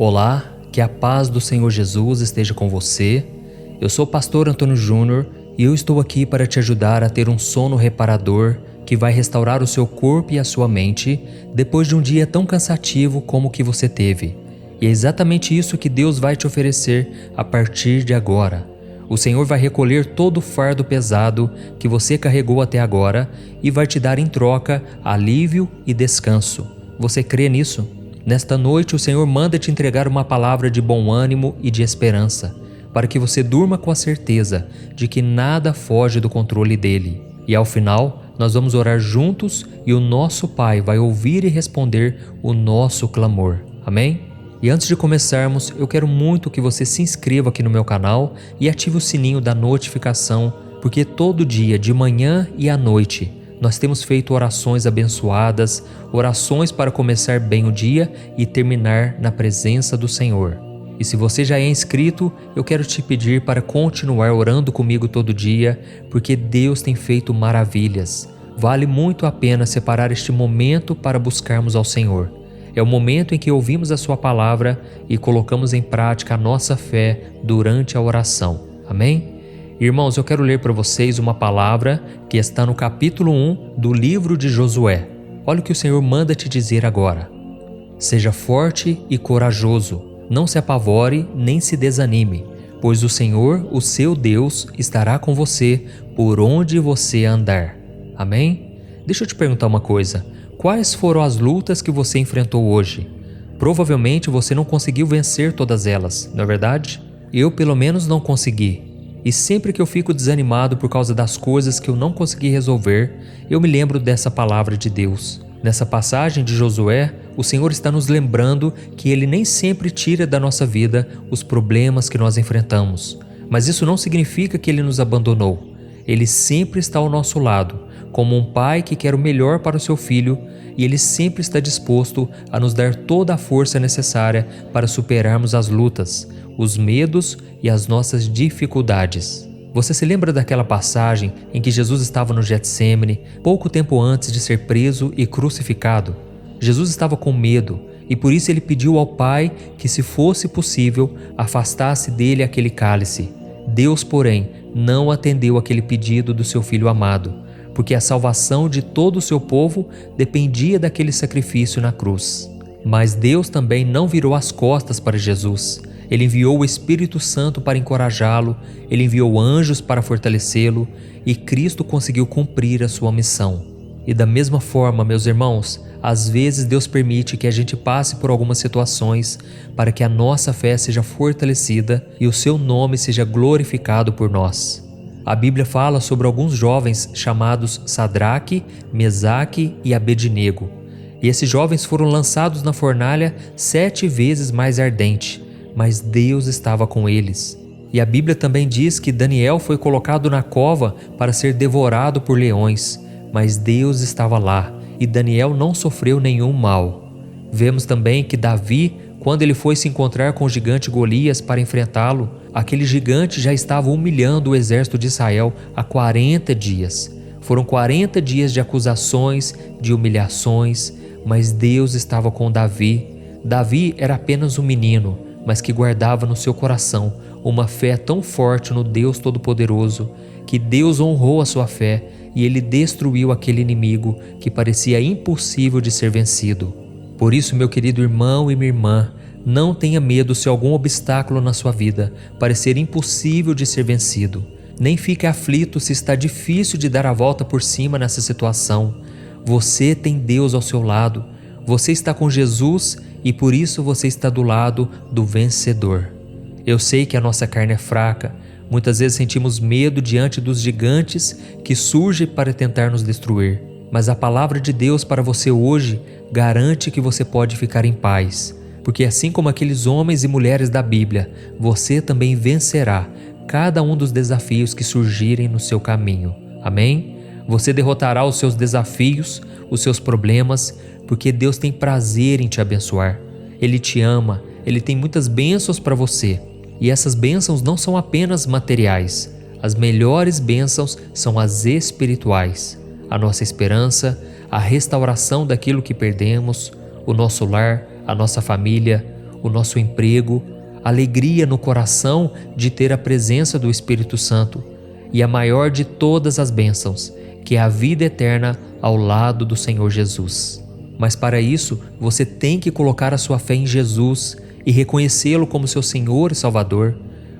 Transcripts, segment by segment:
Olá, que a paz do Senhor Jesus esteja com você. Eu sou o pastor Antônio Júnior e eu estou aqui para te ajudar a ter um sono reparador que vai restaurar o seu corpo e a sua mente depois de um dia tão cansativo como o que você teve. E é exatamente isso que Deus vai te oferecer a partir de agora. O Senhor vai recolher todo o fardo pesado que você carregou até agora e vai te dar em troca alívio e descanso. Você crê nisso? Nesta noite o Senhor manda te entregar uma palavra de bom ânimo e de esperança, para que você durma com a certeza de que nada foge do controle dele. E ao final, nós vamos orar juntos e o nosso Pai vai ouvir e responder o nosso clamor. Amém? E antes de começarmos, eu quero muito que você se inscreva aqui no meu canal e ative o sininho da notificação, porque todo dia, de manhã e à noite, nós temos feito orações abençoadas, orações para começar bem o dia e terminar na presença do Senhor. E se você já é inscrito, eu quero te pedir para continuar orando comigo todo dia, porque Deus tem feito maravilhas. Vale muito a pena separar este momento para buscarmos ao Senhor. É o momento em que ouvimos a sua palavra e colocamos em prática a nossa fé durante a oração. Amém? Irmãos, eu quero ler para vocês uma palavra que está no capítulo 1 do livro de Josué. Olha o que o Senhor manda te dizer agora. Seja forte e corajoso, não se apavore nem se desanime, pois o Senhor, o seu Deus, estará com você por onde você andar. Amém? Deixa eu te perguntar uma coisa. Quais foram as lutas que você enfrentou hoje? Provavelmente você não conseguiu vencer todas elas, não é verdade? Eu pelo menos não consegui. E sempre que eu fico desanimado por causa das coisas que eu não consegui resolver, eu me lembro dessa palavra de Deus. Nessa passagem de Josué, o Senhor está nos lembrando que Ele nem sempre tira da nossa vida os problemas que nós enfrentamos. Mas isso não significa que Ele nos abandonou. Ele sempre está ao nosso lado, como um pai que quer o melhor para o seu filho, e Ele sempre está disposto a nos dar toda a força necessária para superarmos as lutas, os medos e as nossas dificuldades. Você se lembra daquela passagem em que Jesus estava no Getsêmani, pouco tempo antes de ser preso e crucificado? Jesus estava com medo e por isso ele pediu ao Pai que, se fosse possível, afastasse dele aquele cálice. Deus, porém, não atendeu aquele pedido do seu Filho amado, porque a salvação de todo o seu povo dependia daquele sacrifício na cruz. Mas Deus também não virou as costas para Jesus. Ele enviou o Espírito Santo para encorajá-lo, Ele enviou anjos para fortalecê-lo e Cristo conseguiu cumprir a sua missão. E da mesma forma, meus irmãos, às vezes Deus permite que a gente passe por algumas situações para que a nossa fé seja fortalecida e o seu nome seja glorificado por nós. A Bíblia fala sobre alguns jovens chamados Sadraque, Mesaque e Abednego. E esses jovens foram lançados na fornalha 7 vezes mais ardente, mas Deus estava com eles. E a Bíblia também diz que Daniel foi colocado na cova para ser devorado por leões, mas Deus estava lá e Daniel não sofreu nenhum mal. Vemos também que Davi, quando ele foi se encontrar com o gigante Golias para enfrentá-lo, aquele gigante já estava humilhando o exército de Israel há 40 dias. Foram 40 dias de acusações, de humilhações, mas Deus estava com Davi. Davi era apenas um menino, mas que guardava no seu coração uma fé tão forte no Deus Todo-Poderoso, que Deus honrou a sua fé e ele destruiu aquele inimigo que parecia impossível de ser vencido. Por isso, meu querido irmão e minha irmã, não tenha medo se algum obstáculo na sua vida parecer impossível de ser vencido. Nem fique aflito se está difícil de dar a volta por cima nessa situação. Você tem Deus ao seu lado, você está com Jesus e por isso você está do lado do vencedor. Eu sei que a nossa carne é fraca, muitas vezes sentimos medo diante dos gigantes que surgem para tentar nos destruir, mas a palavra de Deus para você hoje garante que você pode ficar em paz, porque assim como aqueles homens e mulheres da Bíblia, você também vencerá cada um dos desafios que surgirem no seu caminho. Amém? Você derrotará os seus desafios, os seus problemas, porque Deus tem prazer em te abençoar. Ele te ama, Ele tem muitas bênçãos para você. E essas bênçãos não são apenas materiais. As melhores bênçãos são as espirituais. A nossa esperança, a restauração daquilo que perdemos, o nosso lar, a nossa família, o nosso emprego, alegria no coração de ter a presença do Espírito Santo e a maior de todas as bênçãos, que é a vida eterna ao lado do Senhor Jesus. Mas para isso, você tem que colocar a sua fé em Jesus e reconhecê-lo como seu Senhor e Salvador.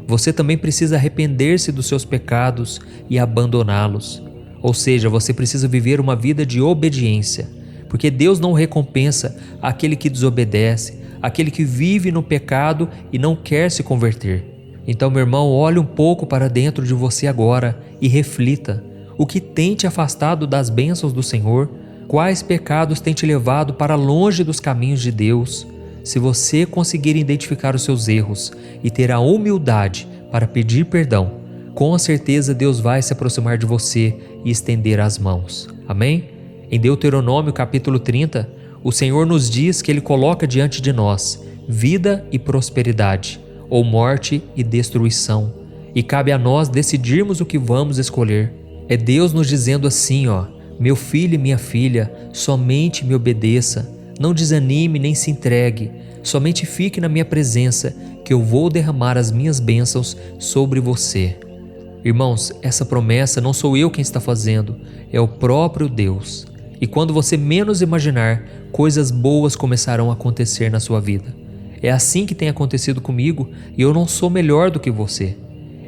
Você também precisa arrepender-se dos seus pecados e abandoná-los. Ou seja, você precisa viver uma vida de obediência, porque Deus não recompensa aquele que desobedece, aquele que vive no pecado e não quer se converter. Então, meu irmão, olhe um pouco para dentro de você agora e reflita. O que tem te afastado das bênçãos do Senhor? Quais pecados têm te levado para longe dos caminhos de Deus? Se você conseguir identificar os seus erros e ter a humildade para pedir perdão, com certeza Deus vai se aproximar de você e estender as mãos. Amém? Em Deuteronômio capítulo 30, o Senhor nos diz que Ele coloca diante de nós vida e prosperidade, ou morte e destruição, e cabe a nós decidirmos o que vamos escolher. É Deus nos dizendo assim, meu filho e minha filha, somente me obedeça, não desanime nem se entregue, somente fique na minha presença, que eu vou derramar as minhas bênçãos sobre você. Irmãos, essa promessa não sou eu quem está fazendo, é o próprio Deus. E quando você menos imaginar, coisas boas começarão a acontecer na sua vida. É assim que tem acontecido comigo e eu não sou melhor do que você.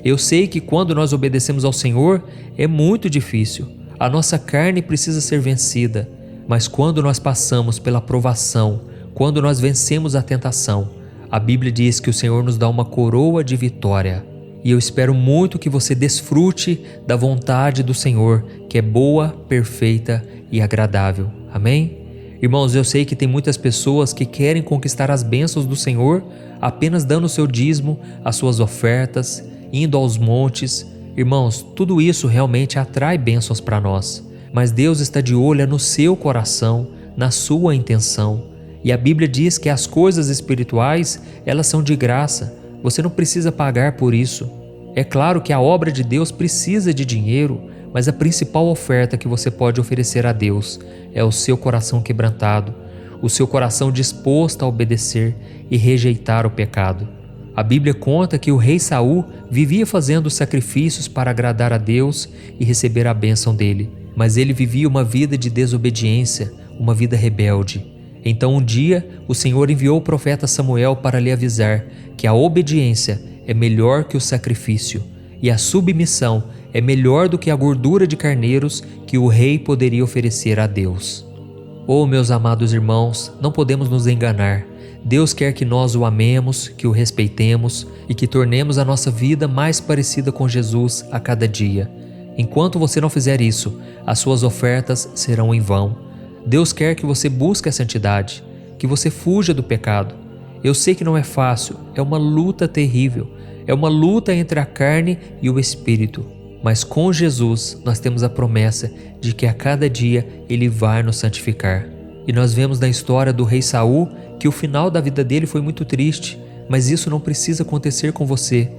Eu sei que quando nós obedecemos ao Senhor é muito difícil. A nossa carne precisa ser vencida, mas quando nós passamos pela provação, quando nós vencemos a tentação, a Bíblia diz que o Senhor nos dá uma coroa de vitória. E eu espero muito que você desfrute da vontade do Senhor, que é boa, perfeita e agradável. Amém? Irmãos, eu sei que tem muitas pessoas que querem conquistar as bênçãos do Senhor apenas dando o seu dízimo, as suas ofertas, indo aos montes. Irmãos, tudo isso realmente atrai bênçãos para nós, mas Deus está de olho no seu coração, na sua intenção. E a Bíblia diz que as coisas espirituais, elas são de graça, você não precisa pagar por isso. É claro que a obra de Deus precisa de dinheiro, mas a principal oferta que você pode oferecer a Deus é o seu coração quebrantado, o seu coração disposto a obedecer e rejeitar o pecado. A Bíblia conta que o rei Saul vivia fazendo sacrifícios para agradar a Deus e receber a bênção dele, mas ele vivia uma vida de desobediência, uma vida rebelde. Então um dia o Senhor enviou o profeta Samuel para lhe avisar que a obediência é melhor que o sacrifício e a submissão é melhor do que a gordura de carneiros que o rei poderia oferecer a Deus. Oh, meus amados irmãos, não podemos nos enganar. Deus quer que nós o amemos, que o respeitemos e que tornemos a nossa vida mais parecida com Jesus a cada dia. Enquanto você não fizer isso, as suas ofertas serão em vão. Deus quer que você busque a santidade, que você fuja do pecado. Eu sei que não é fácil, é uma luta terrível, é uma luta entre a carne e o espírito. Mas com Jesus nós temos a promessa de que a cada dia Ele vai nos santificar. E nós vemos na história do rei Saul que o final da vida dele foi muito triste, mas isso não precisa acontecer com você.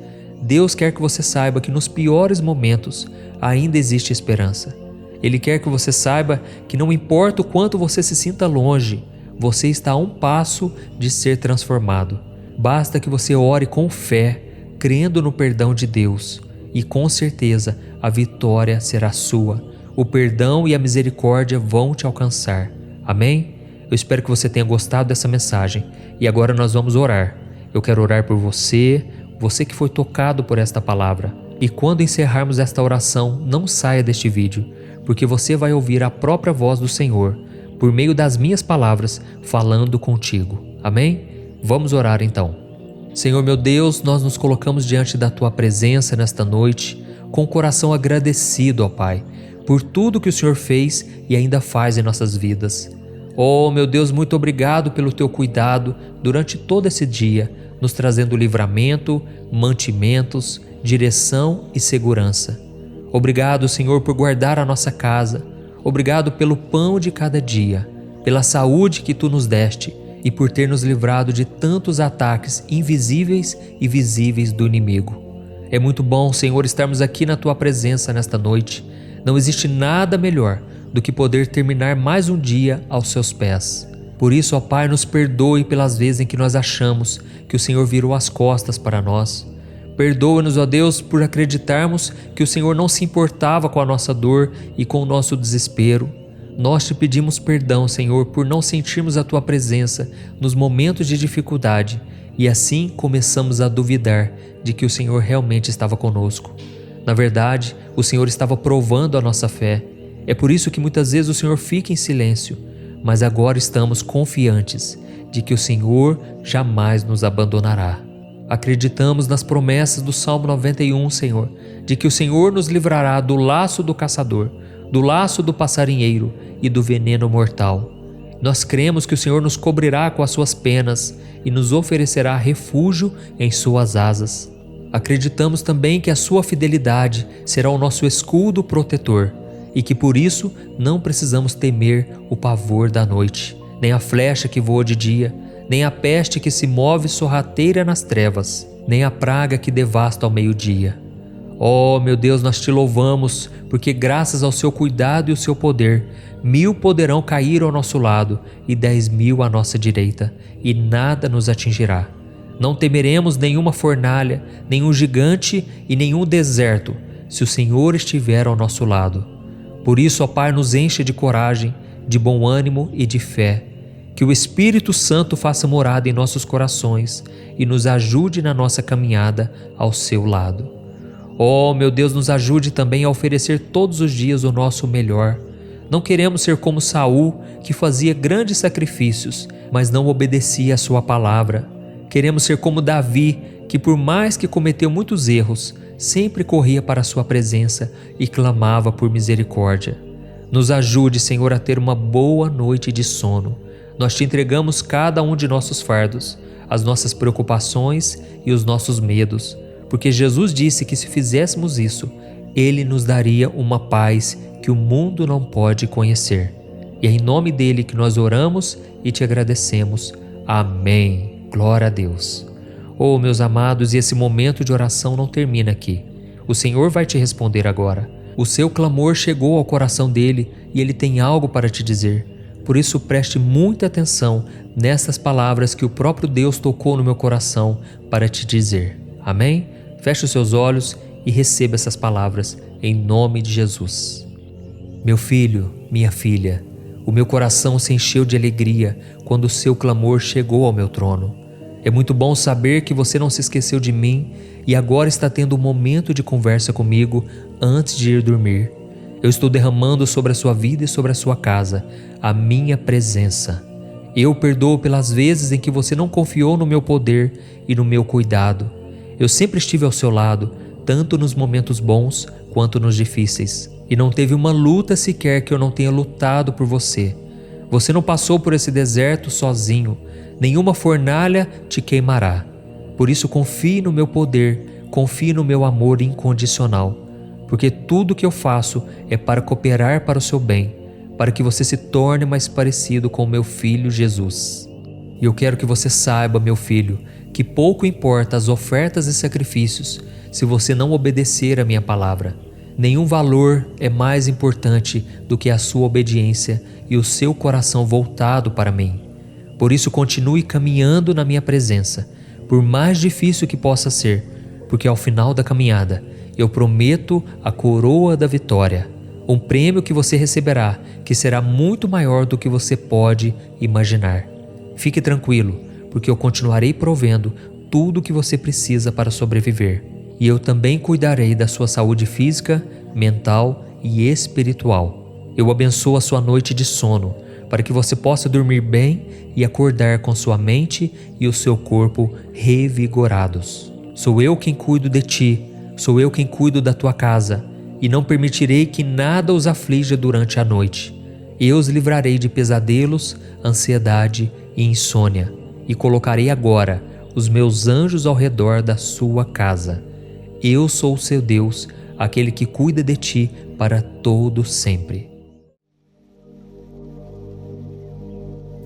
Deus quer que você saiba que nos piores momentos ainda existe esperança. Ele quer que você saiba que não importa o quanto você se sinta longe, você está a um passo de ser transformado. Basta que você ore com fé, crendo no perdão de Deus, e com certeza a vitória será sua. O perdão e a misericórdia vão te alcançar. Amém? Eu espero que você tenha gostado dessa mensagem e agora nós vamos orar. Eu quero orar por você, você que foi tocado por esta palavra. E quando encerrarmos esta oração, não saia deste vídeo, porque você vai ouvir a própria voz do Senhor, por meio das minhas palavras, falando contigo. Amém? Vamos orar então. Senhor meu Deus, nós nos colocamos diante da Tua presença nesta noite, com o coração agradecido, ó Pai, por tudo que o Senhor fez e ainda faz em nossas vidas. Oh meu Deus, muito obrigado pelo Teu cuidado durante todo esse dia, nos trazendo livramento, mantimentos, direção e segurança. Obrigado, Senhor, por guardar a nossa casa. Obrigado pelo pão de cada dia, pela saúde que Tu nos deste e por ter nos livrado de tantos ataques invisíveis e visíveis do inimigo. É muito bom, Senhor, estarmos aqui na Tua presença nesta noite. Não existe nada melhor do que poder terminar mais um dia aos Seus pés. Por isso, ó Pai, nos perdoe pelas vezes em que nós achamos que o Senhor virou as costas para nós. Perdoa-nos, ó Deus, por acreditarmos que o Senhor não se importava com a nossa dor e com o nosso desespero. Nós te pedimos perdão, Senhor, por não sentirmos a Tua presença nos momentos de dificuldade e assim começamos a duvidar de que o Senhor realmente estava conosco. Na verdade, o Senhor estava provando a nossa fé. É por isso que muitas vezes o Senhor fica em silêncio, mas agora estamos confiantes de que o Senhor jamais nos abandonará. Acreditamos nas promessas do Salmo 91, Senhor, de que o Senhor nos livrará do laço do caçador, do laço do passarinheiro e do veneno mortal. Nós cremos que o Senhor nos cobrirá com as suas penas e nos oferecerá refúgio em suas asas. Acreditamos também que a sua fidelidade será o nosso escudo protetor e que por isso não precisamos temer o pavor da noite, nem a flecha que voa de dia, nem a peste que se move sorrateira nas trevas, nem a praga que devasta ao meio-dia. Oh, meu Deus, nós te louvamos, porque graças ao seu cuidado e o seu poder, 1000 poderão cair ao nosso lado e 10.000 à nossa direita, e nada nos atingirá. Não temeremos nenhuma fornalha, nenhum gigante e nenhum deserto, se o Senhor estiver ao nosso lado. Por isso, ó Pai, nos enche de coragem, de bom ânimo e de fé. Que o Espírito Santo faça morada em nossos corações e nos ajude na nossa caminhada ao seu lado. Oh, meu Deus, nos ajude também a oferecer todos os dias o nosso melhor. Não queremos ser como Saul, que fazia grandes sacrifícios, mas não obedecia à sua palavra. Queremos ser como Davi, que por mais que cometeu muitos erros, sempre corria para a sua presença e clamava por misericórdia. Nos ajude, Senhor, a ter uma boa noite de sono. Nós te entregamos cada um de nossos fardos, as nossas preocupações e os nossos medos, porque Jesus disse que se fizéssemos isso, Ele nos daria uma paz que o mundo não pode conhecer. E é em nome dele que nós oramos e te agradecemos. Amém. Glória a Deus. Oh, meus amados, e esse momento de oração não termina aqui. O Senhor vai te responder agora. O seu clamor chegou ao coração dele e ele tem algo para te dizer. Por isso, preste muita atenção nessas palavras que o próprio Deus tocou no meu coração para te dizer. Amém? Feche os seus olhos e receba essas palavras em nome de Jesus. Meu filho, minha filha, o meu coração se encheu de alegria quando o seu clamor chegou ao meu trono. É muito bom saber que você não se esqueceu de mim e agora está tendo um momento de conversa comigo antes de ir dormir. Eu estou derramando sobre a sua vida e sobre a sua casa a minha presença. Eu perdoo pelas vezes em que você não confiou no meu poder e no meu cuidado. Eu sempre estive ao seu lado, tanto nos momentos bons quanto nos difíceis. E não teve uma luta sequer que eu não tenha lutado por você. Você não passou por esse deserto sozinho. Nenhuma fornalha te queimará. Por isso confie no meu poder, confie no meu amor incondicional. Porque tudo que eu faço é para cooperar para o seu bem, para que você se torne mais parecido com o meu filho Jesus. E eu quero que você saiba, meu filho, que pouco importa as ofertas e sacrifícios se você não obedecer à minha palavra. Nenhum valor é mais importante do que a sua obediência e o seu coração voltado para mim. Por isso continue caminhando na minha presença, por mais difícil que possa ser, porque ao final da caminhada eu prometo a coroa da vitória, um prêmio que você receberá que será muito maior do que você pode imaginar. Fique tranquilo, porque eu continuarei provendo tudo o que você precisa para sobreviver. E eu também cuidarei da sua saúde física, mental e espiritual. Eu abençoo a sua noite de sono, para que você possa dormir bem e acordar com sua mente e o seu corpo revigorados. Sou eu quem cuido de ti, sou eu quem cuido da tua casa, e não permitirei que nada os aflija durante a noite. Eu os livrarei de pesadelos, ansiedade e insônia, e colocarei agora os meus anjos ao redor da sua casa. Eu sou o seu Deus, aquele que cuida de ti para todo sempre.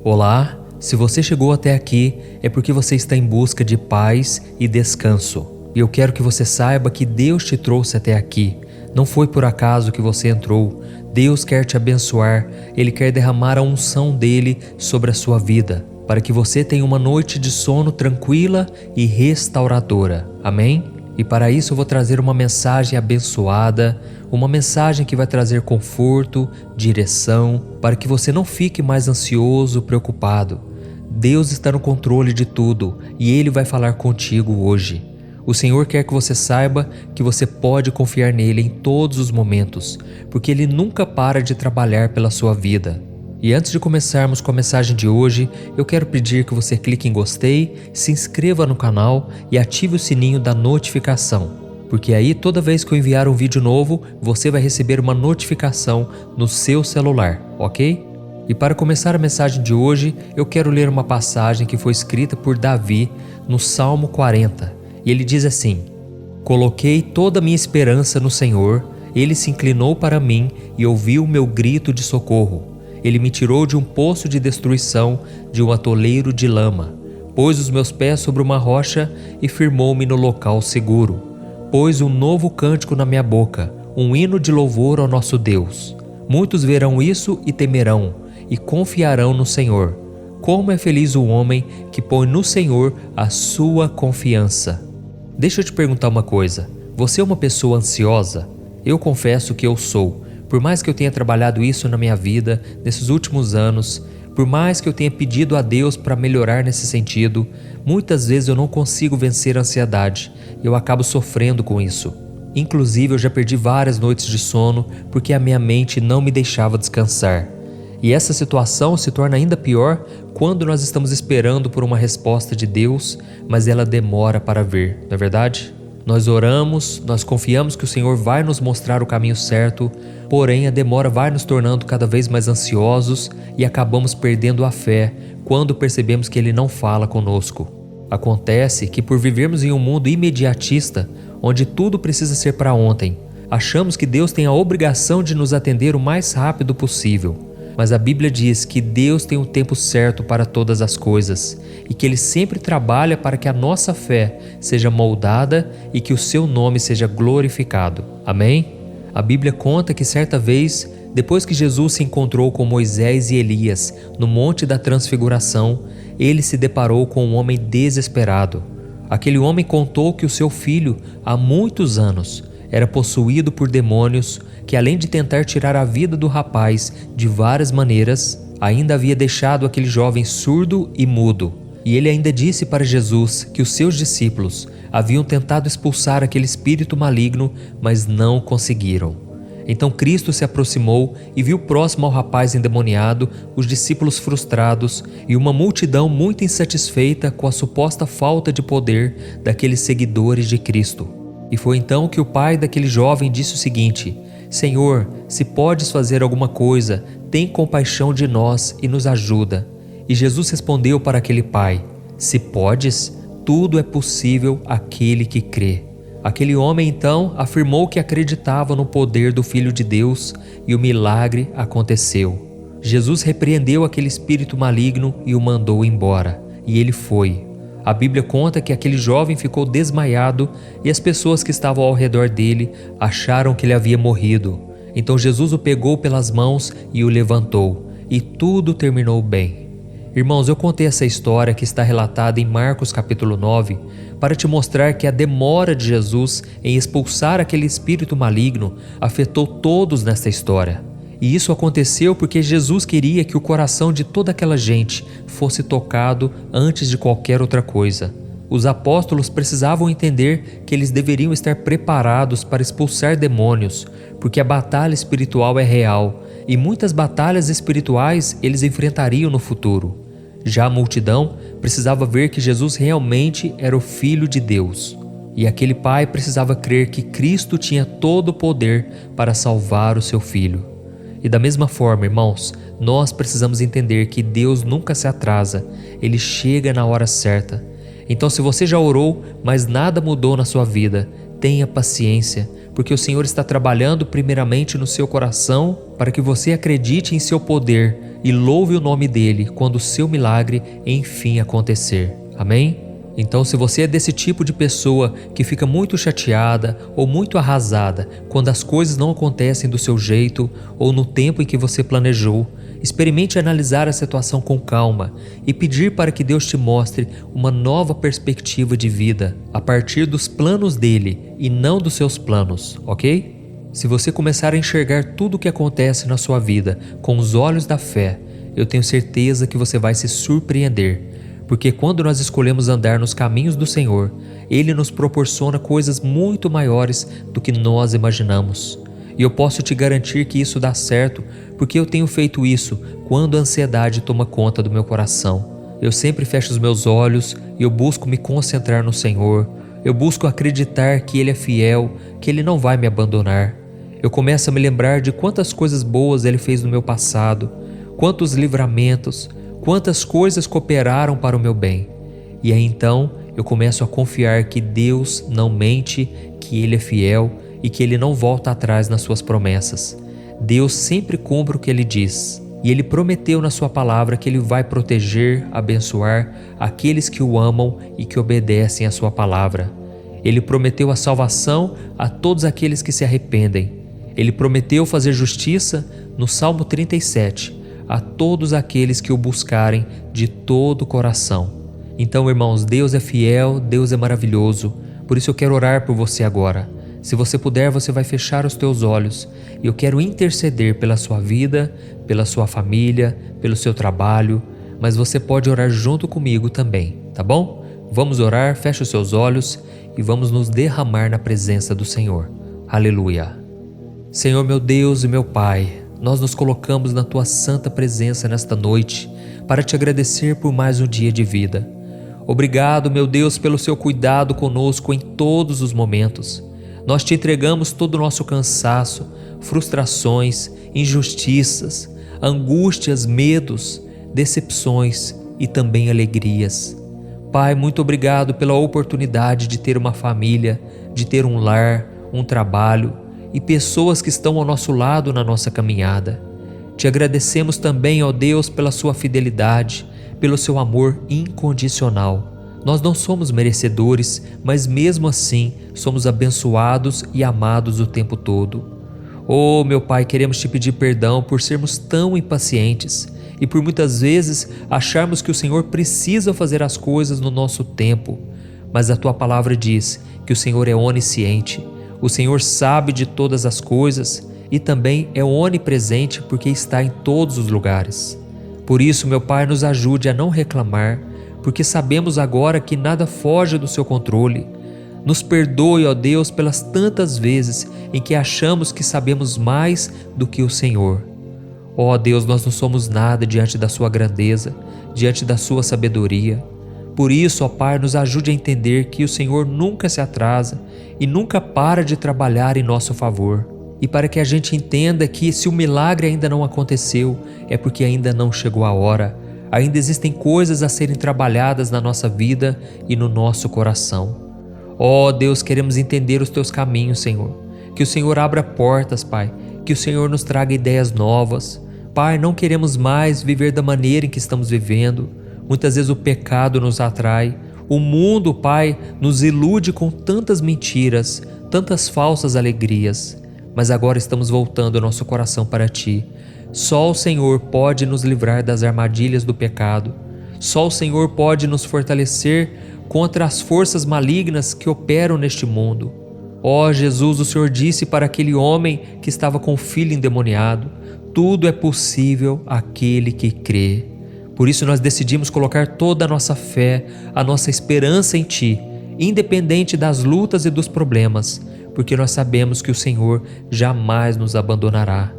Olá, se você chegou até aqui é porque você está em busca de paz e descanso. E eu quero que você saiba que Deus te trouxe até aqui. Não foi por acaso que você entrou. Deus quer te abençoar. Ele quer derramar a unção dele sobre a sua vida, para que você tenha uma noite de sono tranquila e restauradora. Amém? E para isso eu vou trazer uma mensagem abençoada, uma mensagem que vai trazer conforto, direção, para que você não fique mais ansioso, preocupado. Deus está no controle de tudo e Ele vai falar contigo hoje. O Senhor quer que você saiba que você pode confiar nele em todos os momentos, porque Ele nunca para de trabalhar pela sua vida. E antes de começarmos com a mensagem de hoje, eu quero pedir que você clique em gostei, se inscreva no canal e ative o sininho da notificação, porque aí toda vez que eu enviar um vídeo novo, você vai receber uma notificação no seu celular, ok? E para começar a mensagem de hoje, eu quero ler uma passagem que foi escrita por Davi no Salmo 40. E ele diz assim: Coloquei toda a minha esperança no Senhor, Ele se inclinou para mim e ouviu o meu grito de socorro. Ele me tirou de um poço de destruição, de um atoleiro de lama. Pôs os meus pés sobre uma rocha e firmou-me no local seguro. Pôs um novo cântico na minha boca, um hino de louvor ao nosso Deus. Muitos verão isso e temerão, e confiarão no Senhor. Como é feliz o homem que põe no Senhor a sua confiança. Deixa eu te perguntar uma coisa. Você é uma pessoa ansiosa? Eu confesso que eu sou. Por mais que eu tenha trabalhado isso na minha vida, nesses últimos anos, por mais que eu tenha pedido a Deus para melhorar nesse sentido, muitas vezes eu não consigo vencer a ansiedade e eu acabo sofrendo com isso. Inclusive, eu já perdi várias noites de sono porque a minha mente não me deixava descansar. E essa situação se torna ainda pior quando nós estamos esperando por uma resposta de Deus, mas ela demora para vir, não é verdade? Nós oramos, nós confiamos que o Senhor vai nos mostrar o caminho certo, porém a demora vai nos tornando cada vez mais ansiosos e acabamos perdendo a fé quando percebemos que Ele não fala conosco. Acontece que por vivermos em um mundo imediatista, onde tudo precisa ser para ontem, achamos que Deus tem a obrigação de nos atender o mais rápido possível. Mas a Bíblia diz que Deus tem um tempo certo para todas as coisas e que Ele sempre trabalha para que a nossa fé seja moldada e que o seu nome seja glorificado. Amém? A Bíblia conta que certa vez, depois que Jesus se encontrou com Moisés e Elias no Monte da Transfiguração, ele se deparou com um homem desesperado. Aquele homem contou que o seu filho, há muitos anos, era possuído por demônios que, além de tentar tirar a vida do rapaz de várias maneiras, ainda havia deixado aquele jovem surdo e mudo. E ele ainda disse para Jesus que os seus discípulos haviam tentado expulsar aquele espírito maligno, mas não conseguiram. Então Cristo se aproximou e viu próximo ao rapaz endemoniado os discípulos frustrados e uma multidão muito insatisfeita com a suposta falta de poder daqueles seguidores de Cristo. E foi então que o pai daquele jovem disse o seguinte: Senhor, se podes fazer alguma coisa, tem compaixão de nós e nos ajuda. E Jesus respondeu para aquele pai: Se podes, tudo é possível àquele que crê. Aquele homem então afirmou que acreditava no poder do Filho de Deus e o milagre aconteceu. Jesus repreendeu aquele espírito maligno e o mandou embora, e ele foi. A Bíblia conta que aquele jovem ficou desmaiado e as pessoas que estavam ao redor dele acharam que ele havia morrido. Então Jesus o pegou pelas mãos e o levantou, e tudo terminou bem. Irmãos, eu contei essa história que está relatada em Marcos capítulo 9 para te mostrar que a demora de Jesus em expulsar aquele espírito maligno afetou todos nesta história. E isso aconteceu porque Jesus queria que o coração de toda aquela gente fosse tocado antes de qualquer outra coisa. Os apóstolos precisavam entender que eles deveriam estar preparados para expulsar demônios, porque a batalha espiritual é real e muitas batalhas espirituais eles enfrentariam no futuro. Já a multidão precisava ver que Jesus realmente era o Filho de Deus. E aquele pai precisava crer que Cristo tinha todo o poder para salvar o seu filho. E da mesma forma, irmãos, nós precisamos entender que Deus nunca se atrasa, Ele chega na hora certa. Então, se você já orou, mas nada mudou na sua vida, tenha paciência, porque o Senhor está trabalhando primeiramente no seu coração para que você acredite em seu poder e louve o nome dEle quando o seu milagre enfim acontecer. Amém? Então, se você é desse tipo de pessoa que fica muito chateada ou muito arrasada quando as coisas não acontecem do seu jeito ou no tempo em que você planejou, experimente analisar a situação com calma e pedir para que Deus te mostre uma nova perspectiva de vida a partir dos planos dele e não dos seus planos, ok? Se você começar a enxergar tudo o que acontece na sua vida com os olhos da fé, eu tenho certeza que você vai se surpreender. Porque quando nós escolhemos andar nos caminhos do Senhor, Ele nos proporciona coisas muito maiores do que nós imaginamos. E eu posso te garantir que isso dá certo, porque eu tenho feito isso quando a ansiedade toma conta do meu coração. Eu sempre fecho os meus olhos e eu busco me concentrar no Senhor. Eu busco acreditar que Ele é fiel, que Ele não vai me abandonar. Eu começo a me lembrar de quantas coisas boas Ele fez no meu passado, quantos livramentos, quantas coisas cooperaram para o meu bem. E aí então eu começo a confiar que Deus não mente, que Ele é fiel e que Ele não volta atrás nas suas promessas. Deus sempre cumpre o que Ele diz. E Ele prometeu na sua palavra que Ele vai proteger, abençoar aqueles que o amam e que obedecem à sua palavra. Ele prometeu a salvação a todos aqueles que se arrependem. Ele prometeu fazer justiça no Salmo 37, a todos aqueles que o buscarem de todo o coração. Então, irmãos, Deus é fiel, Deus é maravilhoso. Por isso eu quero orar por você agora. Se você puder, você vai fechar os teus olhos e eu quero interceder pela sua vida, pela sua família, pelo seu trabalho, mas você pode orar junto comigo também, tá bom? Vamos orar, fecha os seus olhos e vamos nos derramar na presença do Senhor. Aleluia. Senhor, meu Deus e meu Pai, nós nos colocamos na Tua santa presença nesta noite para Te agradecer por mais um dia de vida. Obrigado, meu Deus, pelo Seu cuidado conosco em todos os momentos. Nós Te entregamos todo o nosso cansaço, frustrações, injustiças, angústias, medos, decepções e também alegrias. Pai, muito obrigado pela oportunidade de ter uma família, de ter um lar, um trabalho e pessoas que estão ao nosso lado na nossa caminhada. Te agradecemos também, ó Deus, pela Sua fidelidade, pelo Seu amor incondicional. Nós não somos merecedores, mas mesmo assim somos abençoados e amados o tempo todo. Oh, meu Pai, queremos Te pedir perdão por sermos tão impacientes e por muitas vezes acharmos que o Senhor precisa fazer as coisas no nosso tempo. Mas a Tua palavra diz que o Senhor é onisciente. O Senhor sabe de todas as coisas e também é onipresente porque está em todos os lugares. Por isso, meu Pai, nos ajude a não reclamar, porque sabemos agora que nada foge do Seu controle. Nos perdoe, ó Deus, pelas tantas vezes em que achamos que sabemos mais do que o Senhor. Ó Deus, nós não somos nada diante da Sua grandeza, diante da Sua sabedoria. Por isso, ó Pai, nos ajude a entender que o Senhor nunca se atrasa e nunca para de trabalhar em nosso favor. E para que a gente entenda que se o milagre ainda não aconteceu, é porque ainda não chegou a hora. Ainda existem coisas a serem trabalhadas na nossa vida e no nosso coração. Ó Deus, queremos entender os Teus caminhos, Senhor. Que o Senhor abra portas, Pai. Que o Senhor nos traga ideias novas. Pai, não queremos mais viver da maneira em que estamos vivendo. Muitas vezes o pecado nos atrai. O mundo, Pai, nos ilude com tantas mentiras, tantas falsas alegrias. Mas agora estamos voltando o nosso coração para Ti. Só o Senhor pode nos livrar das armadilhas do pecado. Só o Senhor pode nos fortalecer contra as forças malignas que operam neste mundo. Ó Jesus, o Senhor disse para aquele homem que estava com o filho endemoniado: tudo é possível àquele que crê. Por isso nós decidimos colocar toda a nossa fé, a nossa esperança em Ti, independente das lutas e dos problemas, porque nós sabemos que o Senhor jamais nos abandonará.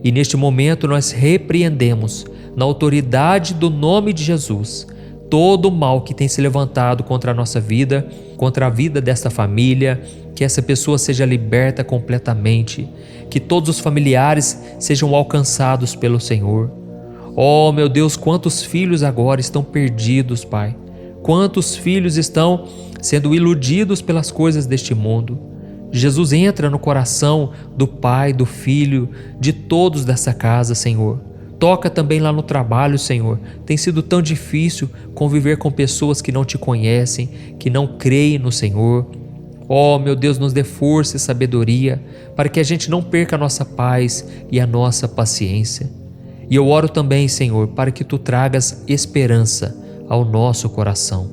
E neste momento nós repreendemos, na autoridade do nome de Jesus, todo o mal que tem se levantado contra a nossa vida, contra a vida desta família, que essa pessoa seja liberta completamente, que todos os familiares sejam alcançados pelo Senhor. Oh, meu Deus, quantos filhos agora estão perdidos, Pai. Quantos filhos estão sendo iludidos pelas coisas deste mundo. Jesus, entra no coração do pai, do filho, de todos dessa casa, Senhor. Toca também lá no trabalho, Senhor. Tem sido tão difícil conviver com pessoas que não te conhecem, que não creem no Senhor. Oh, meu Deus, nos dê força e sabedoria para que a gente não perca a nossa paz e a nossa paciência. E eu oro também, Senhor, para que Tu tragas esperança ao nosso coração.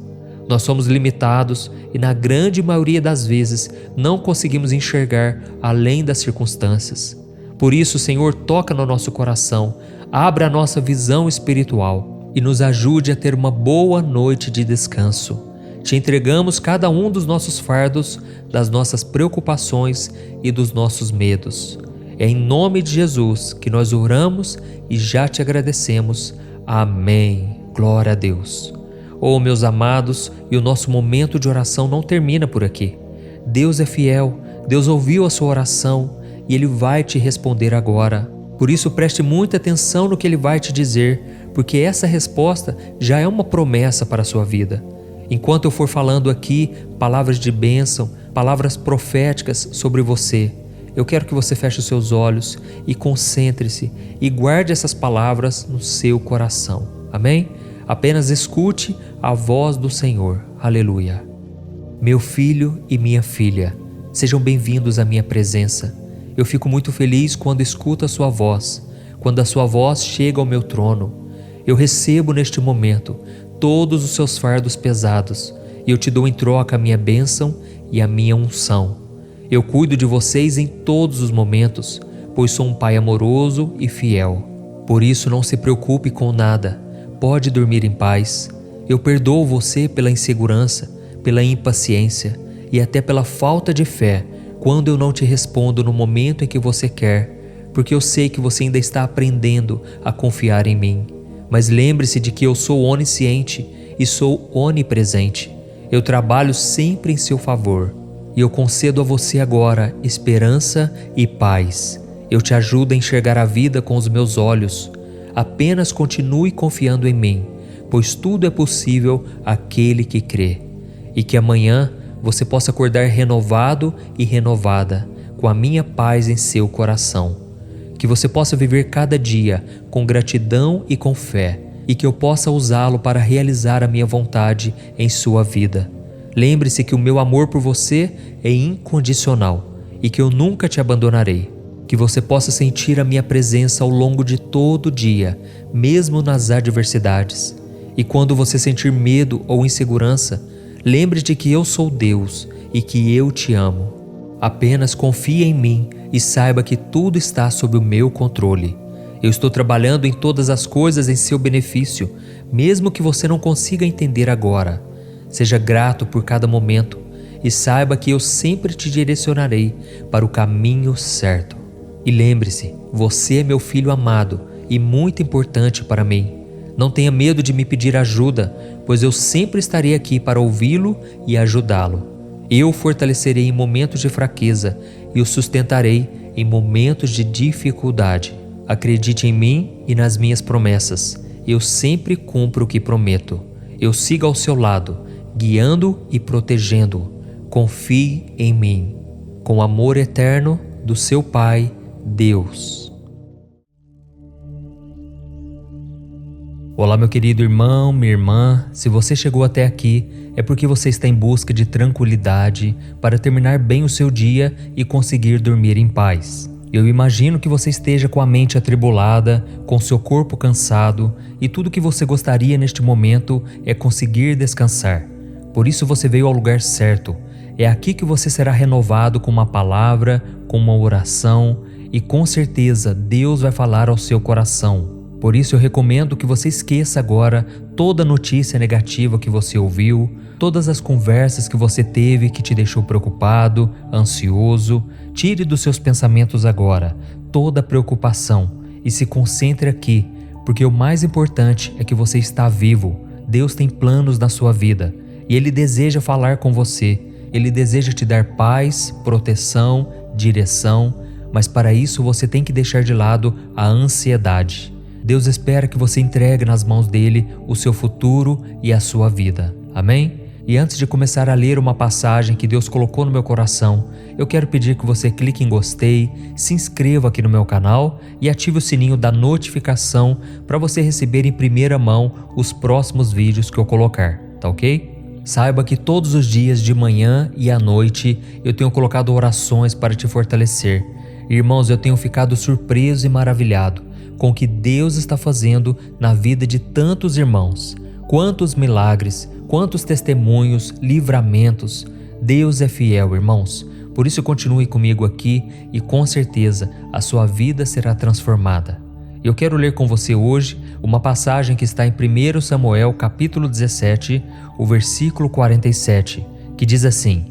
Nós somos limitados e na grande maioria das vezes não conseguimos enxergar além das circunstâncias. Por isso, Senhor, toca no nosso coração, abra a nossa visão espiritual e nos ajude a ter uma boa noite de descanso. Te entregamos cada um dos nossos fardos, das nossas preocupações e dos nossos medos. É em nome de Jesus que nós oramos e já te agradecemos. Amém. Glória a Deus. Oh, meus amados, e o nosso momento de oração não termina por aqui. Deus é fiel, Deus ouviu a sua oração e Ele vai te responder agora. Por isso, preste muita atenção no que Ele vai te dizer, porque essa resposta já é uma promessa para a sua vida. Enquanto eu for falando aqui palavras de bênção, palavras proféticas sobre você, eu quero que você feche os seus olhos e concentre-se e guarde essas palavras no seu coração. Amém? Apenas escute a voz do Senhor. Aleluia. Meu filho e minha filha, sejam bem-vindos à minha presença. Eu fico muito feliz quando escuto a sua voz, quando a sua voz chega ao meu trono. Eu recebo neste momento todos os seus fardos pesados e eu te dou em troca a minha bênção e a minha unção. Eu cuido de vocês em todos os momentos, pois sou um pai amoroso e fiel. Por isso não se preocupe com nada, pode dormir em paz. Eu perdoo você pela insegurança, pela impaciência e até pela falta de fé quando eu não te respondo no momento em que você quer, porque eu sei que você ainda está aprendendo a confiar em mim. Mas lembre-se de que eu sou onisciente e sou onipresente. Eu trabalho sempre em seu favor. E eu concedo a você agora esperança e paz. Eu te ajudo a enxergar a vida com os meus olhos. Apenas continue confiando em mim, pois tudo é possível àquele que crê. E que amanhã você possa acordar renovado e renovada, com a minha paz em seu coração. Que você possa viver cada dia com gratidão e com fé, e que eu possa usá-lo para realizar a minha vontade em sua vida. Lembre-se que o meu amor por você é incondicional e que eu nunca te abandonarei. Que você possa sentir a minha presença ao longo de todo o dia, mesmo nas adversidades. E quando você sentir medo ou insegurança, lembre-te que eu sou Deus e que eu te amo. Apenas confie em mim e saiba que tudo está sob o meu controle. Eu estou trabalhando em todas as coisas em seu benefício, mesmo que você não consiga entender agora. Seja grato por cada momento e saiba que eu sempre te direcionarei para o caminho certo. E lembre-se, você é meu filho amado e muito importante para mim. Não tenha medo de me pedir ajuda, pois eu sempre estarei aqui para ouvi-lo e ajudá-lo. Eu o fortalecerei em momentos de fraqueza e o sustentarei em momentos de dificuldade. Acredite em mim e nas minhas promessas. Eu sempre cumpro o que prometo. Eu sigo ao seu lado, guiando e protegendo-o. Confie em mim. Com amor eterno do seu Pai, Deus. Olá, meu querido irmão, minha irmã. Se você chegou até aqui, é porque você está em busca de tranquilidade para terminar bem o seu dia e conseguir dormir em paz. Eu imagino que você esteja com a mente atribulada, com seu corpo cansado e tudo que você gostaria neste momento é conseguir descansar. Por isso você veio ao lugar certo. É aqui que você será renovado com uma palavra, com uma oração e com certeza Deus vai falar ao seu coração. Por isso eu recomendo que você esqueça agora toda notícia negativa que você ouviu, todas as conversas que você teve que te deixou preocupado, ansioso. Tire dos seus pensamentos agora toda preocupação e se concentre aqui, porque o mais importante é que você está vivo. Deus tem planos na sua vida e Ele deseja falar com você. Ele deseja te dar paz, proteção, direção, mas para isso você tem que deixar de lado a ansiedade. Deus espera que você entregue nas mãos dele o seu futuro e a sua vida. Amém? E antes de começar a ler uma passagem que Deus colocou no meu coração, eu quero pedir que você clique em gostei, se inscreva aqui no meu canal e ative o sininho da notificação para você receber em primeira mão os próximos vídeos que eu colocar, tá ok? Saiba que todos os dias de manhã e à noite eu tenho colocado orações para te fortalecer. Irmãos, eu tenho ficado surpreso e maravilhado com o que Deus está fazendo na vida de tantos irmãos. Quantos milagres, quantos testemunhos, livramentos. Deus é fiel, irmãos. Por isso continue comigo aqui e com certeza a sua vida será transformada. Eu quero ler com você hoje uma passagem que está em 1 Samuel capítulo 17, o versículo 47, que diz assim: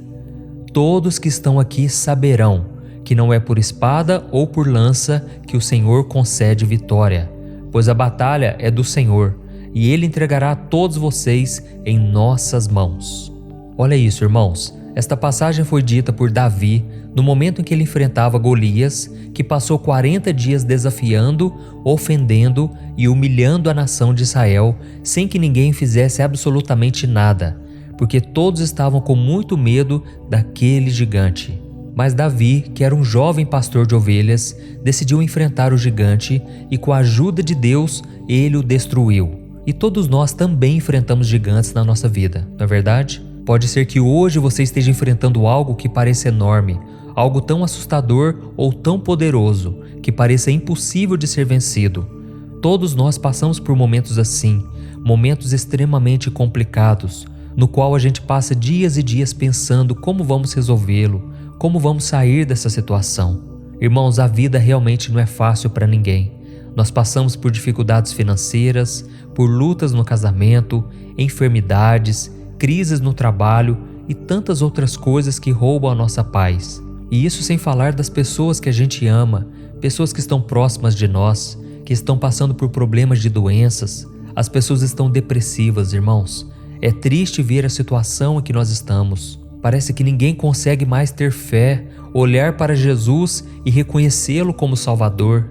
Todos que estão aqui saberão que não é por espada ou por lança que o Senhor concede vitória, pois a batalha é do Senhor, e Ele entregará a todos vocês em nossas mãos. Olha isso, irmãos. Esta passagem foi dita por Davi no momento em que ele enfrentava Golias, que passou 40 dias desafiando, ofendendo e humilhando a nação de Israel sem que ninguém fizesse absolutamente nada, porque todos estavam com muito medo daquele gigante. Mas Davi, que era um jovem pastor de ovelhas, decidiu enfrentar o gigante e com a ajuda de Deus, ele o destruiu. E todos nós também enfrentamos gigantes na nossa vida, não é verdade? Pode ser que hoje você esteja enfrentando algo que pareça enorme, algo tão assustador ou tão poderoso, que pareça impossível de ser vencido. Todos nós passamos por momentos assim, momentos extremamente complicados, no qual a gente passa dias e dias pensando como vamos resolvê-lo, como vamos sair dessa situação. Irmãos, a vida realmente não é fácil para ninguém. Nós passamos por dificuldades financeiras, por lutas no casamento, enfermidades, crises no trabalho e tantas outras coisas que roubam a nossa paz. E isso sem falar das pessoas que a gente ama, pessoas que estão próximas de nós, que estão passando por problemas de doenças. As pessoas estão depressivas, irmãos. É triste ver a situação em que nós estamos. Parece que ninguém consegue mais ter fé, olhar para Jesus e reconhecê-lo como Salvador.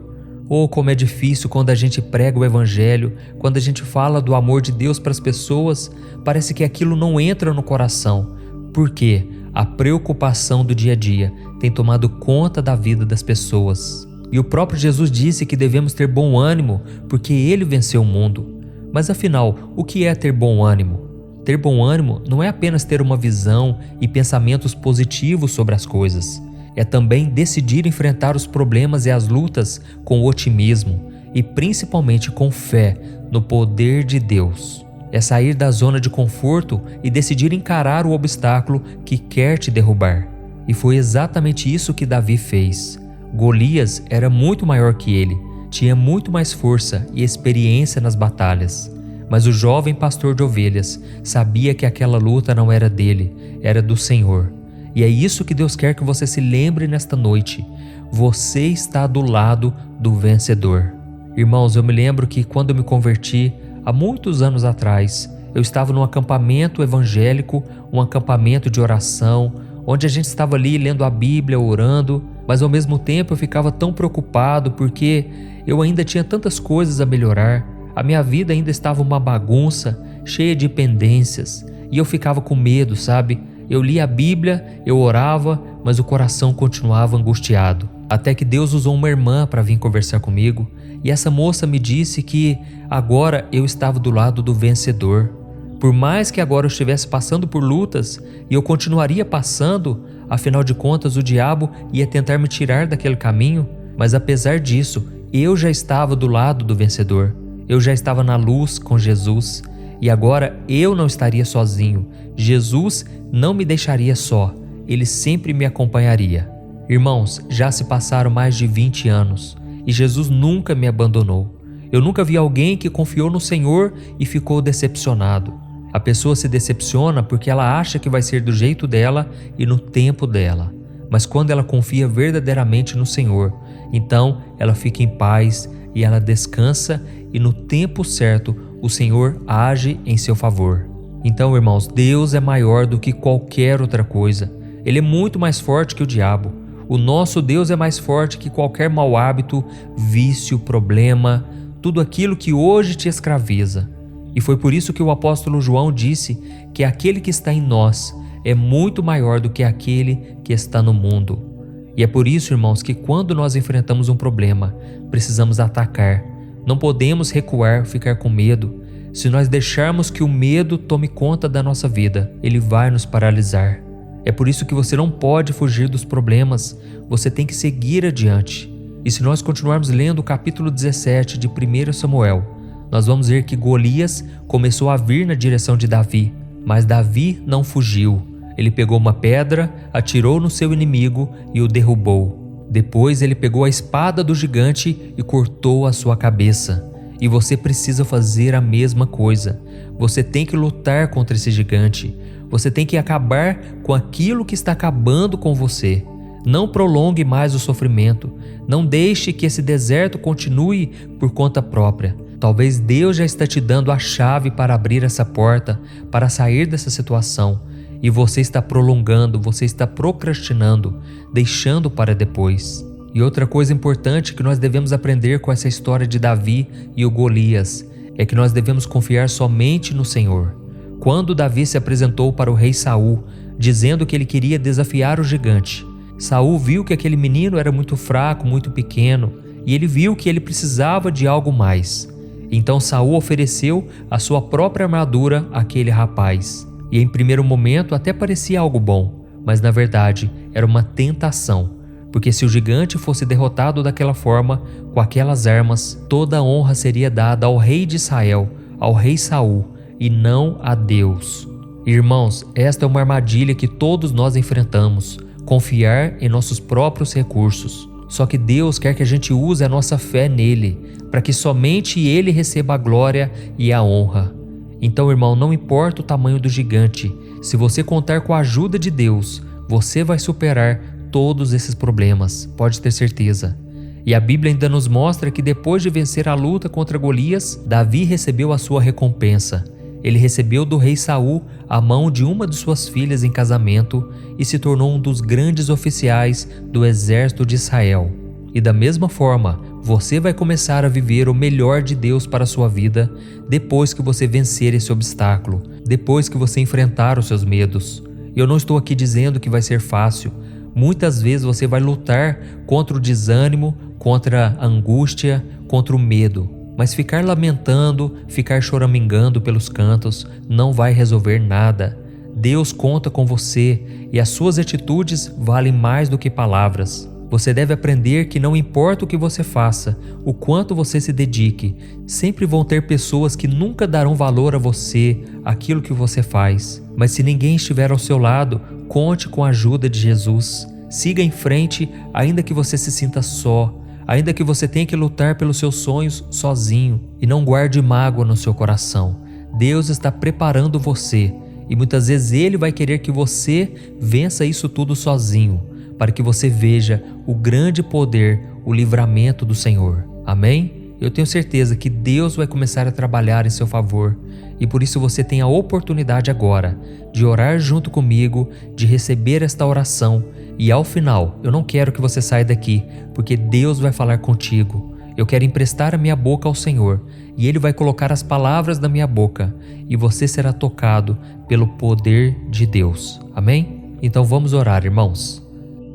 Oh, como é difícil quando a gente prega o Evangelho, quando a gente fala do amor de Deus para as pessoas, parece que aquilo não entra no coração. Por quê? A preocupação do dia a dia tem tomado conta da vida das pessoas. E o próprio Jesus disse que devemos ter bom ânimo, porque Ele venceu o mundo. Mas afinal, o que é ter bom ânimo? Ter bom ânimo não é apenas ter uma visão e pensamentos positivos sobre as coisas. É também decidir enfrentar os problemas e as lutas com otimismo e principalmente com fé no poder de Deus. É sair da zona de conforto e decidir encarar o obstáculo que quer te derrubar. E foi exatamente isso que Davi fez. Golias era muito maior que ele, tinha muito mais força e experiência nas batalhas. Mas o jovem pastor de ovelhas sabia que aquela luta não era dele, era do Senhor. E é isso que Deus quer que você se lembre nesta noite. Você está do lado do vencedor. Irmãos, eu me lembro que quando eu me converti, há muitos anos atrás, eu estava num acampamento evangélico, um acampamento de oração, onde a gente estava ali lendo a Bíblia, orando, mas ao mesmo tempo eu ficava tão preocupado porque eu ainda tinha tantas coisas a melhorar. A minha vida ainda estava uma bagunça, cheia de pendências, e eu ficava com medo, sabe? Eu lia a Bíblia, eu orava, mas o coração continuava angustiado. Até que Deus usou uma irmã para vir conversar comigo, e essa moça me disse que agora eu estava do lado do vencedor. Por mais que agora eu estivesse passando por lutas, e eu continuaria passando, afinal de contas o diabo ia tentar me tirar daquele caminho, mas apesar disso, eu já estava do lado do vencedor. Eu já estava na luz com Jesus, e agora eu não estaria sozinho. Jesus não me deixaria só, Ele sempre me acompanharia. Irmãos, já se passaram mais de 20 anos e Jesus nunca me abandonou. Eu nunca vi alguém que confiou no Senhor e ficou decepcionado. A pessoa se decepciona porque ela acha que vai ser do jeito dela e no tempo dela. Mas quando ela confia verdadeiramente no Senhor, então ela fica em paz e ela descansa, e no tempo certo o Senhor age em seu favor. Então, irmãos, Deus é maior do que qualquer outra coisa. Ele é muito mais forte que o diabo. O nosso Deus é mais forte que qualquer mau hábito, vício, problema, tudo aquilo que hoje te escraviza. E foi por isso que o apóstolo João disse que aquele que está em nós é muito maior do que aquele que está no mundo. E é por isso, irmãos, que quando nós enfrentamos um problema, precisamos atacar. Não podemos recuar, ficar com medo. Se nós deixarmos que o medo tome conta da nossa vida, ele vai nos paralisar. É por isso que você não pode fugir dos problemas, você tem que seguir adiante. E se nós continuarmos lendo o capítulo 17 de 1 Samuel, nós vamos ver que Golias começou a vir na direção de Davi, mas Davi não fugiu. Ele pegou uma pedra, atirou no seu inimigo e o derrubou. Depois ele pegou a espada do gigante e cortou a sua cabeça. E você precisa fazer a mesma coisa. Você tem que lutar contra esse gigante. Você tem que acabar com aquilo que está acabando com você. Não prolongue mais o sofrimento. Não deixe que esse deserto continue por conta própria. Talvez Deus já está te dando a chave para abrir essa porta, para sair dessa situação. E você está prolongando, você está procrastinando, deixando para depois. E outra coisa importante que nós devemos aprender com essa história de Davi e o Golias é que nós devemos confiar somente no Senhor. Quando Davi se apresentou para o rei Saul, dizendo que ele queria desafiar o gigante, Saul viu que aquele menino era muito fraco, muito pequeno, e ele viu que ele precisava de algo mais. Então Saul ofereceu a sua própria armadura àquele rapaz. E em primeiro momento até parecia algo bom, mas na verdade era uma tentação. Porque se o gigante fosse derrotado daquela forma, com aquelas armas, toda a honra seria dada ao rei de Israel, ao rei Saul, e não a Deus. Irmãos, esta é uma armadilha que todos nós enfrentamos, confiar em nossos próprios recursos. Só que Deus quer que a gente use a nossa fé nele, para que somente ele receba a glória e a honra. Então, irmão, não importa o tamanho do gigante, se você contar com a ajuda de Deus, você vai superar todos esses problemas, pode ter certeza. E a Bíblia ainda nos mostra que depois de vencer a luta contra Golias, Davi recebeu a sua recompensa. Ele recebeu do rei Saul a mão de uma de suas filhas em casamento e se tornou um dos grandes oficiais do exército de Israel. E da mesma forma, você vai começar a viver o melhor de Deus para a sua vida depois que você vencer esse obstáculo, depois que você enfrentar os seus medos. Eu não estou aqui dizendo que vai ser fácil. Muitas vezes você vai lutar contra o desânimo, contra a angústia, contra o medo. Mas ficar lamentando, ficar choramingando pelos cantos não vai resolver nada. Deus conta com você e as suas atitudes valem mais do que palavras. Você deve aprender que não importa o que você faça, o quanto você se dedique, sempre vão ter pessoas que nunca darão valor a você, aquilo que você faz. Mas se ninguém estiver ao seu lado, conte com a ajuda de Jesus. Siga em frente, ainda que você se sinta só, ainda que você tenha que lutar pelos seus sonhos sozinho, e não guarde mágoa no seu coração. Deus está preparando você, e muitas vezes Ele vai querer que você vença isso tudo sozinho, para que você veja o grande poder, o livramento do Senhor. Amém? Eu tenho certeza que Deus vai começar a trabalhar em seu favor, e por isso você tem a oportunidade agora de orar junto comigo, de receber esta oração. E ao final, eu não quero que você saia daqui, porque Deus vai falar contigo. Eu quero emprestar a minha boca ao Senhor, e Ele vai colocar as palavras na minha boca, e você será tocado pelo poder de Deus. Amém? Então vamos orar, irmãos.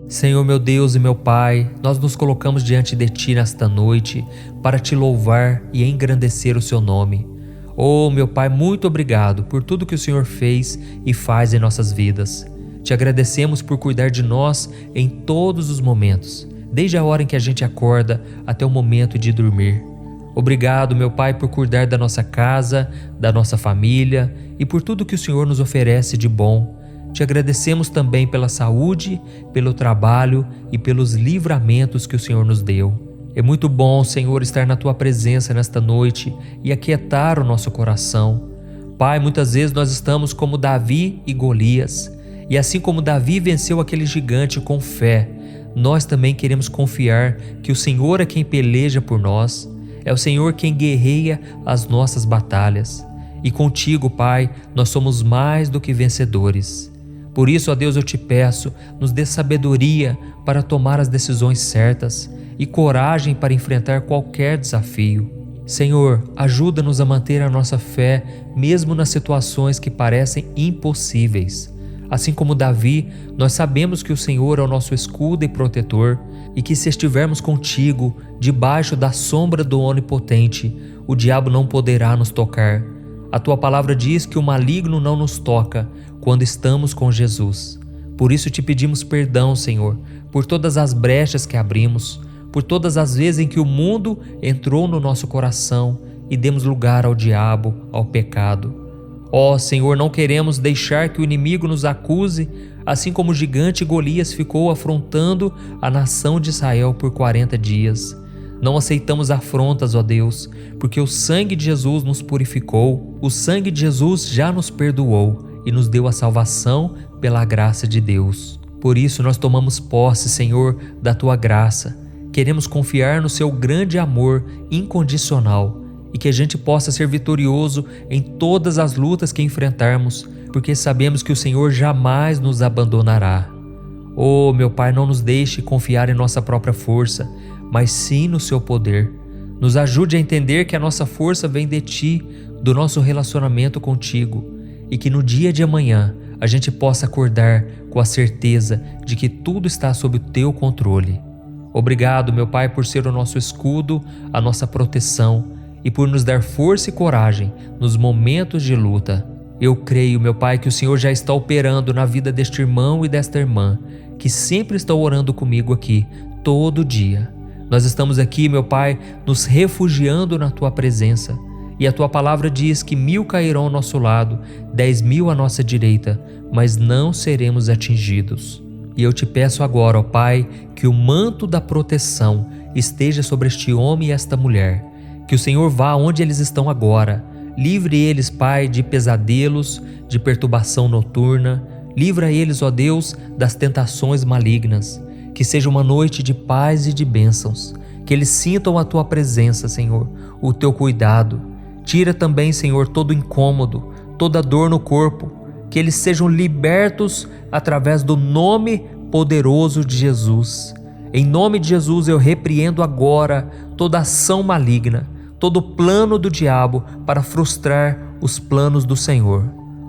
Senhor, meu Deus e meu Pai, nós nos colocamos diante de Ti nesta noite para Te louvar e engrandecer o Seu nome. Oh, meu Pai, muito obrigado por tudo que o Senhor fez e faz em nossas vidas. Te agradecemos por cuidar de nós em todos os momentos, desde a hora em que a gente acorda até o momento de dormir. Obrigado, meu Pai, por cuidar da nossa casa, da nossa família e por tudo que o Senhor nos oferece de bom. Te agradecemos também pela saúde, pelo trabalho e pelos livramentos que o Senhor nos deu. É muito bom, Senhor, estar na Tua presença nesta noite e aquietar o nosso coração. Pai, muitas vezes nós estamos como Davi e Golias, e assim como Davi venceu aquele gigante com fé, nós também queremos confiar que o Senhor é quem peleja por nós, é o Senhor quem guerreia as nossas batalhas. E contigo, Pai, nós somos mais do que vencedores. Por isso, ó Deus, eu te peço, nos dê sabedoria para tomar as decisões certas e coragem para enfrentar qualquer desafio. Senhor, ajuda-nos a manter a nossa fé mesmo nas situações que parecem impossíveis. Assim como Davi, nós sabemos que o Senhor é o nosso escudo e protetor e que se estivermos contigo, debaixo da sombra do Onipotente, o diabo não poderá nos tocar. A tua palavra diz que o maligno não nos toca quando estamos com Jesus. Por isso te pedimos perdão, Senhor, por todas as brechas que abrimos, por todas as vezes em que o mundo entrou no nosso coração e demos lugar ao diabo, ao pecado. Ó Senhor, não queremos deixar que o inimigo nos acuse, assim como o gigante Golias ficou afrontando a nação de Israel por 40 dias. Não aceitamos afrontas, ó Deus, porque o sangue de Jesus nos purificou, o sangue de Jesus já nos perdoou e nos deu a salvação pela graça de Deus. Por isso nós tomamos posse, Senhor, da tua graça. Queremos confiar no seu grande amor incondicional e que a gente possa ser vitorioso em todas as lutas que enfrentarmos, porque sabemos que o Senhor jamais nos abandonará. Oh, meu Pai, não nos deixe confiar em nossa própria força, mas sim no seu poder. Nos ajude a entender que a nossa força vem de Ti, do nosso relacionamento contigo, e que no dia de amanhã a gente possa acordar com a certeza de que tudo está sob o Teu controle. Obrigado, meu Pai, por ser o nosso escudo, a nossa proteção e por nos dar força e coragem nos momentos de luta. Eu creio, meu Pai, que o Senhor já está operando na vida deste irmão e desta irmã, que sempre estão orando comigo aqui, todo dia. Nós estamos aqui, meu Pai, nos refugiando na Tua presença. E a Tua palavra diz que 1000 cairão ao nosso lado, 10.000 à nossa direita, mas não seremos atingidos. E eu te peço agora, ó Pai, que o manto da proteção esteja sobre este homem e esta mulher. Que o Senhor vá onde eles estão agora. Livre eles, Pai, de pesadelos, de perturbação noturna. Livra eles, ó Deus, das tentações malignas. Que seja uma noite de paz e de bênçãos. Que eles sintam a Tua presença, Senhor, o Teu cuidado. Tira também, Senhor, todo incômodo, toda dor no corpo. Que eles sejam libertos através do nome poderoso de Jesus. Em nome de Jesus eu repreendo agora toda ação maligna, todo plano do diabo para frustrar os planos do Senhor.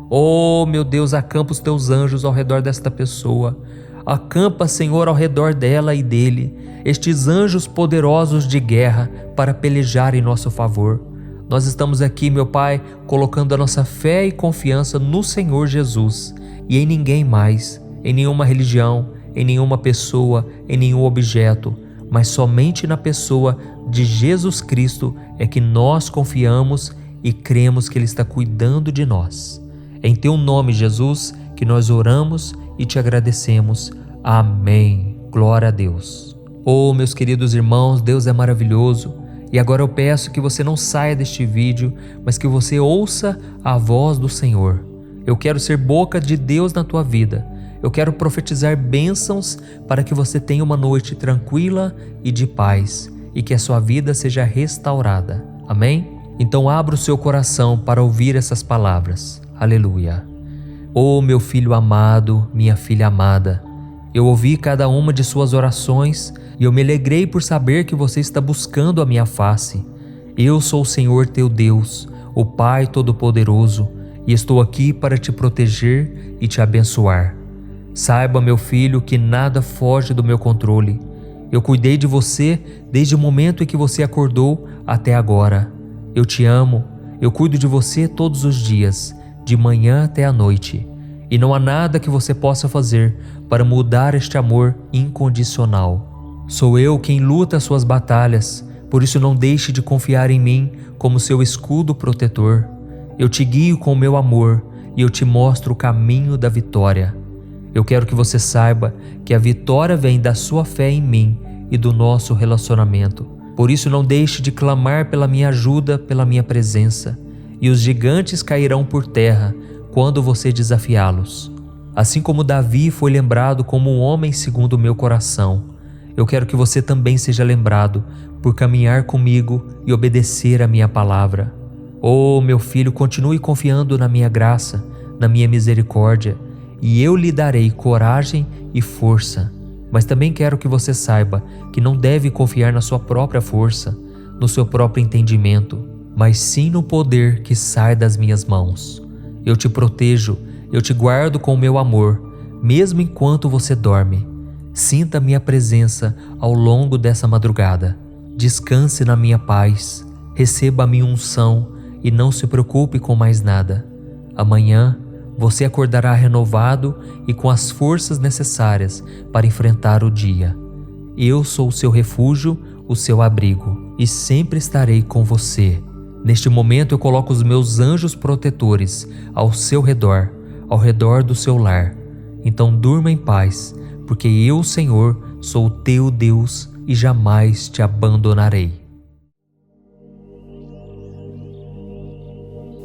Oh, meu Deus, acampa os Teus anjos ao redor desta pessoa. Acampa, Senhor, ao redor dela e dele, estes anjos poderosos de guerra para pelejar em nosso favor. Nós estamos aqui, meu Pai, colocando a nossa fé e confiança no Senhor Jesus e em ninguém mais, em nenhuma religião, em nenhuma pessoa, em nenhum objeto, mas somente na pessoa de Jesus Cristo é que nós confiamos e cremos que Ele está cuidando de nós. É em Teu nome, Jesus, que nós oramos e Te agradecemos. Amém. Glória a Deus. Oh, meus queridos irmãos, Deus é maravilhoso. E agora eu peço que você não saia deste vídeo, mas que você ouça a voz do Senhor. Eu quero ser boca de Deus na tua vida. Eu quero profetizar bênçãos para que você tenha uma noite tranquila e de paz e que a sua vida seja restaurada. Amém? Então abra o seu coração para ouvir essas palavras. Aleluia. Oh, meu filho amado, minha filha amada, eu ouvi cada uma de suas orações e eu me alegrei por saber que você está buscando a minha face. Eu sou o Senhor teu Deus, o Pai Todo-Poderoso, e estou aqui para te proteger e te abençoar. Saiba, meu filho, que nada foge do meu controle. Eu cuidei de você desde o momento em que você acordou até agora. Eu te amo, eu cuido de você todos os dias, de manhã até a noite. E não há nada que você possa fazer para mudar este amor incondicional. Sou eu quem luta as suas batalhas, por isso não deixe de confiar em mim como seu escudo protetor. Eu te guio com o meu amor e eu te mostro o caminho da vitória. Eu quero que você saiba que a vitória vem da sua fé em mim e do nosso relacionamento. Por isso não deixe de clamar pela minha ajuda, pela minha presença, e os gigantes cairão por terra quando você desafiá-los. Assim como Davi foi lembrado como um homem segundo o meu coração, eu quero que você também seja lembrado por caminhar comigo e obedecer a minha palavra. Oh, meu filho, continue confiando na minha graça, na minha misericórdia, e eu lhe darei coragem e força. Mas também quero que você saiba que não deve confiar na sua própria força. no seu próprio entendimento, mas sim no poder que sai das minhas mãos. Eu te protejo, eu te guardo com o meu amor, mesmo enquanto você dorme. Sinta minha presença ao longo dessa madrugada. Descanse na minha paz, receba a minha unção e não se preocupe com mais nada. Amanhã você acordará renovado e com as forças necessárias para enfrentar o dia. Eu sou o seu refúgio, o seu abrigo, e sempre estarei com você. Neste momento eu coloco os meus anjos protetores ao seu redor, ao redor do seu lar. Então durma em paz, porque eu, Senhor, sou o teu Deus e jamais te abandonarei.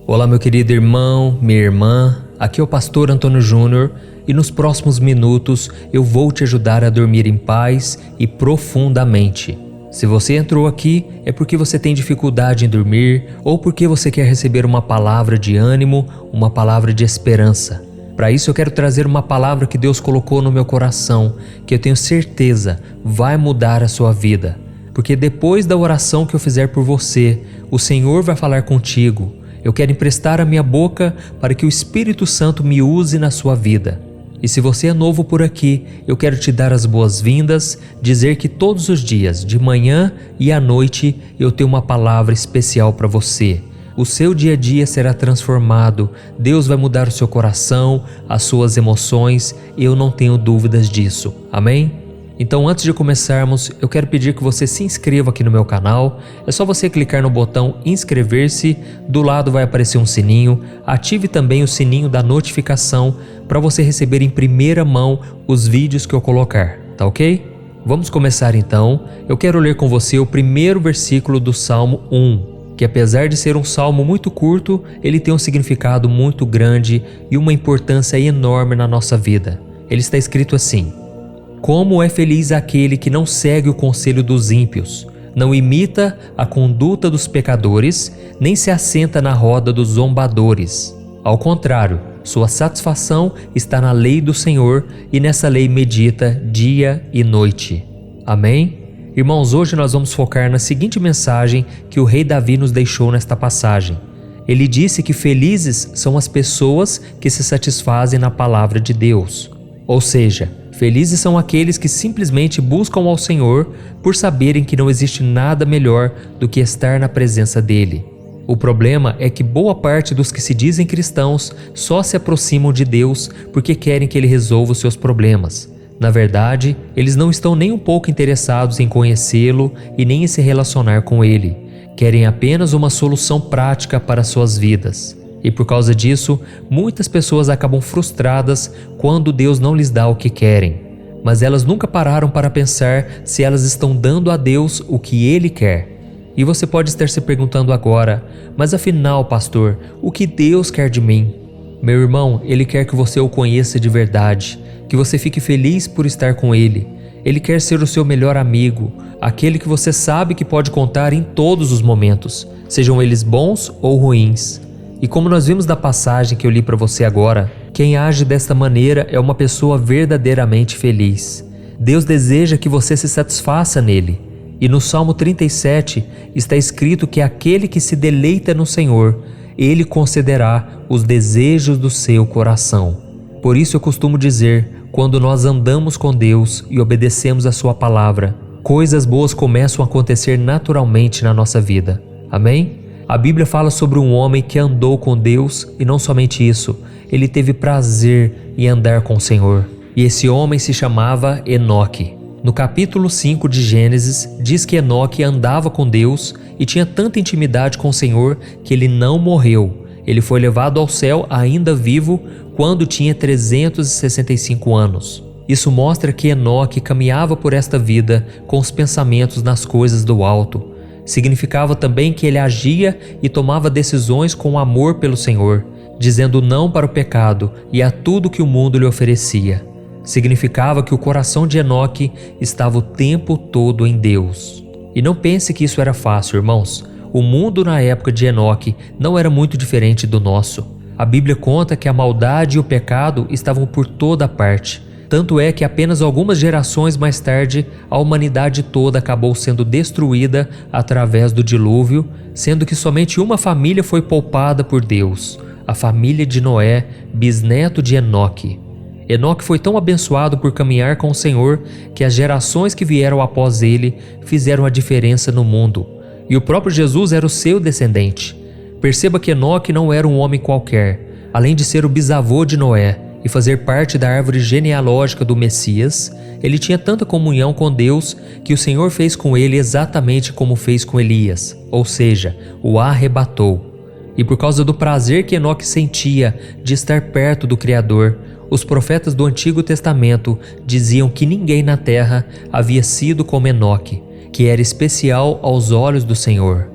Olá, meu querido irmão, minha irmã, aqui é o pastor Antônio Júnior e nos próximos minutos eu vou te ajudar a dormir em paz e profundamente. Se você entrou aqui é porque você tem dificuldade em dormir ou porque você quer receber uma palavra de ânimo, uma palavra de esperança. Para isso eu quero trazer uma palavra que Deus colocou no meu coração, que eu tenho certeza vai mudar a sua vida. Porque depois da oração que eu fizer por você, o Senhor vai falar contigo. Eu quero emprestar a minha boca para que o Espírito Santo me use na sua vida. E se você é novo por aqui, eu quero te dar as boas-vindas, dizer que todos os dias, de manhã e à noite, eu tenho uma palavra especial para você. O seu dia a dia será transformado, Deus vai mudar o seu coração, as suas emoções, eu não tenho dúvidas disso. Amém? Então, antes de começarmos, eu quero pedir que você se inscreva aqui no meu canal. É só você clicar no botão inscrever-se, do lado vai aparecer um sininho. Ative também o sininho da notificação para você receber em primeira mão os vídeos que eu colocar, tá ok? Vamos começar então. Eu quero ler com você o primeiro versículo do Salmo 1, que apesar de ser um salmo muito curto, ele tem um significado muito grande e uma importância enorme na nossa vida. Ele está escrito assim: Como é feliz aquele que não segue o conselho dos ímpios, não imita a conduta dos pecadores, nem se assenta na roda dos zombadores. Ao contrário, sua satisfação está na lei do Senhor e nessa lei medita dia e noite. Amém? Irmãos, hoje nós vamos focar na seguinte mensagem que o rei Davi nos deixou nesta passagem. Ele disse que felizes são as pessoas que se satisfazem na palavra de Deus. Ou seja, felizes são aqueles que simplesmente buscam ao Senhor por saberem que não existe nada melhor do que estar na presença dEle. O problema é que boa parte dos que se dizem cristãos só se aproximam de Deus porque querem que Ele resolva os seus problemas. Na verdade, eles não estão nem um pouco interessados em conhecê-lo e nem em se relacionar com Ele. Querem apenas uma solução prática para suas vidas. E por causa disso, muitas pessoas acabam frustradas quando Deus não lhes dá o que querem. Mas elas nunca pararam para pensar se elas estão dando a Deus o que Ele quer. E você pode estar se perguntando agora, mas afinal, pastor, o que Deus quer de mim? Meu irmão, Ele quer que você o conheça de verdade, que você fique feliz por estar com Ele. Ele quer ser o seu melhor amigo, aquele que você sabe que pode contar em todos os momentos, sejam eles bons ou ruins. E como nós vimos na passagem que eu li para você agora, quem age desta maneira é uma pessoa verdadeiramente feliz. Deus deseja que você se satisfaça nele. E no Salmo 37 está escrito que aquele que se deleita no Senhor, Ele concederá os desejos do seu coração. Por isso eu costumo dizer, quando nós andamos com Deus e obedecemos a sua palavra, coisas boas começam a acontecer naturalmente na nossa vida. Amém? A Bíblia fala sobre um homem que andou com Deus e não somente isso, ele teve prazer em andar com o Senhor. E esse homem se chamava Enoque. No capítulo 5 de Gênesis, diz que Enoque andava com Deus e tinha tanta intimidade com o Senhor que ele não morreu. Ele foi levado ao céu ainda vivo quando tinha 365 anos. Isso mostra que Enoque caminhava por esta vida com os pensamentos nas coisas do alto. Significava também que ele agia e tomava decisões com amor pelo Senhor, dizendo não para o pecado e a tudo que o mundo lhe oferecia. Significava que o coração de Enoque estava o tempo todo em Deus. E não pense que isso era fácil, irmãos. O mundo na época de Enoque não era muito diferente do nosso. A Bíblia conta que a maldade e o pecado estavam por toda parte. Tanto é que apenas algumas gerações mais tarde, a humanidade toda acabou sendo destruída através do dilúvio, sendo que somente uma família foi poupada por Deus, a família de Noé, bisneto de Enoque. Enoque foi tão abençoado por caminhar com o Senhor que as gerações que vieram após ele fizeram a diferença no mundo, e o próprio Jesus era o seu descendente. Perceba que Enoque não era um homem qualquer. Além de ser o bisavô de Noé e fazer parte da árvore genealógica do Messias, ele tinha tanta comunhão com Deus que o Senhor fez com ele exatamente como fez com Elias, ou seja, o arrebatou. E por causa do prazer que Enoque sentia de estar perto do Criador, os profetas do Antigo Testamento diziam que ninguém na terra havia sido como Enoque, que era especial aos olhos do Senhor.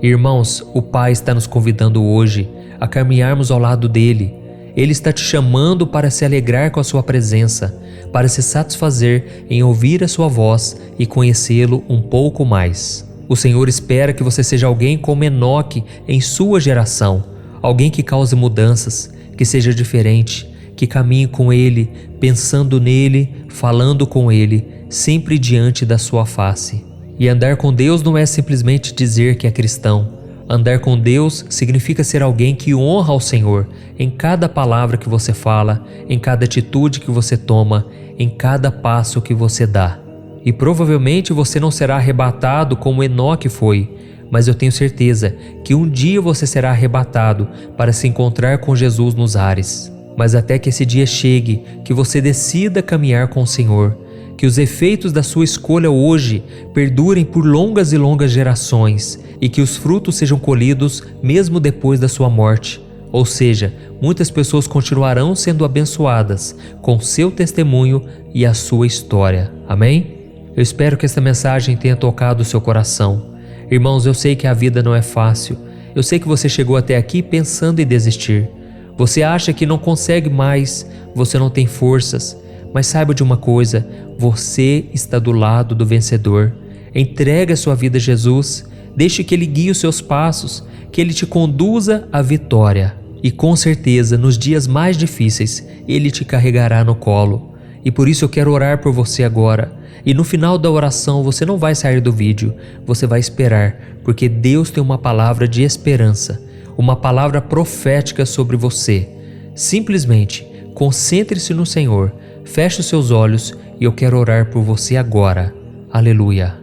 Irmãos, o Pai está nos convidando hoje a caminharmos ao lado dele. Ele está te chamando para se alegrar com a sua presença, para se satisfazer em ouvir a sua voz e conhecê-lo um pouco mais. O Senhor espera que você seja alguém como Enoque em sua geração, alguém que cause mudanças, que seja diferente, que caminhe com Ele, pensando nele, falando com Ele, sempre diante da sua face. E andar com Deus não é simplesmente dizer que é cristão. Andar com Deus significa ser alguém que honra ao Senhor em cada palavra que você fala, em cada atitude que você toma, em cada passo que você dá. E provavelmente você não será arrebatado como Enoque foi, mas eu tenho certeza que um dia você será arrebatado para se encontrar com Jesus nos ares. Mas até que esse dia chegue, que você decida caminhar com o Senhor, que os efeitos da sua escolha hoje perdurem por longas e longas gerações e que os frutos sejam colhidos mesmo depois da sua morte. Ou seja, muitas pessoas continuarão sendo abençoadas com seu testemunho e a sua história. Amém? Eu espero que esta mensagem tenha tocado o seu coração. Irmãos, eu sei que a vida não é fácil. Eu sei que você chegou até aqui pensando em desistir. Você acha que não consegue mais, você não tem forças. Mas saiba de uma coisa, você está do lado do vencedor. Entregue a sua vida a Jesus, deixe que Ele guie os seus passos, que Ele te conduza à vitória. E com certeza, nos dias mais difíceis, Ele te carregará no colo. E por isso eu quero orar por você agora. E no final da oração você não vai sair do vídeo, você vai esperar, porque Deus tem uma palavra de esperança, uma palavra profética sobre você. Simplesmente, concentre-se no Senhor. Feche os seus olhos e eu quero orar por você agora. Aleluia.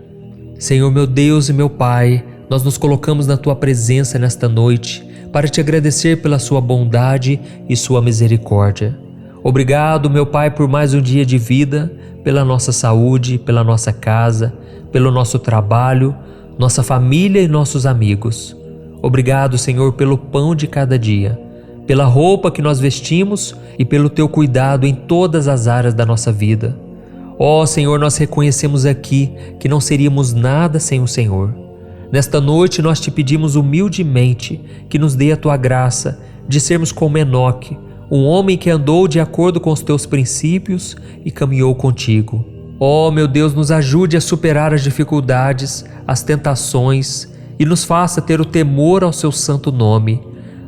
Senhor meu Deus e meu Pai, nós nos colocamos na Tua presença nesta noite para Te agradecer pela Sua bondade e Sua misericórdia. Obrigado, meu Pai, por mais um dia de vida, pela nossa saúde, pela nossa casa, pelo nosso trabalho, nossa família e nossos amigos. Obrigado, Senhor, pelo pão de cada dia, pela roupa que nós vestimos e pelo Teu cuidado em todas as áreas da nossa vida. Ó Senhor, nós reconhecemos aqui que não seríamos nada sem o Senhor. Nesta noite nós Te pedimos humildemente que nos dê a Tua graça de sermos como Enoque, um homem que andou de acordo com os Teus princípios e caminhou contigo. Ó meu Deus, nos ajude a superar as dificuldades, as tentações e nos faça ter o temor ao Seu santo nome.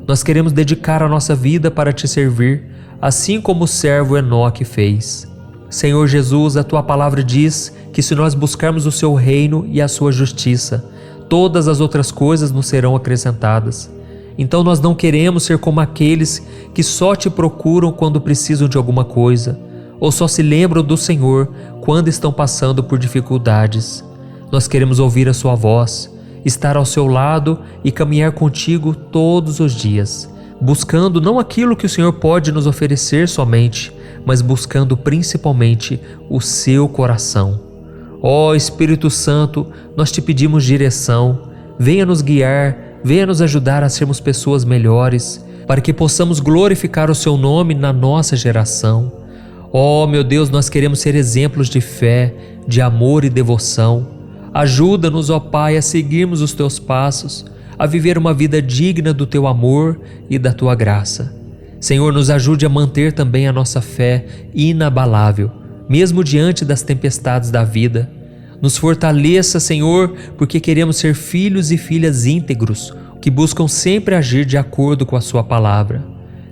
Nós queremos dedicar a nossa vida para Te servir, assim como o servo Enoque fez. Senhor Jesus, a Tua palavra diz que se nós buscarmos o Seu reino e a Sua justiça, todas as outras coisas nos serão acrescentadas. Então nós não queremos ser como aqueles que só Te procuram quando precisam de alguma coisa, ou só se lembram do Senhor quando estão passando por dificuldades. Nós queremos ouvir a Sua voz, estar ao Seu lado e caminhar contigo todos os dias, buscando não aquilo que o Senhor pode nos oferecer somente, mas buscando principalmente o Seu coração. Ó Espírito Santo, nós Te pedimos direção, venha nos guiar, venha nos ajudar a sermos pessoas melhores, para que possamos glorificar o Seu nome na nossa geração. Ó meu Deus, nós queremos ser exemplos de fé, de amor e devoção. Ajuda-nos, ó Pai, a seguirmos os Teus passos, a viver uma vida digna do Teu amor e da Tua graça. Senhor, nos ajude a manter também a nossa fé inabalável, mesmo diante das tempestades da vida. Nos fortaleça, Senhor, porque queremos ser filhos e filhas íntegros, que buscam sempre agir de acordo com a Sua palavra.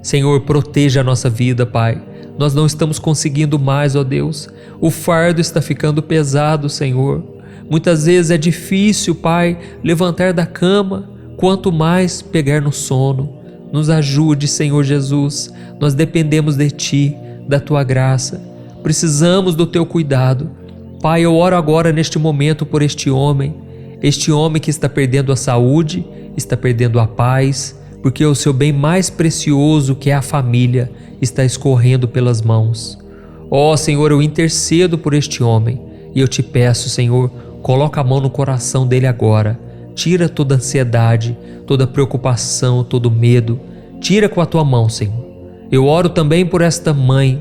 Senhor, proteja a nossa vida, Pai. Nós não estamos conseguindo mais, ó Deus. O fardo está ficando pesado, Senhor. Muitas vezes é difícil, Pai, levantar da cama, quanto mais pegar no sono. Nos ajude, Senhor Jesus. Nós dependemos de Ti, da Tua graça. Precisamos do Teu cuidado. Pai, eu oro agora neste momento por este homem que está perdendo a saúde, está perdendo a paz, porque o seu bem mais precioso, que é a família, está escorrendo pelas mãos. Ó Senhor, eu intercedo por este homem e eu te peço, Senhor, coloca a mão no coração dele agora. Tira toda ansiedade, toda preocupação, todo medo. Tira com a tua mão, Senhor. Eu oro também por esta mãe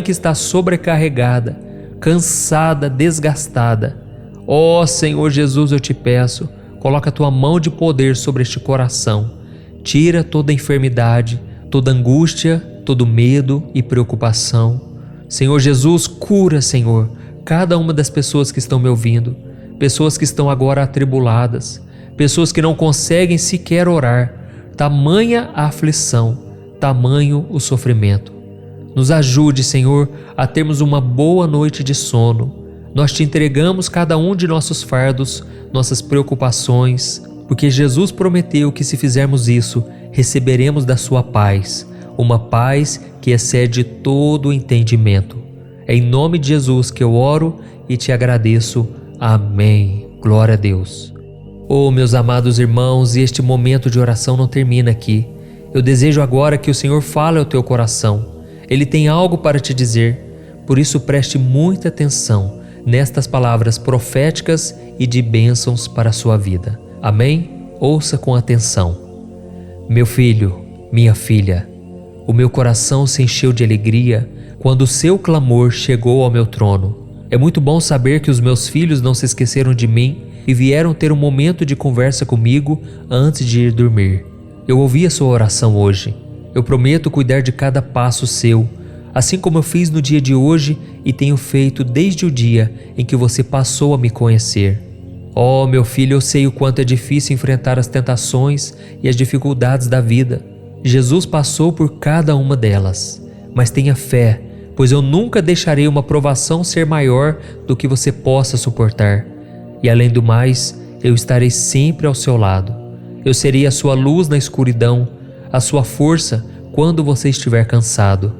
que está sobrecarregada, cansada, desgastada. Ó Senhor Jesus, eu te peço, coloca a tua mão de poder sobre este coração. Tira toda enfermidade, toda angústia, todo medo e preocupação. Senhor Jesus, cura, Senhor, cada uma das pessoas que estão me ouvindo, pessoas que estão agora atribuladas, pessoas que não conseguem sequer orar. Tamanha a aflição, tamanho o sofrimento. Nos ajude, Senhor, a termos uma boa noite de sono. Nós te entregamos cada um de nossos fardos, nossas preocupações, porque Jesus prometeu que se fizermos isso, receberemos da sua paz, uma paz que excede todo o entendimento. É em nome de Jesus que eu oro e te agradeço. Amém. Glória a Deus. Oh, meus amados irmãos, e este momento de oração não termina aqui. Eu desejo agora que o Senhor fale ao teu coração. Ele tem algo para te dizer, por isso preste muita atenção nestas palavras proféticas e de bênçãos para a sua vida. Amém? Ouça com atenção. Meu filho, minha filha, o meu coração se encheu de alegria quando o seu clamor chegou ao meu trono. É muito bom saber que os meus filhos não se esqueceram de mim e vieram ter um momento de conversa comigo antes de ir dormir. Eu ouvi a sua oração hoje. Eu prometo cuidar de cada passo seu, assim como eu fiz no dia de hoje e tenho feito desde o dia em que você passou a me conhecer. Oh, meu filho, eu sei o quanto é difícil enfrentar as tentações e as dificuldades da vida. Jesus passou por cada uma delas. Mas tenha fé, pois eu nunca deixarei uma provação ser maior do que você possa suportar. E além do mais, eu estarei sempre ao seu lado. Eu serei a sua luz na escuridão, a sua força quando você estiver cansado.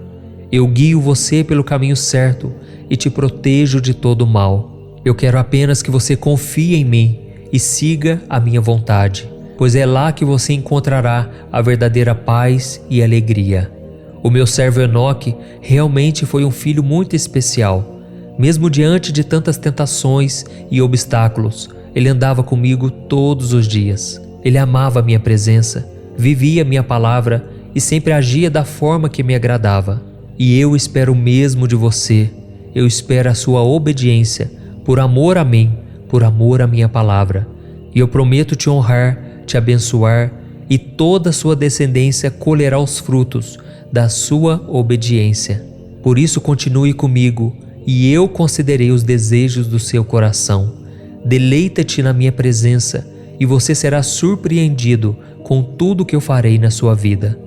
Eu guio você pelo caminho certo e te protejo de todo o mal. Eu quero apenas que você confie em mim e siga a minha vontade, pois é lá que você encontrará a verdadeira paz e alegria. O meu servo Enoque realmente foi um filho muito especial. Mesmo diante de tantas tentações e obstáculos, ele andava comigo todos os dias. Ele amava a minha presença, vivia a minha palavra e sempre agia da forma que me agradava. E eu espero o mesmo de você. Eu espero a sua obediência, por amor a mim, por amor à minha palavra. E eu prometo te honrar, te abençoar, e toda a sua descendência colherá os frutos da sua obediência. Por isso continue comigo, e eu concederei os desejos do seu coração. Deleita-te na minha presença, e você será surpreendido com tudo que eu farei na sua vida.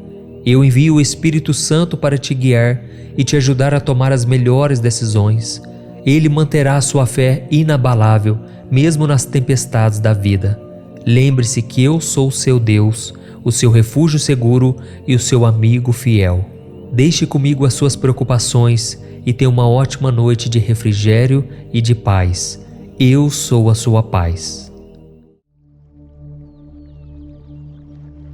Eu envio o Espírito Santo para te guiar e te ajudar a tomar as melhores decisões. Ele manterá a sua fé inabalável, mesmo nas tempestades da vida. Lembre-se que eu sou o seu Deus, o seu refúgio seguro e o seu amigo fiel. Deixe comigo as suas preocupações e tenha uma ótima noite de refrigério e de paz. Eu sou a sua paz.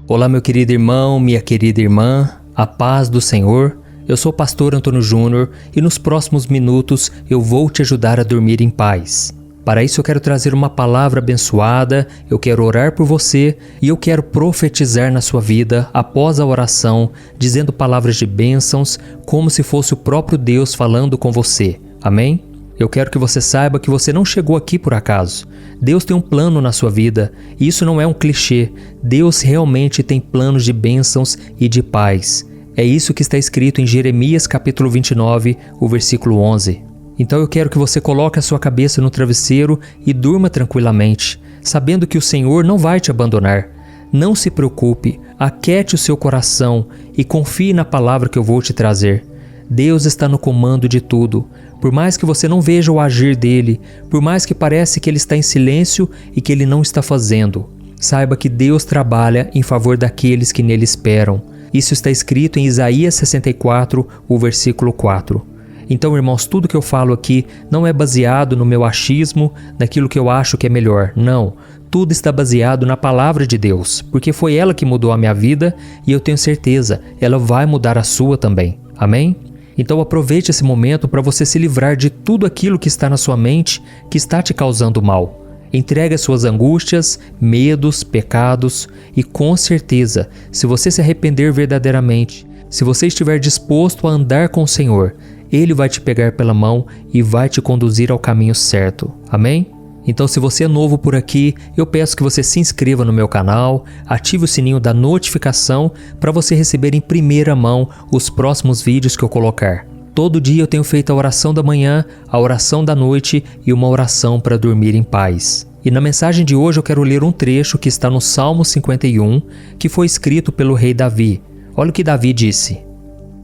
Olá, meu querido irmão, minha querida irmã, a paz do Senhor. Eu sou o pastor Antônio Júnior e nos próximos minutos eu vou te ajudar a dormir em paz. Para isso eu quero trazer uma palavra abençoada, eu quero orar por você e eu quero profetizar na sua vida após a oração, dizendo palavras de bênçãos como se fosse o próprio Deus falando com você. Amém? Eu quero que você saiba que você não chegou aqui por acaso. Deus tem um plano na sua vida e isso não é um clichê. Deus realmente tem planos de bênçãos e de paz. É isso que está escrito em Jeremias capítulo 29, o versículo 11. Então eu quero que você coloque a sua cabeça no travesseiro e durma tranquilamente, sabendo que o Senhor não vai te abandonar. Não se preocupe, aquiete o seu coração e confie na palavra que eu vou te trazer. Deus está no comando de tudo. Por mais que você não veja o agir dele, por mais que pareça que ele está em silêncio e que ele não está fazendo, saiba que Deus trabalha em favor daqueles que nele esperam. Isso está escrito em Isaías 64, o versículo 4. Então, irmãos, tudo que eu falo aqui não é baseado no meu achismo, naquilo que eu acho que é melhor. Não, tudo está baseado na palavra de Deus, porque foi ela que mudou a minha vida e eu tenho certeza, ela vai mudar a sua também. Amém? Então aproveite esse momento para você se livrar de tudo aquilo que está na sua mente, que está te causando mal. Entregue as suas angústias, medos, pecados e com certeza, se você se arrepender verdadeiramente, se você estiver disposto a andar com o Senhor, Ele vai te pegar pela mão e vai te conduzir ao caminho certo. Amém? Então, se você é novo por aqui, eu peço que você se inscreva no meu canal, ative o sininho da notificação para você receber em primeira mão os próximos vídeos que eu colocar. Todo dia eu tenho feito a oração da manhã, a oração da noite e uma oração para dormir em paz. E na mensagem de hoje eu quero ler um trecho que está no Salmo 51, que foi escrito pelo rei Davi. Olha o que Davi disse: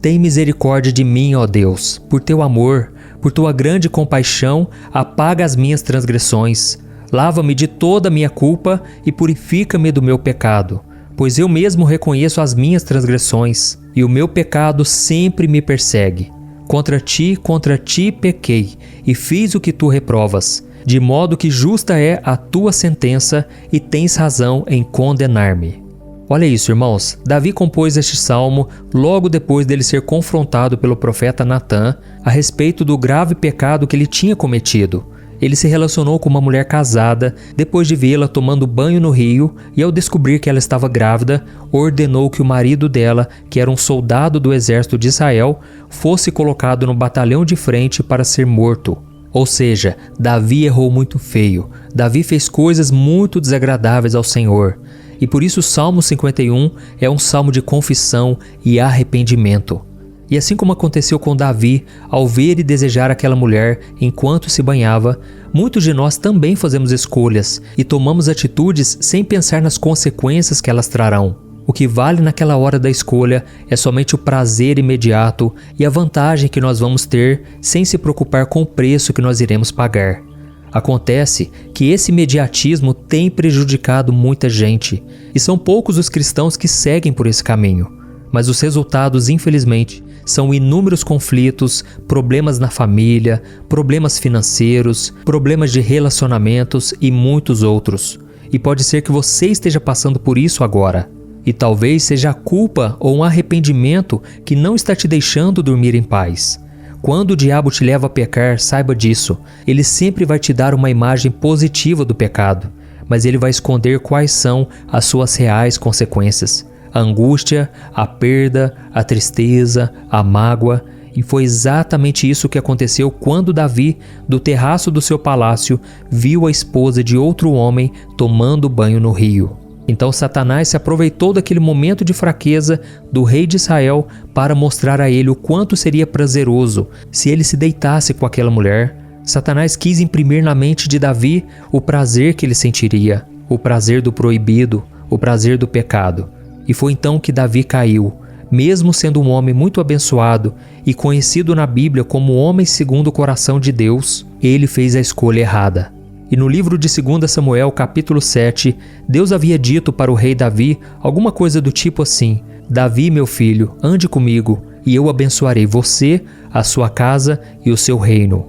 Tem misericórdia de mim, ó Deus, por teu amor, por tua grande compaixão, apaga as minhas transgressões. Lava-me de toda a minha culpa e purifica-me do meu pecado, pois eu mesmo reconheço as minhas transgressões, e o meu pecado sempre me persegue. Contra ti pequei, e fiz o que tu reprovas, de modo que justa é a tua sentença, e tens razão em condenar-me. Olha isso, irmãos. Davi compôs este salmo logo depois dele ser confrontado pelo profeta Natã a respeito do grave pecado que ele tinha cometido. Ele se relacionou com uma mulher casada, depois de vê-la tomando banho no rio, e ao descobrir que ela estava grávida, ordenou que o marido dela, que era um soldado do exército de Israel, fosse colocado no batalhão de frente para ser morto. Ou seja, Davi errou muito feio. Davi fez coisas muito desagradáveis ao Senhor. E por isso o Salmo 51 é um salmo de confissão e arrependimento. E assim como aconteceu com Davi, ao ver e desejar aquela mulher enquanto se banhava, muitos de nós também fazemos escolhas e tomamos atitudes sem pensar nas consequências que elas trarão. O que vale naquela hora da escolha é somente o prazer imediato e a vantagem que nós vamos ter sem se preocupar com o preço que nós iremos pagar. Acontece que esse imediatismo tem prejudicado muita gente, e são poucos os cristãos que seguem por esse caminho. Mas os resultados, infelizmente, são inúmeros conflitos, problemas na família, problemas financeiros, problemas de relacionamentos e muitos outros. E pode ser que você esteja passando por isso agora. E talvez seja a culpa ou um arrependimento que não está te deixando dormir em paz. Quando o diabo te leva a pecar, saiba disso. Ele sempre vai te dar uma imagem positiva do pecado, mas ele vai esconder quais são as suas reais consequências. A angústia, a perda, a tristeza, a mágoa. E foi exatamente isso que aconteceu quando Davi, do terraço do seu palácio, viu a esposa de outro homem tomando banho no rio. Então Satanás se aproveitou daquele momento de fraqueza do rei de Israel para mostrar a ele o quanto seria prazeroso se ele se deitasse com aquela mulher. Satanás quis imprimir na mente de Davi o prazer que ele sentiria, o prazer do proibido, o prazer do pecado. E foi então que Davi caiu. Mesmo sendo um homem muito abençoado e conhecido na Bíblia como homem segundo o coração de Deus, ele fez a escolha errada. E no livro de 2 Samuel, capítulo 7, Deus havia dito para o rei Davi alguma coisa do tipo assim: Davi, meu filho, ande comigo, e eu abençoarei você, a sua casa e o seu reino.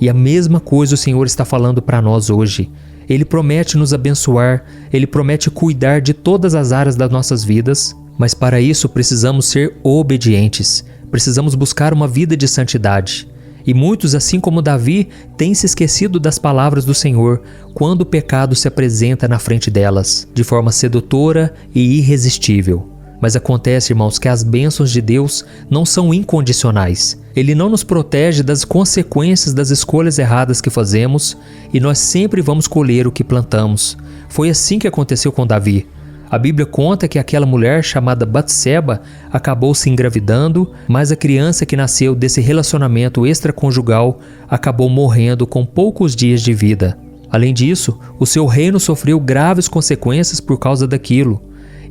E a mesma coisa o Senhor está falando para nós hoje. Ele promete nos abençoar, Ele promete cuidar de todas as áreas das nossas vidas, mas para isso precisamos ser obedientes, precisamos buscar uma vida de santidade. E muitos, assim como Davi, têm se esquecido das palavras do Senhor quando o pecado se apresenta na frente delas, de forma sedutora e irresistível. Mas acontece, irmãos, que as bênçãos de Deus não são incondicionais. Ele não nos protege das consequências das escolhas erradas que fazemos e nós sempre vamos colher o que plantamos. Foi assim que aconteceu com Davi. A Bíblia conta que aquela mulher chamada Batseba acabou se engravidando, mas a criança que nasceu desse relacionamento extraconjugal acabou morrendo com poucos dias de vida. Além disso, o seu reino sofreu graves consequências por causa daquilo.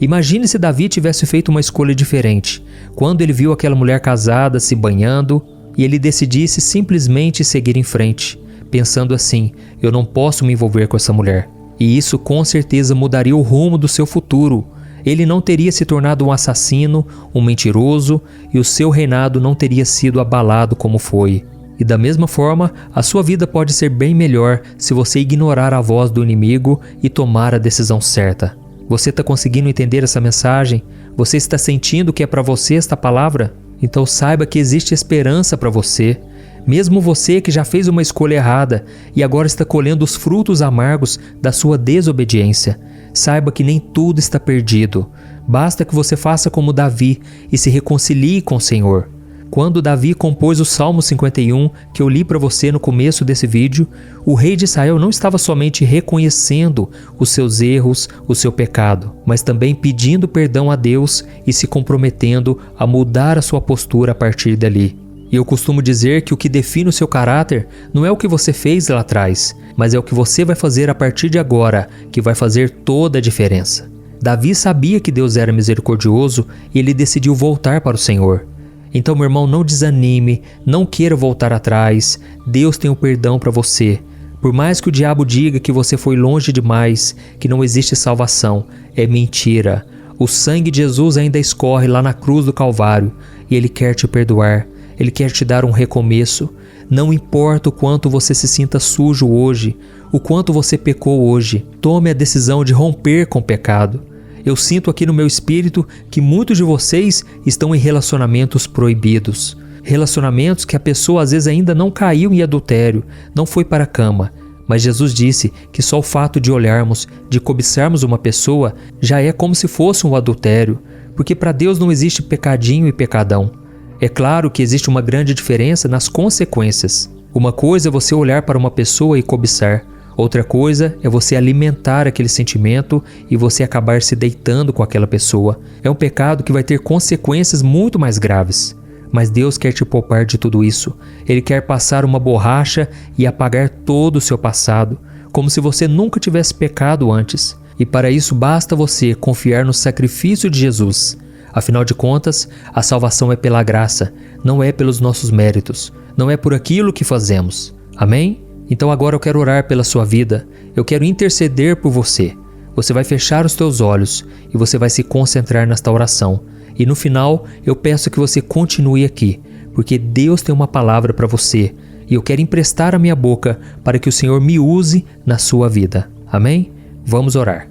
Imagine se Davi tivesse feito uma escolha diferente, quando ele viu aquela mulher casada se banhando e ele decidisse simplesmente seguir em frente, pensando assim: eu não posso me envolver com essa mulher. E isso com certeza mudaria o rumo do seu futuro. Ele não teria se tornado um assassino, um mentiroso, e o seu reinado não teria sido abalado como foi. E da mesma forma, a sua vida pode ser bem melhor se você ignorar a voz do inimigo e tomar a decisão certa. Você está conseguindo entender essa mensagem? Você está sentindo que é para você esta palavra? Então saiba que existe esperança para você. Mesmo você que já fez uma escolha errada e agora está colhendo os frutos amargos da sua desobediência, saiba que nem tudo está perdido. Basta que você faça como Davi e se reconcilie com o Senhor. Quando Davi compôs o Salmo 51, que eu li para você no começo desse vídeo, o rei de Israel não estava somente reconhecendo os seus erros, o seu pecado, mas também pedindo perdão a Deus e se comprometendo a mudar a sua postura a partir dali. E eu costumo dizer que o que define o seu caráter não é o que você fez lá atrás, mas é o que você vai fazer a partir de agora, que vai fazer toda a diferença. Davi sabia que Deus era misericordioso e ele decidiu voltar para o Senhor. Então, meu irmão, não desanime, não queira voltar atrás. Deus tem o perdão para você. Por mais que o diabo diga que você foi longe demais, que não existe salvação, é mentira. O sangue de Jesus ainda escorre lá na cruz do Calvário e Ele quer te perdoar. Ele quer te dar um recomeço. Não importa o quanto você se sinta sujo hoje, o quanto você pecou hoje, tome a decisão de romper com o pecado. Eu sinto aqui no meu espírito que muitos de vocês estão em relacionamentos proibidos. Relacionamentos que a pessoa às vezes ainda não caiu em adultério, não foi para a cama. Mas Jesus disse que só o fato de olharmos, de cobiçarmos uma pessoa, já é como se fosse um adultério. Porque para Deus não existe pecadinho e pecadão. É claro que existe uma grande diferença nas consequências. Uma coisa é você olhar para uma pessoa e cobiçar. Outra coisa é você alimentar aquele sentimento e você acabar se deitando com aquela pessoa. É um pecado que vai ter consequências muito mais graves. Mas Deus quer te poupar de tudo isso. Ele quer passar uma borracha e apagar todo o seu passado, como se você nunca tivesse pecado antes. E para isso basta você confiar no sacrifício de Jesus. Afinal de contas, a salvação é pela graça, não é pelos nossos méritos, não é por aquilo que fazemos. Amém? Então agora eu quero orar pela sua vida, eu quero interceder por você. Você vai fechar os teus olhos e você vai se concentrar nesta oração. E no final, eu peço que você continue aqui, porque Deus tem uma palavra para você e eu quero emprestar a minha boca para que o Senhor me use na sua vida. Amém? Vamos orar.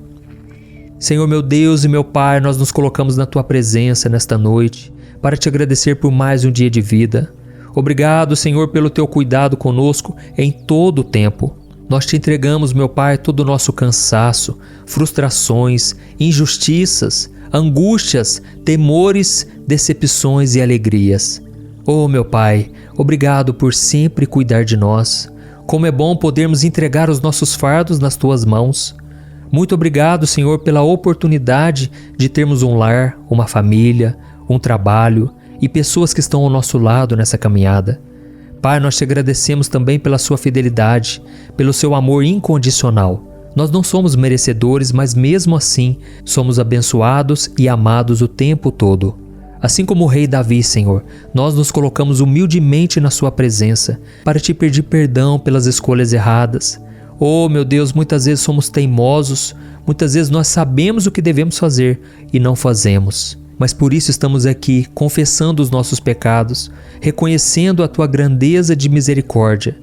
Senhor meu Deus e meu Pai, nós nos colocamos na Tua presença nesta noite para Te agradecer por mais um dia de vida. Obrigado, Senhor, pelo Teu cuidado conosco em todo o tempo. Nós Te entregamos, meu Pai, todo o nosso cansaço, frustrações, injustiças, angústias, temores, decepções e alegrias. Oh, meu Pai, obrigado por sempre cuidar de nós. Como é bom podermos entregar os nossos fardos nas Tuas mãos. Muito obrigado, Senhor, pela oportunidade de termos um lar, uma família, um trabalho e pessoas que estão ao nosso lado nessa caminhada. Pai, nós Te agradecemos também pela Sua fidelidade, pelo Seu amor incondicional. Nós não somos merecedores, mas mesmo assim somos abençoados e amados o tempo todo. Assim como o rei Davi, Senhor, nós nos colocamos humildemente na Sua presença para Te pedir perdão pelas escolhas erradas. Oh, meu Deus, muitas vezes somos teimosos, muitas vezes nós sabemos o que devemos fazer e não fazemos. Mas por isso estamos aqui, confessando os nossos pecados, reconhecendo a Tua grandeza de misericórdia.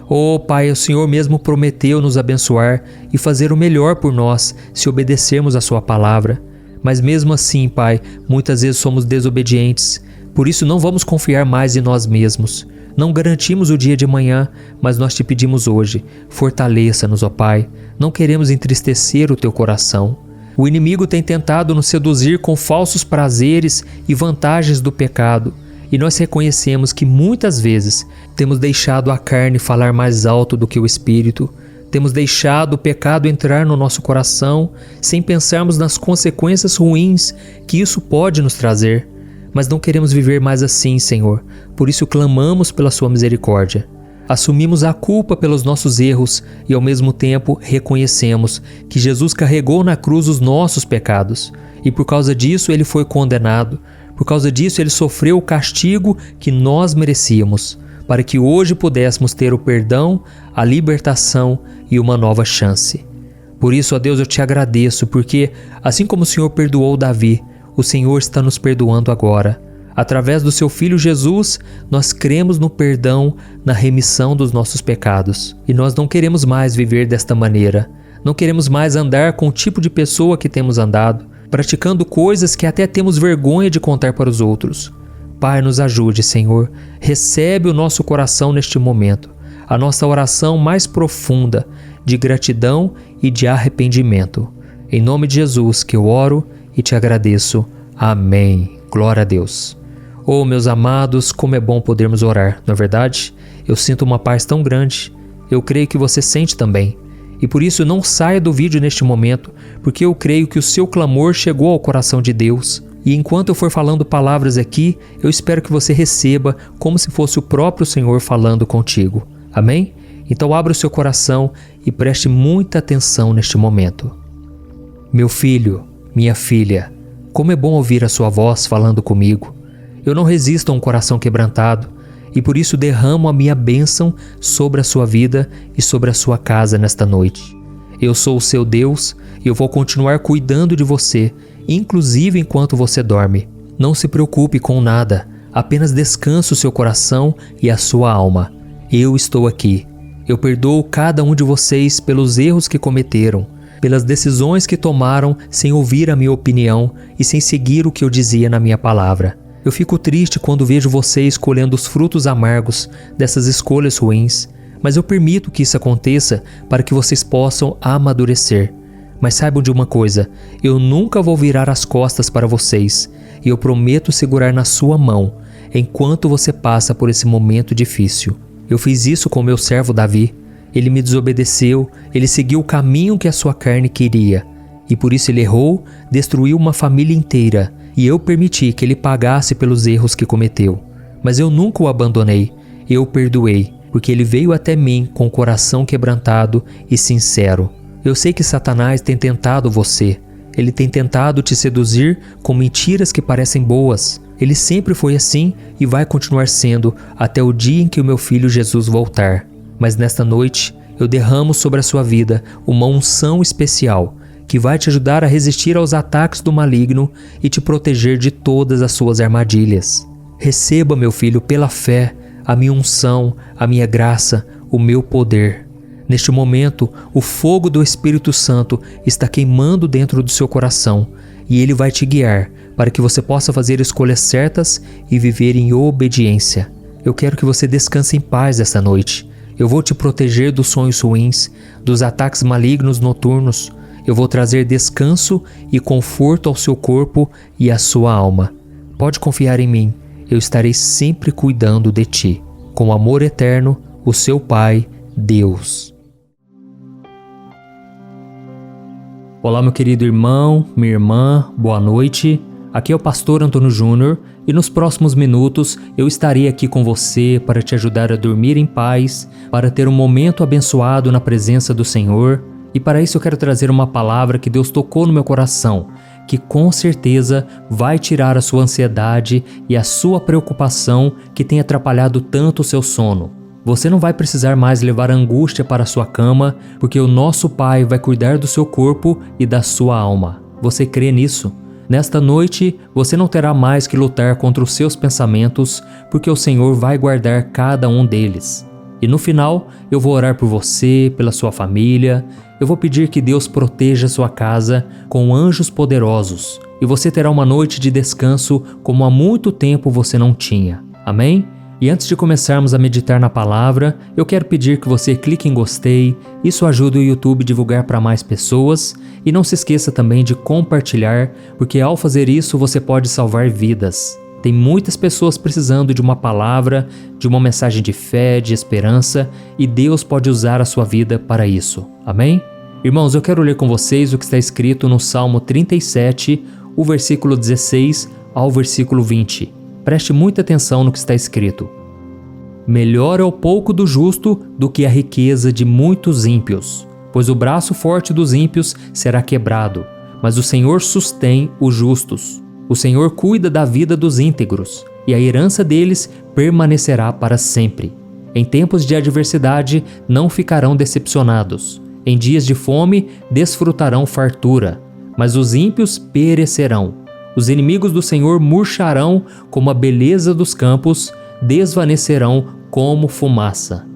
Oh, Pai, o Senhor mesmo prometeu nos abençoar e fazer o melhor por nós se obedecermos a Sua palavra. Mas mesmo assim, Pai, muitas vezes somos desobedientes. Por isso não vamos confiar mais em nós mesmos. Não garantimos o dia de amanhã, mas nós Te pedimos hoje, fortaleça-nos, ó Pai. Não queremos entristecer o Teu coração. O inimigo tem tentado nos seduzir com falsos prazeres e vantagens do pecado, e nós reconhecemos que muitas vezes temos deixado a carne falar mais alto do que o espírito, temos deixado o pecado entrar no nosso coração sem pensarmos nas consequências ruins que isso pode nos trazer. Mas não queremos viver mais assim, Senhor. Por isso clamamos pela Sua misericórdia. Assumimos a culpa pelos nossos erros e ao mesmo tempo reconhecemos que Jesus carregou na cruz os nossos pecados e por causa disso ele foi condenado, por causa disso ele sofreu o castigo que nós merecíamos, para que hoje pudéssemos ter o perdão, a libertação e uma nova chance. Por isso, ó Deus, eu te agradeço, porque assim como o Senhor perdoou Davi, o Senhor está nos perdoando agora. Através do seu Filho Jesus, nós cremos no perdão, na remissão dos nossos pecados. E nós não queremos mais viver desta maneira. Não queremos mais andar com o tipo de pessoa que temos andado, praticando coisas que até temos vergonha de contar para os outros. Pai, nos ajude, Senhor. Recebe o nosso coração neste momento, a nossa oração mais profunda de gratidão e de arrependimento. Em nome de Jesus que eu oro e te agradeço. Amém. Glória a Deus. Oh, meus amados, como é bom podermos orar, não é verdade? Eu sinto uma paz tão grande. Eu creio que você sente também. E por isso não saia do vídeo neste momento, porque eu creio que o seu clamor chegou ao coração de Deus. E enquanto eu for falando palavras aqui, eu espero que você receba como se fosse o próprio Senhor falando contigo. Amém? Então abra o seu coração e preste muita atenção neste momento. Meu filho, minha filha, como é bom ouvir a sua voz falando comigo. Eu não resisto a um coração quebrantado e por isso derramo a minha bênção sobre a sua vida e sobre a sua casa nesta noite. Eu sou o seu Deus e eu vou continuar cuidando de você, inclusive enquanto você dorme. Não se preocupe com nada, apenas descanse o seu coração e a sua alma. Eu estou aqui. Eu perdoo cada um de vocês pelos erros que cometeram, pelas decisões que tomaram sem ouvir a minha opinião e sem seguir o que eu dizia na minha palavra. Eu fico triste quando vejo vocês colhendo os frutos amargos dessas escolhas ruins, mas eu permito que isso aconteça para que vocês possam amadurecer. Mas saibam de uma coisa, eu nunca vou virar as costas para vocês e eu prometo segurar na sua mão enquanto você passa por esse momento difícil. Eu fiz isso com meu servo Davi. Ele me desobedeceu, ele seguiu o caminho que a sua carne queria e por isso ele errou, destruiu uma família inteira e eu permiti que ele pagasse pelos erros que cometeu. Mas eu nunca o abandonei, eu o perdoei, porque ele veio até mim com o coração quebrantado e sincero. Eu sei que Satanás tem tentado você, ele tem tentado te seduzir com mentiras que parecem boas. Ele sempre foi assim e vai continuar sendo até o dia em que o meu filho Jesus voltar. Mas nesta noite eu derramo sobre a sua vida uma unção especial que vai te ajudar a resistir aos ataques do maligno e te proteger de todas as suas armadilhas. Receba, meu filho, pela fé, a minha unção, a minha graça, o meu poder. Neste momento, o fogo do Espírito Santo está queimando dentro do seu coração e ele vai te guiar para que você possa fazer escolhas certas e viver em obediência. Eu quero que você descanse em paz esta noite. Eu vou te proteger dos sonhos ruins, dos ataques malignos noturnos. Eu vou trazer descanso e conforto ao seu corpo e à sua alma. Pode confiar em mim, eu estarei sempre cuidando de ti. Com amor eterno, o seu Pai, Deus. Olá, meu querido irmão, minha irmã, boa noite. Aqui é o pastor Antônio Júnior e nos próximos minutos eu estarei aqui com você para te ajudar a dormir em paz, para ter um momento abençoado na presença do Senhor. E para isso eu quero trazer uma palavra que Deus tocou no meu coração, que com certeza vai tirar a sua ansiedade e a sua preocupação que tem atrapalhado tanto o seu sono. Você não vai precisar mais levar angústia para a sua cama, porque o nosso Pai vai cuidar do seu corpo e da sua alma. Você crê nisso? Nesta noite, você não terá mais que lutar contra os seus pensamentos, porque o Senhor vai guardar cada um deles. E no final, eu vou orar por você, pela sua família. Eu vou pedir que Deus proteja sua casa com anjos poderosos. E você terá uma noite de descanso como há muito tempo você não tinha. Amém? E antes de começarmos a meditar na palavra, eu quero pedir que você clique em gostei. Isso ajuda o YouTube a divulgar para mais pessoas. E não se esqueça também de compartilhar, porque ao fazer isso você pode salvar vidas. Tem muitas pessoas precisando de uma palavra, de uma mensagem de fé, de esperança, e Deus pode usar a sua vida para isso. Amém? Irmãos, eu quero ler com vocês o que está escrito no Salmo 37, o versículo 16 ao versículo 20. Preste muita atenção no que está escrito. Melhor é o pouco do justo do que a riqueza de muitos ímpios, pois o braço forte dos ímpios será quebrado, mas o Senhor sustém os justos. O Senhor cuida da vida dos íntegros, e a herança deles permanecerá para sempre. Em tempos de adversidade não ficarão decepcionados. Em dias de fome desfrutarão fartura, mas os ímpios perecerão. Os inimigos do Senhor murcharão como a beleza dos campos, desvanecerão como fumaça.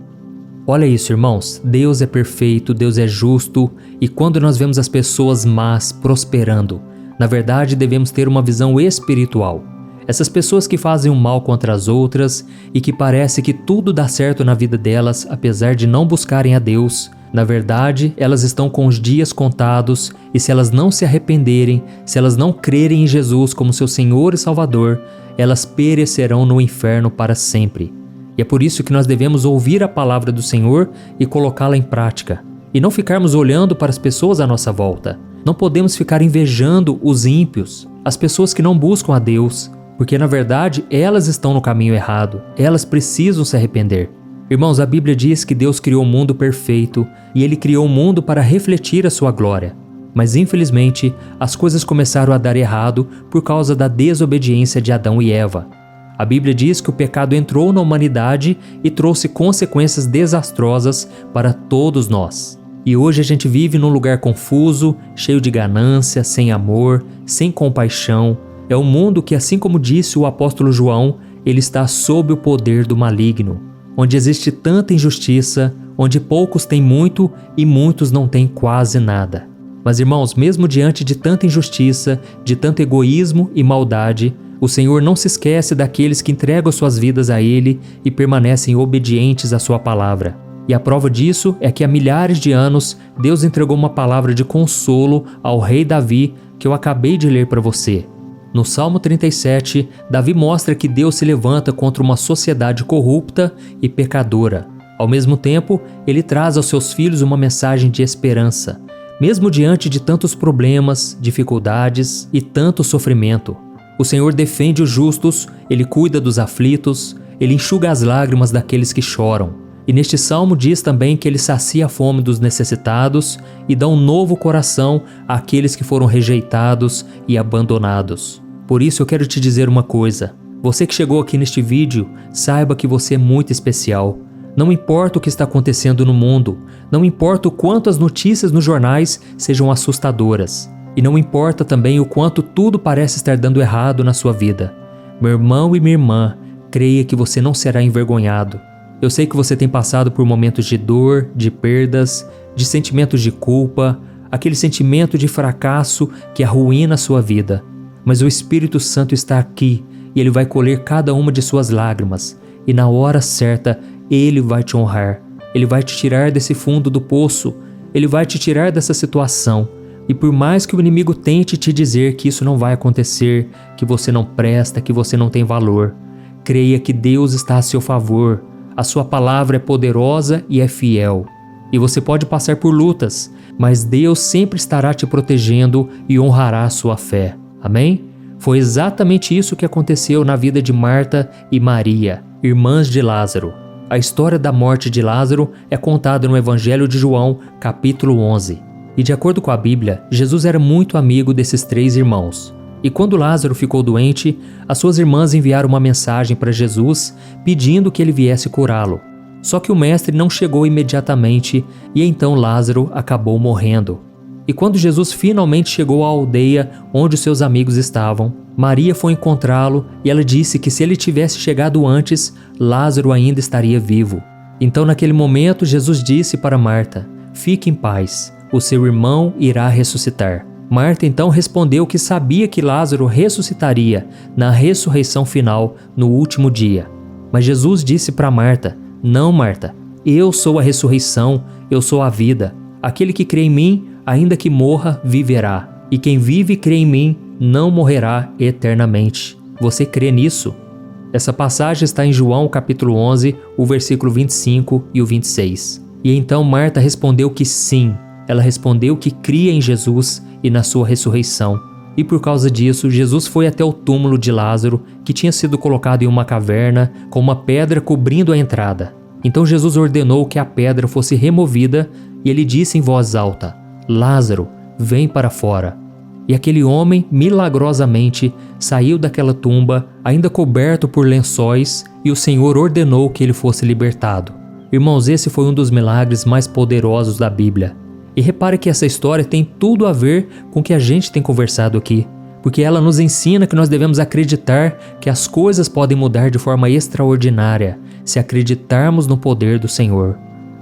Olha isso, irmãos, Deus é perfeito, Deus é justo, e quando nós vemos as pessoas más prosperando, na verdade devemos ter uma visão espiritual. Essas pessoas que fazem o mal contra as outras e que parece que tudo dá certo na vida delas, apesar de não buscarem a Deus, na verdade, elas estão com os dias contados, e se elas não se arrependerem, se elas não crerem em Jesus como seu Senhor e Salvador, elas perecerão no inferno para sempre. E é por isso que nós devemos ouvir a palavra do Senhor e colocá-la em prática, e não ficarmos olhando para as pessoas à nossa volta. Não podemos ficar invejando os ímpios, as pessoas que não buscam a Deus, porque na verdade elas estão no caminho errado, elas precisam se arrepender. Irmãos, a Bíblia diz que Deus criou o mundo perfeito e Ele criou o mundo para refletir a sua glória. Mas infelizmente, as coisas começaram a dar errado por causa da desobediência de Adão e Eva. A Bíblia diz que o pecado entrou na humanidade e trouxe consequências desastrosas para todos nós. E hoje a gente vive num lugar confuso, cheio de ganância, sem amor, sem compaixão. É um mundo que, assim como disse o apóstolo João, ele está sob o poder do maligno, onde existe tanta injustiça, onde poucos têm muito e muitos não têm quase nada. Mas irmãos, mesmo diante de tanta injustiça, de tanto egoísmo e maldade, o Senhor não se esquece daqueles que entregam suas vidas a Ele e permanecem obedientes à sua palavra. E a prova disso é que há milhares de anos Deus entregou uma palavra de consolo ao rei Davi que eu acabei de ler para você. No Salmo 37, Davi mostra que Deus se levanta contra uma sociedade corrupta e pecadora. Ao mesmo tempo, ele traz aos seus filhos uma mensagem de esperança, mesmo diante de tantos problemas, dificuldades e tanto sofrimento. O Senhor defende os justos, Ele cuida dos aflitos, Ele enxuga as lágrimas daqueles que choram. E neste salmo diz também que Ele sacia a fome dos necessitados e dá um novo coração àqueles que foram rejeitados e abandonados. Por isso eu quero te dizer uma coisa. Você que chegou aqui neste vídeo, saiba que você é muito especial. Não importa o que está acontecendo no mundo, não importa o quanto as notícias nos jornais sejam assustadoras, e não importa também o quanto tudo parece estar dando errado na sua vida. Meu irmão e minha irmã, creia que você não será envergonhado. Eu sei que você tem passado por momentos de dor, de perdas, de sentimentos de culpa, aquele sentimento de fracasso que arruína a sua vida. Mas o Espírito Santo está aqui e Ele vai colher cada uma de suas lágrimas, e na hora certa Ele vai te honrar. Ele vai te tirar desse fundo do poço, Ele vai te tirar dessa situação. E por mais que o inimigo tente te dizer que isso não vai acontecer, que você não presta, que você não tem valor, creia que Deus está a seu favor. A sua palavra é poderosa e é fiel. E você pode passar por lutas, mas Deus sempre estará te protegendo e honrará a sua fé. Amém? Foi exatamente isso que aconteceu na vida de Marta e Maria, irmãs de Lázaro. A história da morte de Lázaro é contada no Evangelho de João, capítulo 11. E de acordo com a Bíblia, Jesus era muito amigo desses três irmãos. E quando Lázaro ficou doente, as suas irmãs enviaram uma mensagem para Jesus pedindo que ele viesse curá-lo. Só que o mestre não chegou imediatamente e então Lázaro acabou morrendo. E quando Jesus finalmente chegou à aldeia onde os seus amigos estavam, Maria foi encontrá-lo e ela disse que se ele tivesse chegado antes, Lázaro ainda estaria vivo. Então naquele momento Jesus disse para Marta: "Fique em paz, o seu irmão irá ressuscitar." Marta então respondeu que sabia que Lázaro ressuscitaria na ressurreição final no último dia. Mas Jesus disse para Marta: "Não, Marta, eu sou a ressurreição, eu sou a vida. Aquele que crê em mim, ainda que morra, viverá. E quem vive e crê em mim, não morrerá eternamente." Você crê nisso? Essa passagem está em João capítulo 11, o versículo 25 e o 26. E então Marta respondeu que sim. Ela respondeu que cria em Jesus e na sua ressurreição. E por causa disso, Jesus foi até o túmulo de Lázaro, que tinha sido colocado em uma caverna com uma pedra cobrindo a entrada. Então Jesus ordenou que a pedra fosse removida e ele disse em voz alta: Lázaro, vem para fora. E aquele homem, milagrosamente, saiu daquela tumba, ainda coberto por lençóis, e o Senhor ordenou que ele fosse libertado. Irmãos, esse foi um dos milagres mais poderosos da Bíblia. E repare que essa história tem tudo a ver com o que a gente tem conversado aqui, porque ela nos ensina que nós devemos acreditar que as coisas podem mudar de forma extraordinária se acreditarmos no poder do Senhor.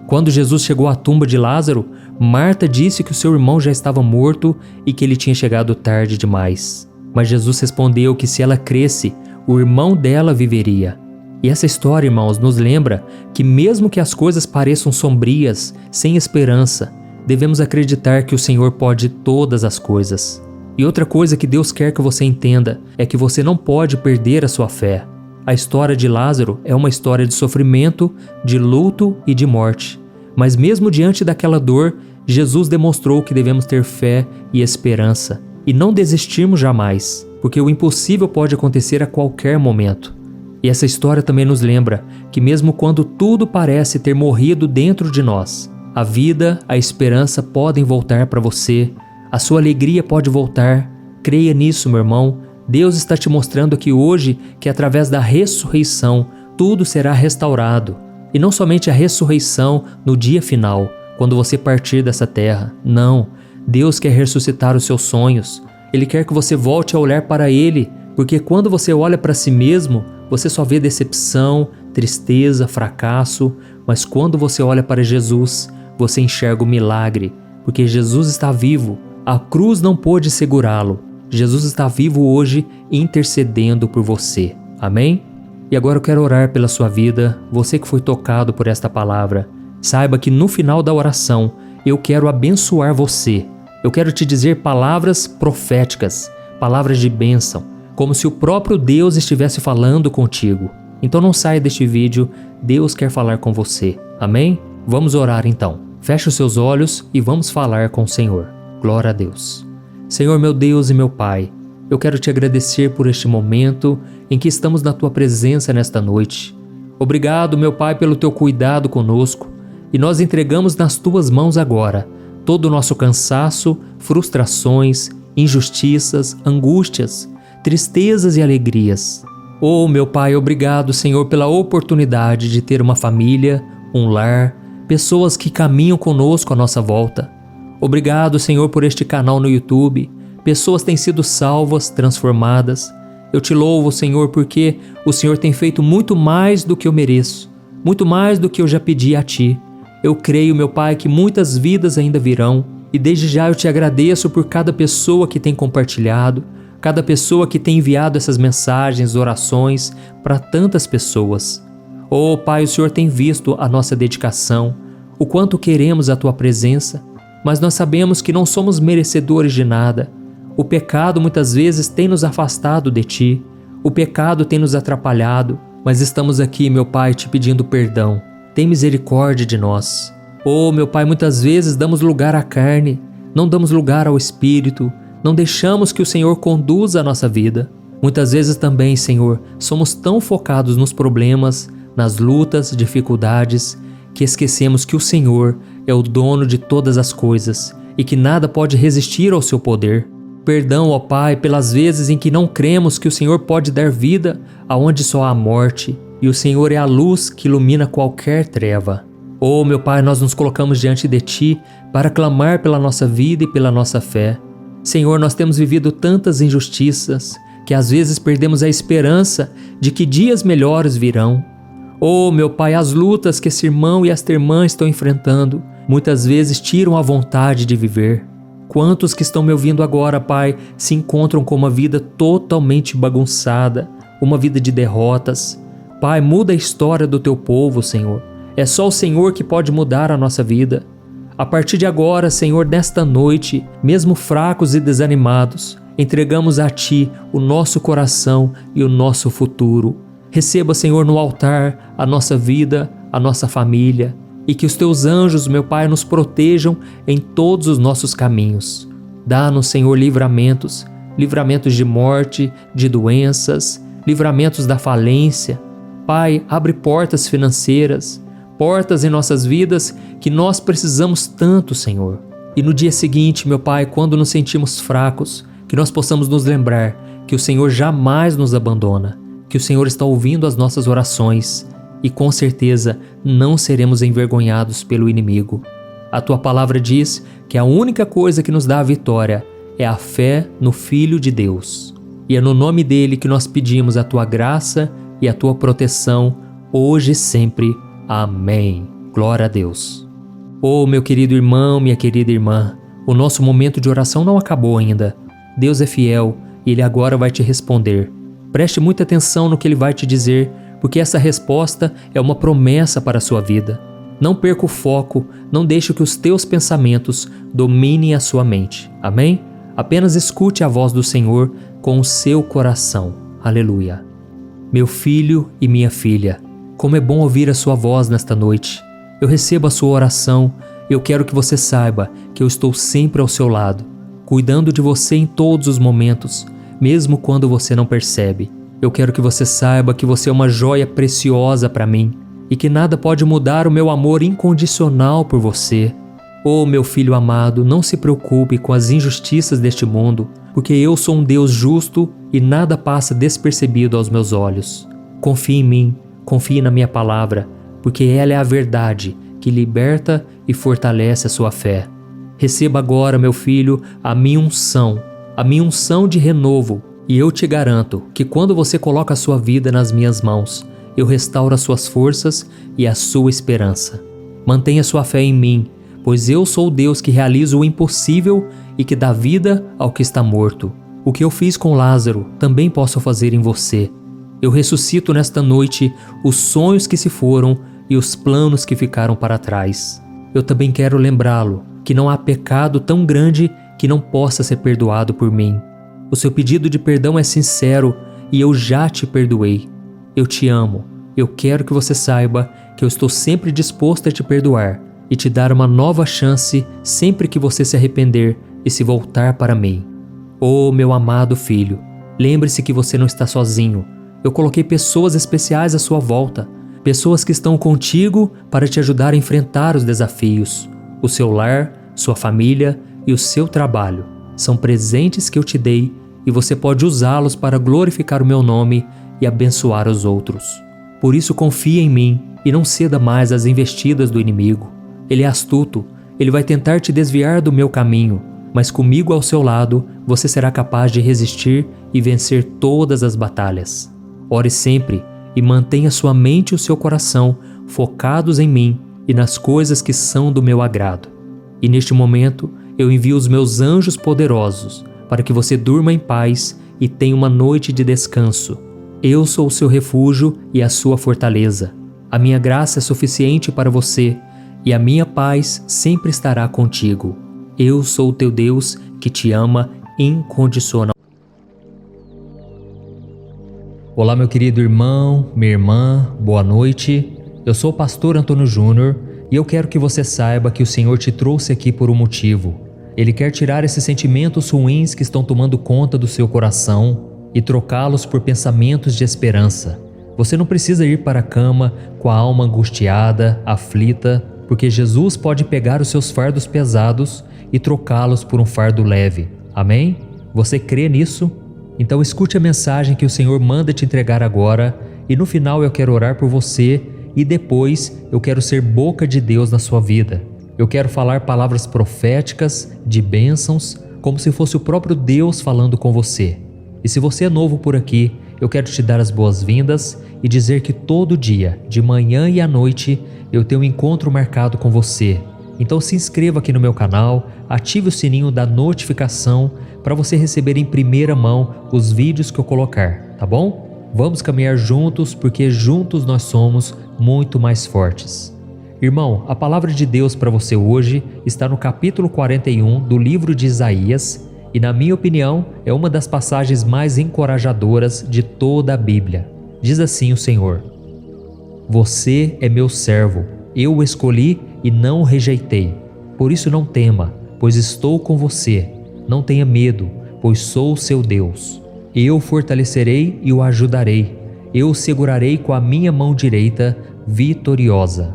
Quando Jesus chegou à tumba de Lázaro, Marta disse que o seu irmão já estava morto e que ele tinha chegado tarde demais. Mas Jesus respondeu que se ela cresce, o irmão dela viveria. E essa história, irmãos, nos lembra que mesmo que as coisas pareçam sombrias, sem esperança, devemos acreditar que o Senhor pode todas as coisas. E outra coisa que Deus quer que você entenda é que você não pode perder a sua fé. A história de Lázaro é uma história de sofrimento, de luto e de morte. Mas mesmo diante daquela dor, Jesus demonstrou que devemos ter fé e esperança e não desistirmos jamais, porque o impossível pode acontecer a qualquer momento. E essa história também nos lembra que mesmo quando tudo parece ter morrido dentro de nós, a vida, a esperança podem voltar para você, a sua alegria pode voltar. Creia nisso, meu irmão. Deus está te mostrando aqui hoje que através da ressurreição tudo será restaurado. E não somente a ressurreição no dia final, quando você partir dessa terra. Não, Deus quer ressuscitar os seus sonhos. Ele quer que você volte a olhar para Ele, porque quando você olha para si mesmo, você só vê decepção, tristeza, fracasso. Mas quando você olha para Jesus, você enxerga o milagre, porque Jesus está vivo. A cruz não pôde segurá-lo. Jesus está vivo hoje, intercedendo por você. Amém? E agora eu quero orar pela sua vida, você que foi tocado por esta palavra. Saiba que no final da oração, eu quero abençoar você. Eu quero te dizer palavras proféticas, palavras de bênção, como se o próprio Deus estivesse falando contigo. Então não saia deste vídeo, Deus quer falar com você. Amém? Vamos orar então. Feche os seus olhos e vamos falar com o Senhor. Glória a Deus. Senhor, meu Deus e meu Pai, eu quero te agradecer por este momento em que estamos na Tua presença nesta noite. Obrigado, meu Pai, pelo Teu cuidado conosco, e nós entregamos nas Tuas mãos agora todo o nosso cansaço, frustrações, injustiças, angústias, tristezas e alegrias. Oh, meu Pai, obrigado, Senhor, pela oportunidade de ter uma família, um lar, pessoas que caminham conosco à nossa volta. Obrigado, Senhor, por este canal no YouTube. Pessoas têm sido salvas, transformadas. Eu te louvo, Senhor, porque o Senhor tem feito muito mais do que eu mereço, muito mais do que eu já pedi a Ti. Eu creio, meu Pai, que muitas vidas ainda virão, e desde já eu te agradeço por cada pessoa que tem compartilhado, cada pessoa que tem enviado essas mensagens, orações para tantas pessoas. Oh, Pai, o Senhor tem visto a nossa dedicação, o quanto queremos a Tua presença, mas nós sabemos que não somos merecedores de nada. O pecado muitas vezes tem nos afastado de Ti, o pecado tem nos atrapalhado, mas estamos aqui, meu Pai, te pedindo perdão. Tem misericórdia de nós. Oh, meu Pai, muitas vezes damos lugar à carne, não damos lugar ao Espírito, não deixamos que o Senhor conduza a nossa vida. Muitas vezes também, Senhor, somos tão focados nos problemas, nas lutas, dificuldades, que esquecemos que o Senhor é o dono de todas as coisas e que nada pode resistir ao seu poder. Perdão, ó Pai, pelas vezes em que não cremos que o Senhor pode dar vida aonde só há morte, e o Senhor é a luz que ilumina qualquer treva. Oh, meu Pai, nós nos colocamos diante de Ti para clamar pela nossa vida e pela nossa fé. Senhor, nós temos vivido tantas injustiças que às vezes perdemos a esperança de que dias melhores virão. Oh, meu Pai, as lutas que esse irmão e esta irmã estão enfrentando muitas vezes tiram a vontade de viver. Quantos que estão me ouvindo agora, Pai, se encontram com uma vida totalmente bagunçada, uma vida de derrotas. Pai, muda a história do Teu povo, Senhor. É só o Senhor que pode mudar a nossa vida. A partir de agora, Senhor, nesta noite, mesmo fracos e desanimados, entregamos a Ti o nosso coração e o nosso futuro. Receba, Senhor, no altar a nossa vida, a nossa família, e que os Teus anjos, meu Pai, nos protejam em todos os nossos caminhos. Dá-nos, Senhor, livramentos, livramentos de morte, de doenças, livramentos da falência. Pai, abre portas financeiras, portas em nossas vidas que nós precisamos tanto, Senhor. E no dia seguinte, meu Pai, quando nos sentimos fracos, que nós possamos nos lembrar que o Senhor jamais nos abandona, que o Senhor está ouvindo as nossas orações e com certeza não seremos envergonhados pelo inimigo. A Tua palavra diz que a única coisa que nos dá a vitória é a fé no Filho de Deus. E é no nome dele que nós pedimos a Tua graça e a Tua proteção, hoje e sempre. Amém. Glória a Deus. Oh, meu querido irmão, minha querida irmã, o nosso momento de oração não acabou ainda. Deus é fiel e Ele agora vai te responder. Preste muita atenção no que Ele vai te dizer, porque essa resposta é uma promessa para a sua vida. Não perca o foco, não deixe que os teus pensamentos dominem a sua mente. Amém? Apenas escute a voz do Senhor com o seu coração. Aleluia. Meu filho e minha filha, como é bom ouvir a sua voz nesta noite. Eu recebo a sua oração e eu quero que você saiba que eu estou sempre ao seu lado, cuidando de você em todos os momentos, mesmo quando você não percebe. Eu quero que você saiba que você é uma joia preciosa para mim e que nada pode mudar o meu amor incondicional por você. Oh, meu filho amado, não se preocupe com as injustiças deste mundo, porque eu sou um Deus justo e nada passa despercebido aos meus olhos. Confie em mim, confie na minha palavra, porque ela é a verdade que liberta e fortalece a sua fé. Receba agora, meu filho, a minha unção de renovo, e eu te garanto que quando você coloca a sua vida nas minhas mãos, eu restauro as suas forças e a sua esperança. Mantenha sua fé em mim, pois eu sou o Deus que realiza o impossível e que dá vida ao que está morto. O que eu fiz com Lázaro, também posso fazer em você. Eu ressuscito nesta noite os sonhos que se foram e os planos que ficaram para trás. Eu também quero lembrá-lo que não há pecado tão grande que não possa ser perdoado por mim. O seu pedido de perdão é sincero e eu já te perdoei. Eu te amo. Eu quero que você saiba que eu estou sempre disposto a te perdoar e te dar uma nova chance sempre que você se arrepender e se voltar para mim. Oh, meu amado filho, lembre-se que você não está sozinho. Eu coloquei pessoas especiais à sua volta, pessoas que estão contigo para te ajudar a enfrentar os desafios. O seu lar, sua família e o seu trabalho são presentes que eu te dei e você pode usá-los para glorificar o meu nome e abençoar os outros. Por isso confie em mim e não ceda mais às investidas do inimigo. Ele é astuto, ele vai tentar te desviar do meu caminho, mas comigo ao seu lado você será capaz de resistir e vencer todas as batalhas. Ore sempre e mantenha sua mente e o seu coração focados em mim e nas coisas que são do meu agrado. E neste momento eu envio os meus anjos poderosos para que você durma em paz e tenha uma noite de descanso. Eu sou o seu refúgio e a sua fortaleza. A minha graça é suficiente para você e a minha paz sempre estará contigo. Eu sou o teu Deus que te ama incondicionalmente. Olá, meu querido irmão, minha irmã, boa noite. Eu sou o pastor Antônio Júnior e eu quero que você saiba que o Senhor te trouxe aqui por um motivo. Ele quer tirar esses sentimentos ruins que estão tomando conta do seu coração e trocá-los por pensamentos de esperança. Você não precisa ir para a cama com a alma angustiada, aflita, porque Jesus pode pegar os seus fardos pesados e trocá-los por um fardo leve. Amém? Você crê nisso? Então escute a mensagem que o Senhor manda te entregar agora e no final eu quero orar por você e depois eu quero ser boca de Deus na sua vida. Eu quero falar palavras proféticas, de bênçãos, como se fosse o próprio Deus falando com você. E se você é novo por aqui, eu quero te dar as boas-vindas e dizer que todo dia, de manhã e à noite, eu tenho um encontro marcado com você. Então se inscreva aqui no meu canal, ative o sininho da notificação para você receber em primeira mão os vídeos que eu colocar, tá bom? Vamos caminhar juntos porque juntos nós somos muito mais fortes. Irmão, a palavra de Deus para você hoje está no capítulo 41 do livro de Isaías e, na minha opinião, é uma das passagens mais encorajadoras de toda a Bíblia. Diz assim o Senhor: Você é meu servo, eu o escolhi e não o rejeitei. Por isso não tema, pois estou com você. Não tenha medo, pois sou o seu Deus. Eu o fortalecerei e o ajudarei. Eu o segurarei com a minha mão direita vitoriosa.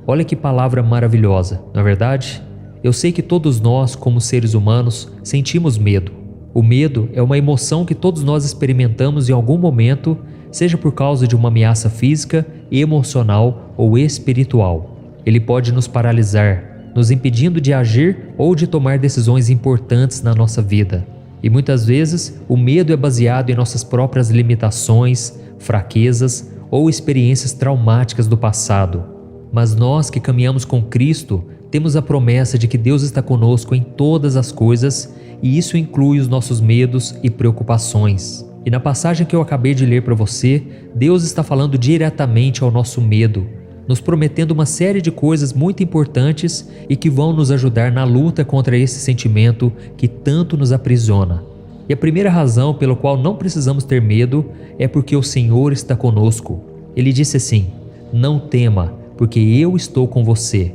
Olha que palavra maravilhosa, não é verdade? Eu sei que todos nós, como seres humanos, sentimos medo. O medo é uma emoção que todos nós experimentamos em algum momento, seja por causa de uma ameaça física, emocional ou espiritual. Ele pode nos paralisar, nos impedindo de agir ou de tomar decisões importantes na nossa vida. E muitas vezes o medo é baseado em nossas próprias limitações, fraquezas ou experiências traumáticas do passado. Mas nós que caminhamos com Cristo temos a promessa de que Deus está conosco em todas as coisas, e isso inclui os nossos medos e preocupações. E na passagem que eu acabei de ler para você, Deus está falando diretamente ao nosso medo, nos prometendo uma série de coisas muito importantes e que vão nos ajudar na luta contra esse sentimento que tanto nos aprisiona. E a primeira razão pela qual não precisamos ter medo é porque o Senhor está conosco. Ele disse assim: não tema, porque eu estou com você.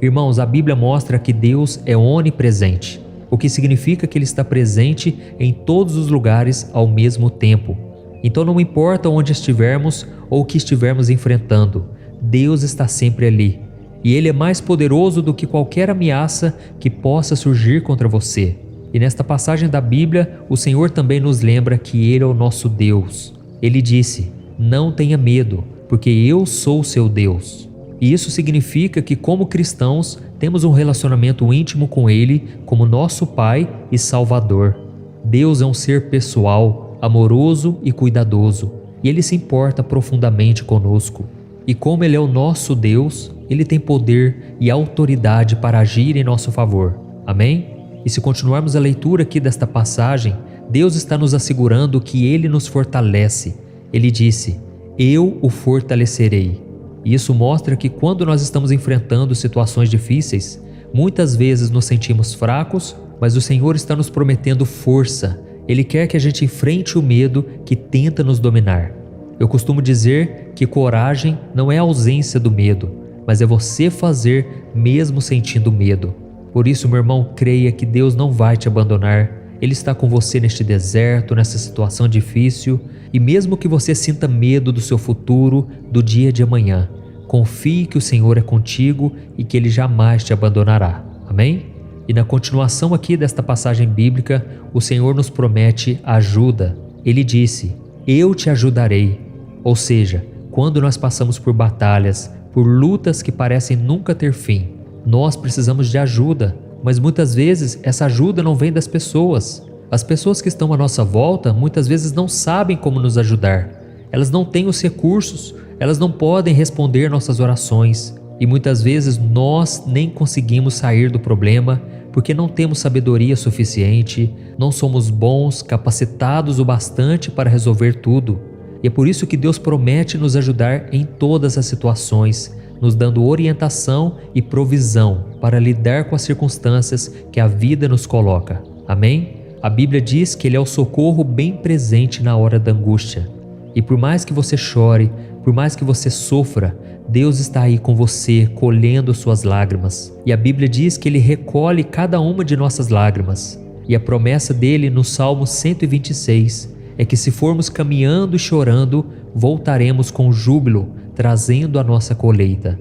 Irmãos, a Bíblia mostra que Deus é onipresente, o que significa que Ele está presente em todos os lugares ao mesmo tempo. Então não importa onde estivermos ou o que estivermos enfrentando, Deus está sempre ali. E Ele é mais poderoso do que qualquer ameaça que possa surgir contra você. E nesta passagem da Bíblia, o Senhor também nos lembra que Ele é o nosso Deus. Ele disse: não tenha medo, porque eu sou o seu Deus. E isso significa que, como cristãos, temos um relacionamento íntimo com Ele como nosso Pai e Salvador. Deus é um ser pessoal, amoroso e cuidadoso, e Ele se importa profundamente conosco. E como Ele é o nosso Deus, Ele tem poder e autoridade para agir em nosso favor. Amém? E se continuarmos a leitura aqui desta passagem, Deus está nos assegurando que Ele nos fortalece. Ele disse: eu o fortalecerei. E isso mostra que quando nós estamos enfrentando situações difíceis, muitas vezes nos sentimos fracos, mas o Senhor está nos prometendo força. Ele quer que a gente enfrente o medo que tenta nos dominar. Eu costumo dizer que coragem não é a ausência do medo, mas é você fazer mesmo sentindo medo. Por isso, meu irmão, creia que Deus não vai te abandonar. Ele está com você neste deserto, nessa situação difícil, e mesmo que você sinta medo do seu futuro, do dia de amanhã, confie que o Senhor é contigo e que Ele jamais te abandonará. Amém? E na continuação aqui desta passagem bíblica, o Senhor nos promete ajuda. Ele disse: eu te ajudarei. Ou seja, quando nós passamos por batalhas, por lutas que parecem nunca ter fim, nós precisamos de ajuda, mas muitas vezes essa ajuda não vem das pessoas. As pessoas que estão à nossa volta muitas vezes não sabem como nos ajudar. Elas não têm os recursos, elas não podem responder nossas orações. E muitas vezes nós nem conseguimos sair do problema porque não temos sabedoria suficiente, não somos bons, capacitados o bastante para resolver tudo. E é por isso que Deus promete nos ajudar em todas as situações, nos dando orientação e provisão para lidar com as circunstâncias que a vida nos coloca. Amém? A Bíblia diz que Ele é o socorro bem presente na hora da angústia. E por mais que você chore, por mais que você sofra, Deus está aí com você, colhendo suas lágrimas. E a Bíblia diz que Ele recolhe cada uma de nossas lágrimas. E a promessa dele no Salmo 126 é que se formos caminhando e chorando, voltaremos com júbilo, trazendo a nossa colheita.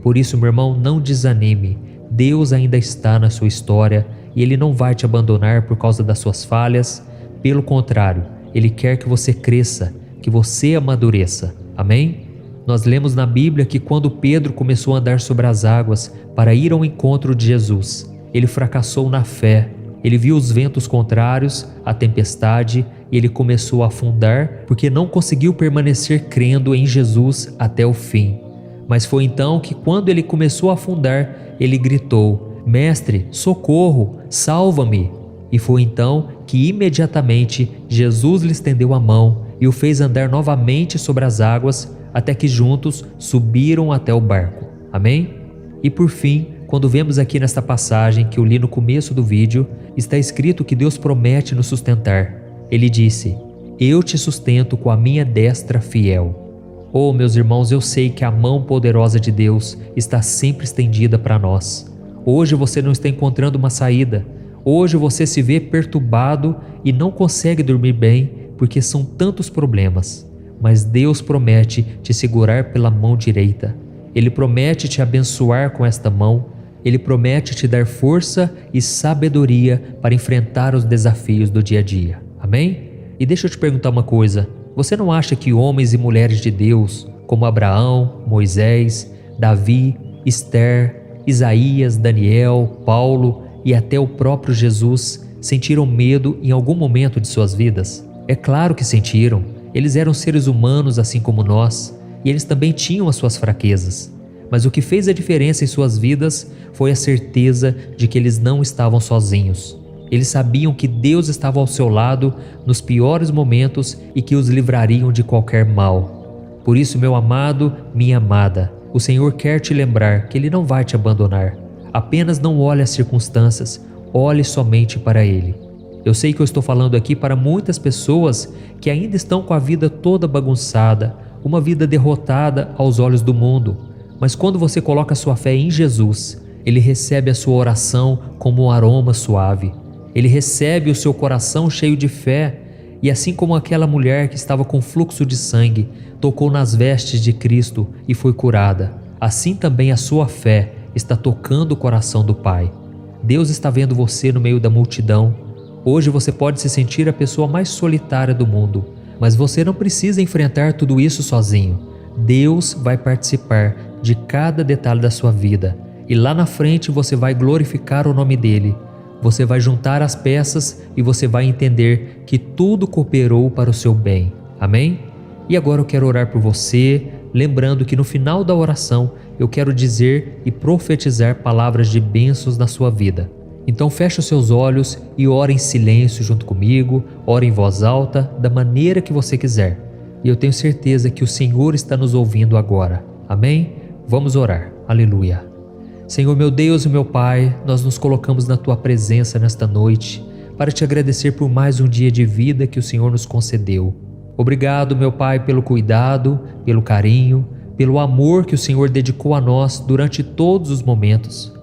Por isso, meu irmão, não desanime. Deus ainda está na sua história e Ele não vai te abandonar por causa das suas falhas. Pelo contrário, Ele quer que você cresça, que você amadureça. Amém? Nós lemos na Bíblia que quando Pedro começou a andar sobre as águas para ir ao encontro de Jesus, ele fracassou na fé. Ele viu os ventos contrários, a tempestade, e ele começou a afundar porque não conseguiu permanecer crendo em Jesus até o fim. Mas foi então que, quando ele começou a afundar, ele gritou: Mestre, socorro, salva-me! E foi então que imediatamente Jesus lhe estendeu a mão e o fez andar novamente sobre as águas, até que juntos subiram até o barco. Amém? E por fim, quando vemos aqui nesta passagem que eu li no começo do vídeo, está escrito que Deus promete nos sustentar. Ele disse: eu te sustento com a minha destra fiel. Oh, meus irmãos, eu sei que a mão poderosa de Deus está sempre estendida para nós. Hoje você não está encontrando uma saída. Hoje você se vê perturbado e não consegue dormir bem porque são tantos problemas. Mas Deus promete te segurar pela mão direita. Ele promete te abençoar com esta mão. Ele promete te dar força e sabedoria para enfrentar os desafios do dia a dia. Amém? E deixa eu te perguntar uma coisa. Você não acha que homens e mulheres de Deus, como Abraão, Moisés, Davi, Esther, Isaías, Daniel, Paulo e até o próprio Jesus sentiram medo em algum momento de suas vidas? É claro que sentiram. Eles eram seres humanos assim como nós, e eles também tinham as suas fraquezas. Mas o que fez a diferença em suas vidas foi a certeza de que eles não estavam sozinhos. Eles sabiam que Deus estava ao seu lado nos piores momentos e que os livrariam de qualquer mal. Por isso, meu amado, minha amada, o Senhor quer te lembrar que Ele não vai te abandonar. Apenas não olhe as circunstâncias, olhe somente para Ele. Eu sei que eu estou falando aqui para muitas pessoas que ainda estão com a vida toda bagunçada, uma vida derrotada aos olhos do mundo. Mas quando você coloca sua fé em Jesus, Ele recebe a sua oração como um aroma suave. Ele recebe o seu coração cheio de fé. E assim como aquela mulher que estava com fluxo de sangue, tocou nas vestes de Cristo e foi curada, assim também a sua fé está tocando o coração do Pai. Deus está vendo você no meio da multidão. Hoje você pode se sentir a pessoa mais solitária do mundo, mas você não precisa enfrentar tudo isso sozinho. Deus vai participar de cada detalhe da sua vida e lá na frente você vai glorificar o nome dEle. Você vai juntar as peças e você vai entender que tudo cooperou para o seu bem. Amém? E agora eu quero orar por você, lembrando que no final da oração eu quero dizer e profetizar palavras de bênçãos na sua vida. Então feche os seus olhos e ore em silêncio junto comigo, ore em voz alta, da maneira que você quiser. E eu tenho certeza que o Senhor está nos ouvindo agora. Amém? Vamos orar. Aleluia. Senhor meu Deus e meu Pai, nós nos colocamos na Tua presença nesta noite para Te agradecer por mais um dia de vida que o Senhor nos concedeu. Obrigado, meu Pai, pelo cuidado, pelo carinho, pelo amor que o Senhor dedicou a nós durante todos os momentos.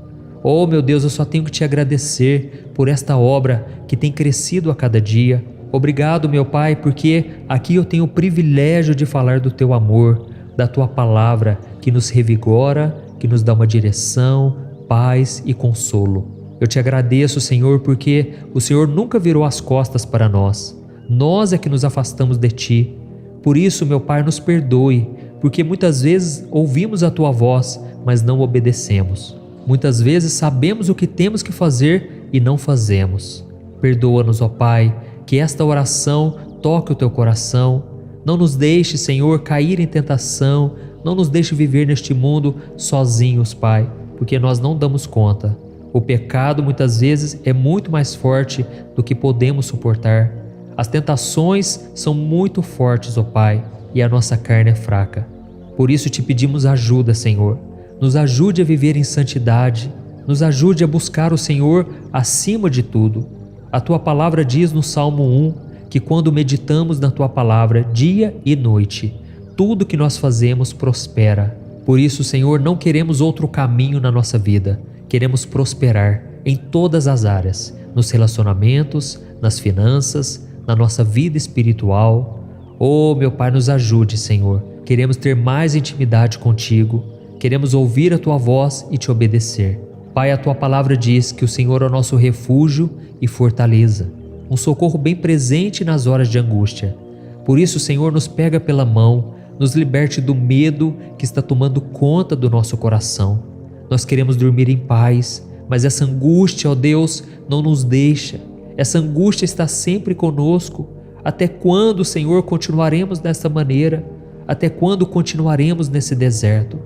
Oh, meu Deus, eu só tenho que Te agradecer por esta obra que tem crescido a cada dia. Obrigado, meu Pai, porque aqui eu tenho o privilégio de falar do Teu amor, da Tua palavra que nos revigora, que nos dá uma direção, paz e consolo. Eu Te agradeço, Senhor, porque o Senhor nunca virou as costas para nós. Nós é que nos afastamos de Ti. Por isso, meu Pai, nos perdoe, porque muitas vezes ouvimos a Tua voz, mas não obedecemos. Muitas vezes sabemos o que temos que fazer e não fazemos. Perdoa-nos, ó Pai, que esta oração toque o Teu coração. Não nos deixe, Senhor, cair em tentação. Não nos deixe viver neste mundo sozinhos, Pai, porque nós não damos conta. O pecado muitas vezes é muito mais forte do que podemos suportar. As tentações são muito fortes, ó Pai, e a nossa carne é fraca. Por isso te pedimos ajuda, Senhor. Nos ajude a viver em santidade, nos ajude a buscar o Senhor acima de tudo. A Tua palavra diz no Salmo 1 que quando meditamos na Tua palavra dia e noite, tudo que nós fazemos prospera. Por isso, Senhor, não queremos outro caminho na nossa vida. Queremos prosperar em todas as áreas, nos relacionamentos, nas finanças, na nossa vida espiritual. Oh, meu Pai, nos ajude, Senhor. Queremos ter mais intimidade contigo. Queremos ouvir a Tua voz e Te obedecer. Pai, a Tua palavra diz que o Senhor é o nosso refúgio e fortaleza, um socorro bem presente nas horas de angústia. Por isso, Senhor, nos pega pela mão, nos liberte do medo que está tomando conta do nosso coração. Nós queremos dormir em paz, mas essa angústia, ó Deus, não nos deixa. Essa angústia está sempre conosco. Até quando, Senhor, continuaremos dessa maneira? Até quando continuaremos nesse deserto?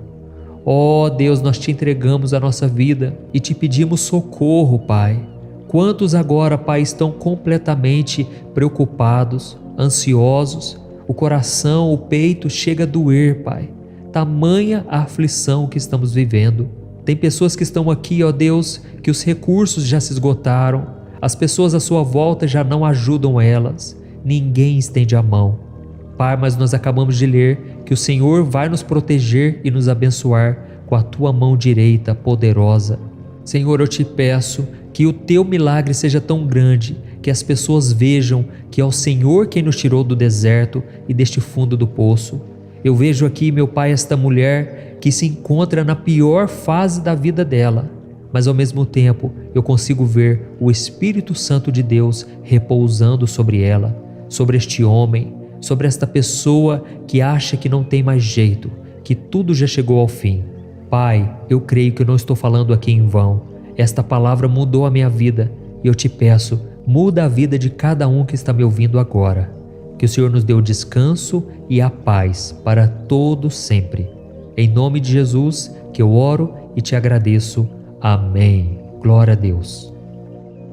Ó Deus, nós Te entregamos a nossa vida e Te pedimos socorro, Pai. Quantos agora, Pai, estão completamente preocupados, ansiosos? O coração, o peito chega a doer, Pai. Tamanha a aflição que estamos vivendo. Tem pessoas que estão aqui, ó Deus, que os recursos já se esgotaram. As pessoas à sua volta já não ajudam elas. Ninguém estende a mão. Pai, mas nós acabamos de ler que o Senhor vai nos proteger e nos abençoar com a Tua mão direita poderosa. Senhor, eu Te peço Que o teu milagre seja tão grande que as pessoas vejam que é o Senhor quem nos tirou do deserto e deste fundo do poço. Eu vejo aqui, meu Pai, esta mulher que se encontra na pior fase da vida dela, mas ao mesmo tempo eu consigo ver o Espírito Santo de Deus repousando sobre ela, sobre este homem, sobre esta pessoa que acha que não tem mais jeito, que tudo já chegou ao fim. Pai, eu creio que eu não estou falando aqui em vão. Esta palavra mudou a minha vida e eu te peço, muda a vida de cada um que está me ouvindo agora. Que o Senhor nos dê o descanso e a paz para todos sempre. Em nome de Jesus que eu oro e te agradeço. Amém. Glória a Deus.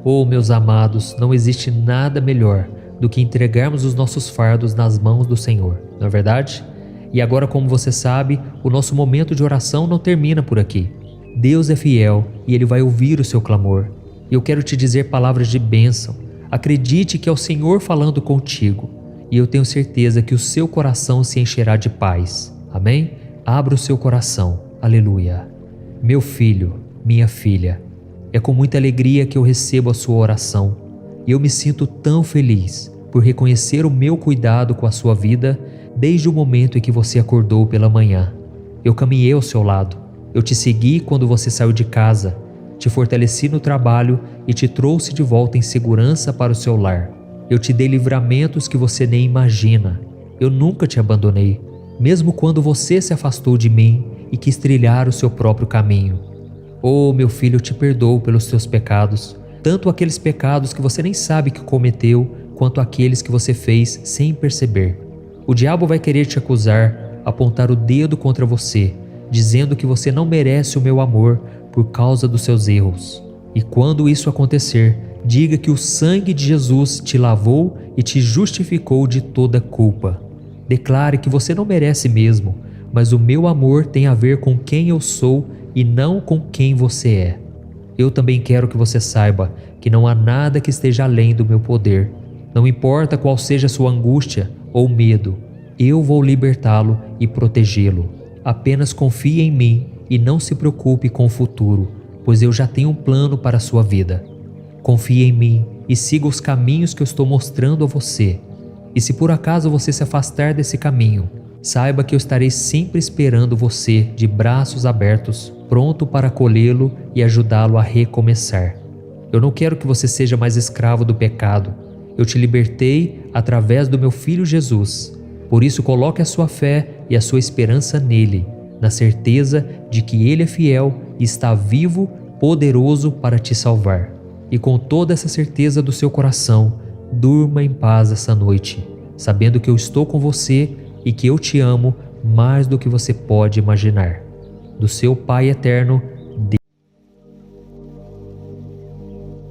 Oh, meus amados, não existe nada melhor do que entregarmos os nossos fardos nas mãos do Senhor, não é verdade? E agora, como você sabe, o nosso momento de oração não termina por aqui. Deus é fiel e Ele vai ouvir o seu clamor. E eu quero te dizer palavras de bênção. Acredite que é o Senhor falando contigo. E eu tenho certeza que o seu coração se encherá de paz. Amém? Abra o seu coração. Aleluia. Meu filho, minha filha, é com muita alegria que eu recebo a sua oração. E eu me sinto tão feliz por reconhecer o meu cuidado com a sua vida desde o momento em que você acordou pela manhã. Eu caminhei ao seu lado. Eu te segui quando você saiu de casa. Te fortaleci no trabalho e te trouxe de volta em segurança para o seu lar. Eu te dei livramentos que você nem imagina. Eu nunca te abandonei, mesmo quando você se afastou de mim e quis trilhar o seu próprio caminho. Oh, meu filho, eu te perdoo pelos teus pecados, tanto aqueles pecados que você nem sabe que cometeu, quanto aqueles que você fez sem perceber. O diabo vai querer te acusar, apontar o dedo contra você, dizendo que você não merece o meu amor por causa dos seus erros. E quando isso acontecer, diga que o sangue de Jesus te lavou e te justificou de toda culpa. Declare que você não merece mesmo, mas o meu amor tem a ver com quem eu sou e não com quem você é. Eu também quero que você saiba que não há nada que esteja além do meu poder. Não importa qual seja a sua angústia ou medo, eu vou libertá-lo e protegê-lo. Apenas confie em mim e não se preocupe com o futuro, pois eu já tenho um plano para a sua vida. Confie em mim e siga os caminhos que eu estou mostrando a você. E se por acaso você se afastar desse caminho, saiba que eu estarei sempre esperando você de braços abertos, pronto para acolhê-lo e ajudá-lo a recomeçar. Eu não quero que você seja mais escravo do pecado. Eu te libertei através do meu Filho Jesus. Por isso coloque a sua fé e a sua esperança nele, na certeza de que ele é fiel e está vivo, poderoso para te salvar. E com toda essa certeza do seu coração, durma em paz essa noite, sabendo que eu estou com você e que eu te amo mais do que você pode imaginar. Do seu Pai eterno, Deus.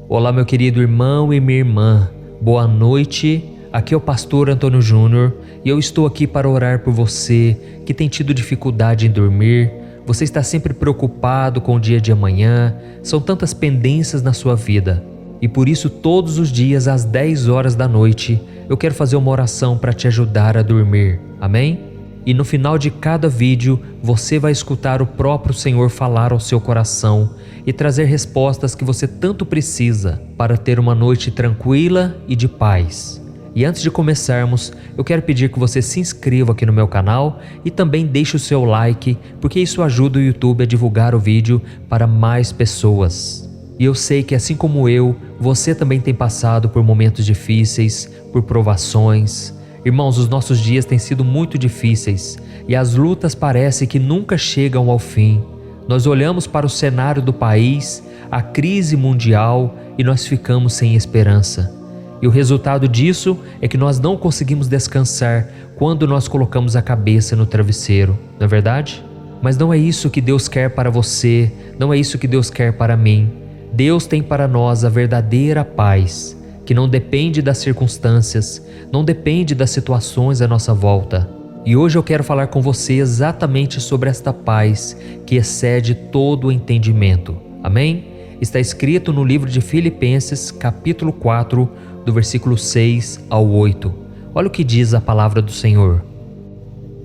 Olá, meu querido irmão e minha irmã. Boa noite. Aqui é o pastor Antônio Júnior e eu estou aqui para orar por você que tem tido dificuldade em dormir. Você está sempre preocupado com o dia de amanhã, são tantas pendências na sua vida. E por isso todos os dias às 10 horas da noite eu quero fazer uma oração para te ajudar a dormir. Amém? E no final de cada vídeo você vai escutar o próprio Senhor falar ao seu coração e trazer respostas que você tanto precisa para ter uma noite tranquila e de paz. E antes de começarmos, eu quero pedir que você se inscreva aqui no meu canal e também deixe o seu like, porque isso ajuda o YouTube a divulgar o vídeo para mais pessoas. E eu sei que assim como eu, você também tem passado por momentos difíceis, por provações. Irmãos, os nossos dias têm sido muito difíceis e as lutas parecem que nunca chegam ao fim. Nós olhamos para o cenário do país, a crise mundial e nós ficamos sem esperança. E o resultado disso é que nós não conseguimos descansar quando nós colocamos a cabeça no travesseiro, não é verdade? Mas não é isso que Deus quer para você, não é isso que Deus quer para mim. Deus tem para nós a verdadeira paz, que não depende das circunstâncias, não depende das situações à nossa volta. E hoje eu quero falar com você exatamente sobre esta paz que excede todo o entendimento. Amém? Está escrito no livro de Filipenses, capítulo 4, do versículo 6 ao 8. Olha o que diz a palavra do Senhor.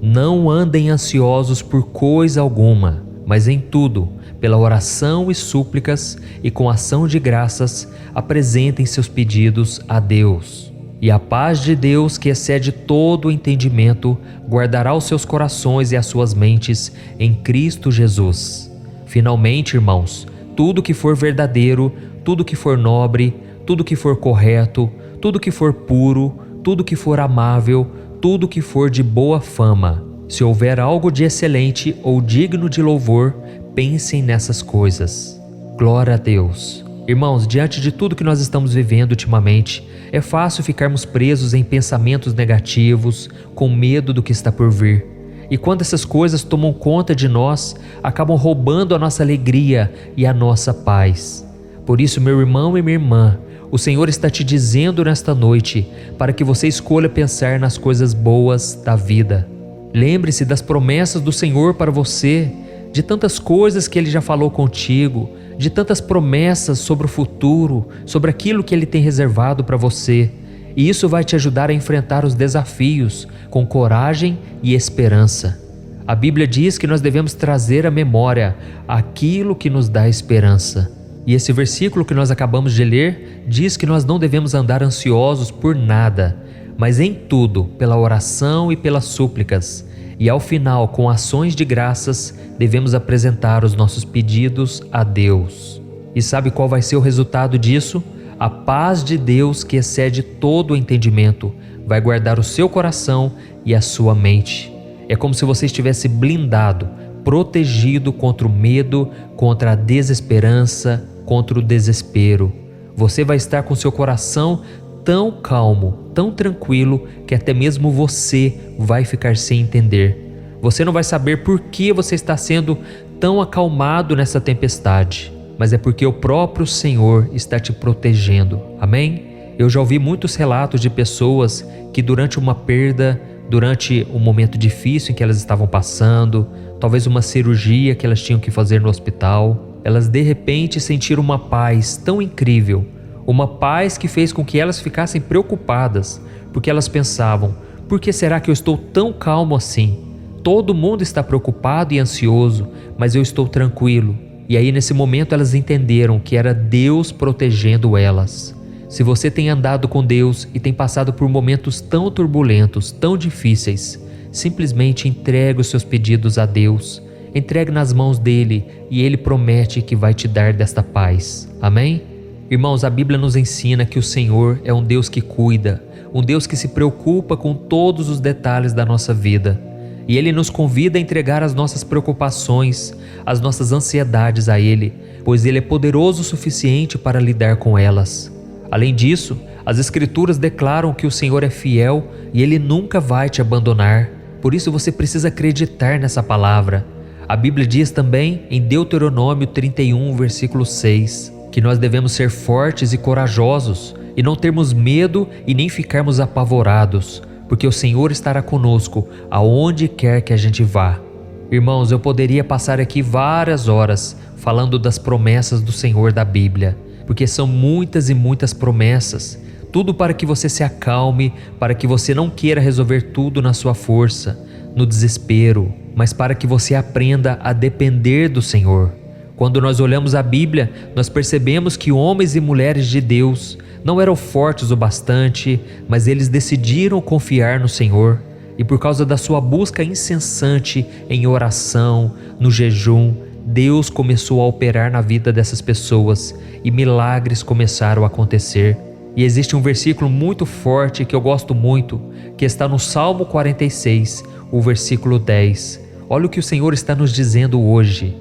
Não andem ansiosos por coisa alguma, mas em tudo, pela oração e súplicas e com ação de graças, apresentem seus pedidos a Deus. E a paz de Deus, que excede todo o entendimento, guardará os seus corações e as suas mentes em Cristo Jesus. Finalmente, irmãos, tudo que for verdadeiro, tudo que for nobre, tudo que for correto, tudo que for puro, tudo que for amável, tudo que for de boa fama, se houver algo de excelente ou digno de louvor, pensem nessas coisas. Glória a Deus. Irmãos, diante de tudo que nós estamos vivendo ultimamente, é fácil ficarmos presos em pensamentos negativos, com medo do que está por vir. E quando essas coisas tomam conta de nós, acabam roubando a nossa alegria e a nossa paz. Por isso, meu irmão e minha irmã, o Senhor está te dizendo nesta noite para que você escolha pensar nas coisas boas da vida. Lembre-se das promessas do Senhor para você, de tantas coisas que Ele já falou contigo, de tantas promessas sobre o futuro, sobre aquilo que Ele tem reservado para você. E isso vai te ajudar a enfrentar os desafios com coragem e esperança. A Bíblia diz que nós devemos trazer à memória aquilo que nos dá esperança. E esse versículo que nós acabamos de ler diz que nós não devemos andar ansiosos por nada, mas em tudo, pela oração e pelas súplicas. E ao final, com ações de graças, devemos apresentar os nossos pedidos a Deus. E sabe qual vai ser o resultado disso? A paz de Deus, que excede todo o entendimento, vai guardar o seu coração e a sua mente. É como se você estivesse blindado, protegido contra o medo, contra a desesperança, contra o desespero. Você vai estar com seu coração tão calmo, tão tranquilo, que até mesmo você vai ficar sem entender. Você não vai saber por que você está sendo tão acalmado nessa tempestade, mas é porque o próprio Senhor está te protegendo. Amém? Eu já ouvi muitos relatos de pessoas que durante uma perda, durante um momento difícil em que elas estavam passando, talvez uma cirurgia que elas tinham que fazer no hospital, elas de repente sentiram uma paz tão incrível, uma paz que fez com que elas ficassem preocupadas, porque elas pensavam: por que será que eu estou tão calmo assim? Todo mundo está preocupado e ansioso, mas eu estou tranquilo. E aí nesse momento elas entenderam que era Deus protegendo elas. Se você tem andado com Deus e tem passado por momentos tão turbulentos, tão difíceis, simplesmente entregue os seus pedidos a Deus. Entregue nas mãos dele e ele promete que vai te dar desta paz. Amém? Irmãos, a Bíblia nos ensina que o Senhor é um Deus que cuida, um Deus que se preocupa com todos os detalhes da nossa vida. E Ele nos convida a entregar as nossas preocupações, as nossas ansiedades a Ele, pois Ele é poderoso o suficiente para lidar com elas. Além disso, as Escrituras declaram que o Senhor é fiel e Ele nunca vai te abandonar. Por isso você precisa acreditar nessa palavra. A Bíblia diz também em Deuteronômio 31, versículo 6, que nós devemos ser fortes e corajosos e não termos medo e nem ficarmos apavorados, porque o Senhor estará conosco aonde quer que a gente vá. Irmãos, eu poderia passar aqui várias horas falando das promessas do Senhor da Bíblia, porque são muitas e muitas promessas, tudo para que você se acalme, para que você não queira resolver tudo na sua força, no desespero, mas para que você aprenda a depender do Senhor. Quando nós olhamos a Bíblia, nós percebemos que homens e mulheres de Deus não eram fortes o bastante, mas eles decidiram confiar no Senhor. E por causa da sua busca incessante em oração, no jejum, Deus começou a operar na vida dessas pessoas e milagres começaram a acontecer. E existe um versículo muito forte que eu gosto muito, que está no Salmo 46, o versículo 10. Olha o que o Senhor está nos dizendo hoje.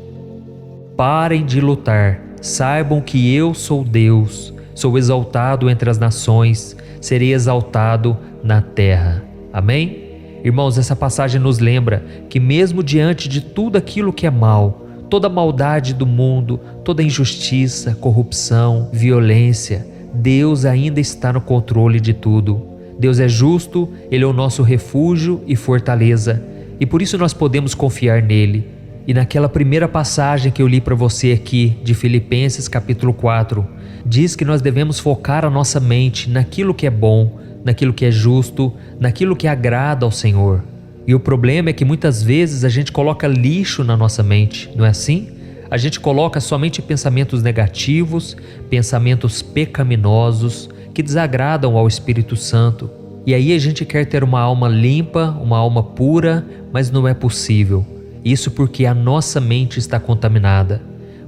Parem de lutar, saibam que eu sou Deus, sou exaltado entre as nações, serei exaltado na terra. Amém? Irmãos, essa passagem nos lembra que mesmo diante de tudo aquilo que é mal, toda a maldade do mundo, toda a injustiça, corrupção, violência, Deus ainda está no controle de tudo. Deus é justo, Ele é o nosso refúgio e fortaleza, e por isso nós podemos confiar nele. E naquela primeira passagem que eu li para você aqui, de Filipenses capítulo 4, diz que nós devemos focar a nossa mente naquilo que é bom, naquilo que é justo, naquilo que agrada ao Senhor. E o problema é que muitas vezes a gente coloca lixo na nossa mente, não é assim? A gente coloca somente pensamentos negativos, pensamentos pecaminosos que desagradam ao Espírito Santo. E aí a gente quer ter uma alma limpa, uma alma pura, mas não é possível. Isso porque a nossa mente está contaminada.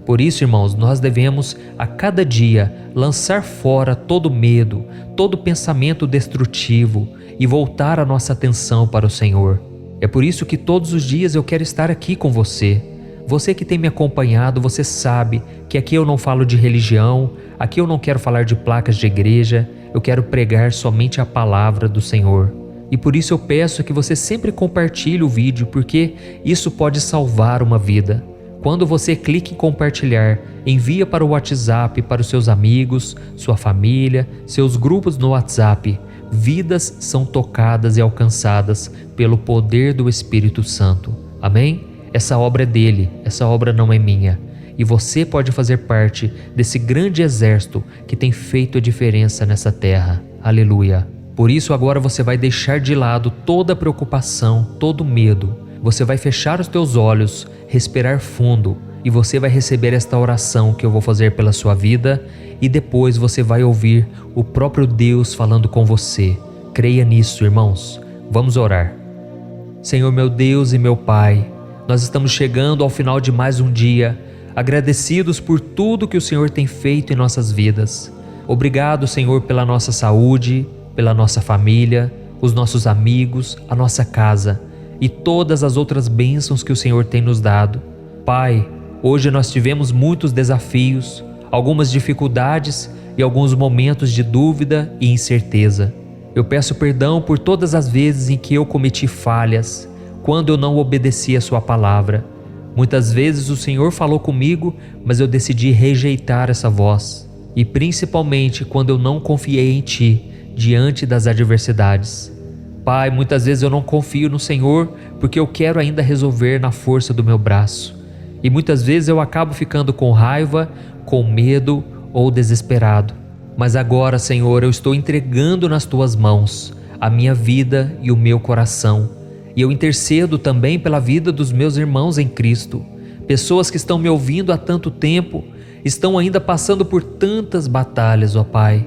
Por isso, irmãos, nós devemos a cada dia lançar fora todo medo, todo pensamento destrutivo e voltar a nossa atenção para o Senhor. É por isso que todos os dias eu quero estar aqui com você. Você que tem me acompanhado, você sabe que aqui eu não falo de religião, aqui eu não quero falar de placas de igreja, eu quero pregar somente a palavra do Senhor. E por isso eu peço que você sempre compartilhe o vídeo, porque isso pode salvar uma vida. Quando você clica em compartilhar, envia para o WhatsApp, para os seus amigos, sua família, seus grupos no WhatsApp. Vidas são tocadas e alcançadas pelo poder do Espírito Santo. Amém? Essa obra é dele, essa obra não é minha. E você pode fazer parte desse grande exército que tem feito a diferença nessa terra. Aleluia! Por isso agora você vai deixar de lado toda preocupação, todo medo. Você vai fechar os teus olhos, respirar fundo e você vai receber esta oração que eu vou fazer pela sua vida e depois você vai ouvir o próprio Deus falando com você. Creia nisso, irmãos. Vamos orar. Senhor meu Deus e meu Pai, nós estamos chegando ao final de mais um dia, agradecidos por tudo que o Senhor tem feito em nossas vidas. Obrigado, Senhor, pela nossa saúde, pela nossa família, os nossos amigos, a nossa casa e todas as outras bênçãos que o Senhor tem nos dado. Pai, hoje nós tivemos muitos desafios, algumas dificuldades e alguns momentos de dúvida e incerteza. Eu peço perdão por todas as vezes em que eu cometi falhas, quando eu não obedeci a sua palavra. Muitas vezes o Senhor falou comigo, mas eu decidi rejeitar essa voz. E principalmente quando eu não confiei em Ti, diante das adversidades. Pai, muitas vezes eu não confio no Senhor porque eu quero ainda resolver na força do meu braço. E muitas vezes eu acabo ficando com raiva, com medo ou desesperado. Mas agora, Senhor, eu estou entregando nas Tuas mãos a minha vida e o meu coração. E eu intercedo também pela vida dos meus irmãos em Cristo. Pessoas que estão me ouvindo há tanto tempo, estão ainda passando por tantas batalhas, ó Pai.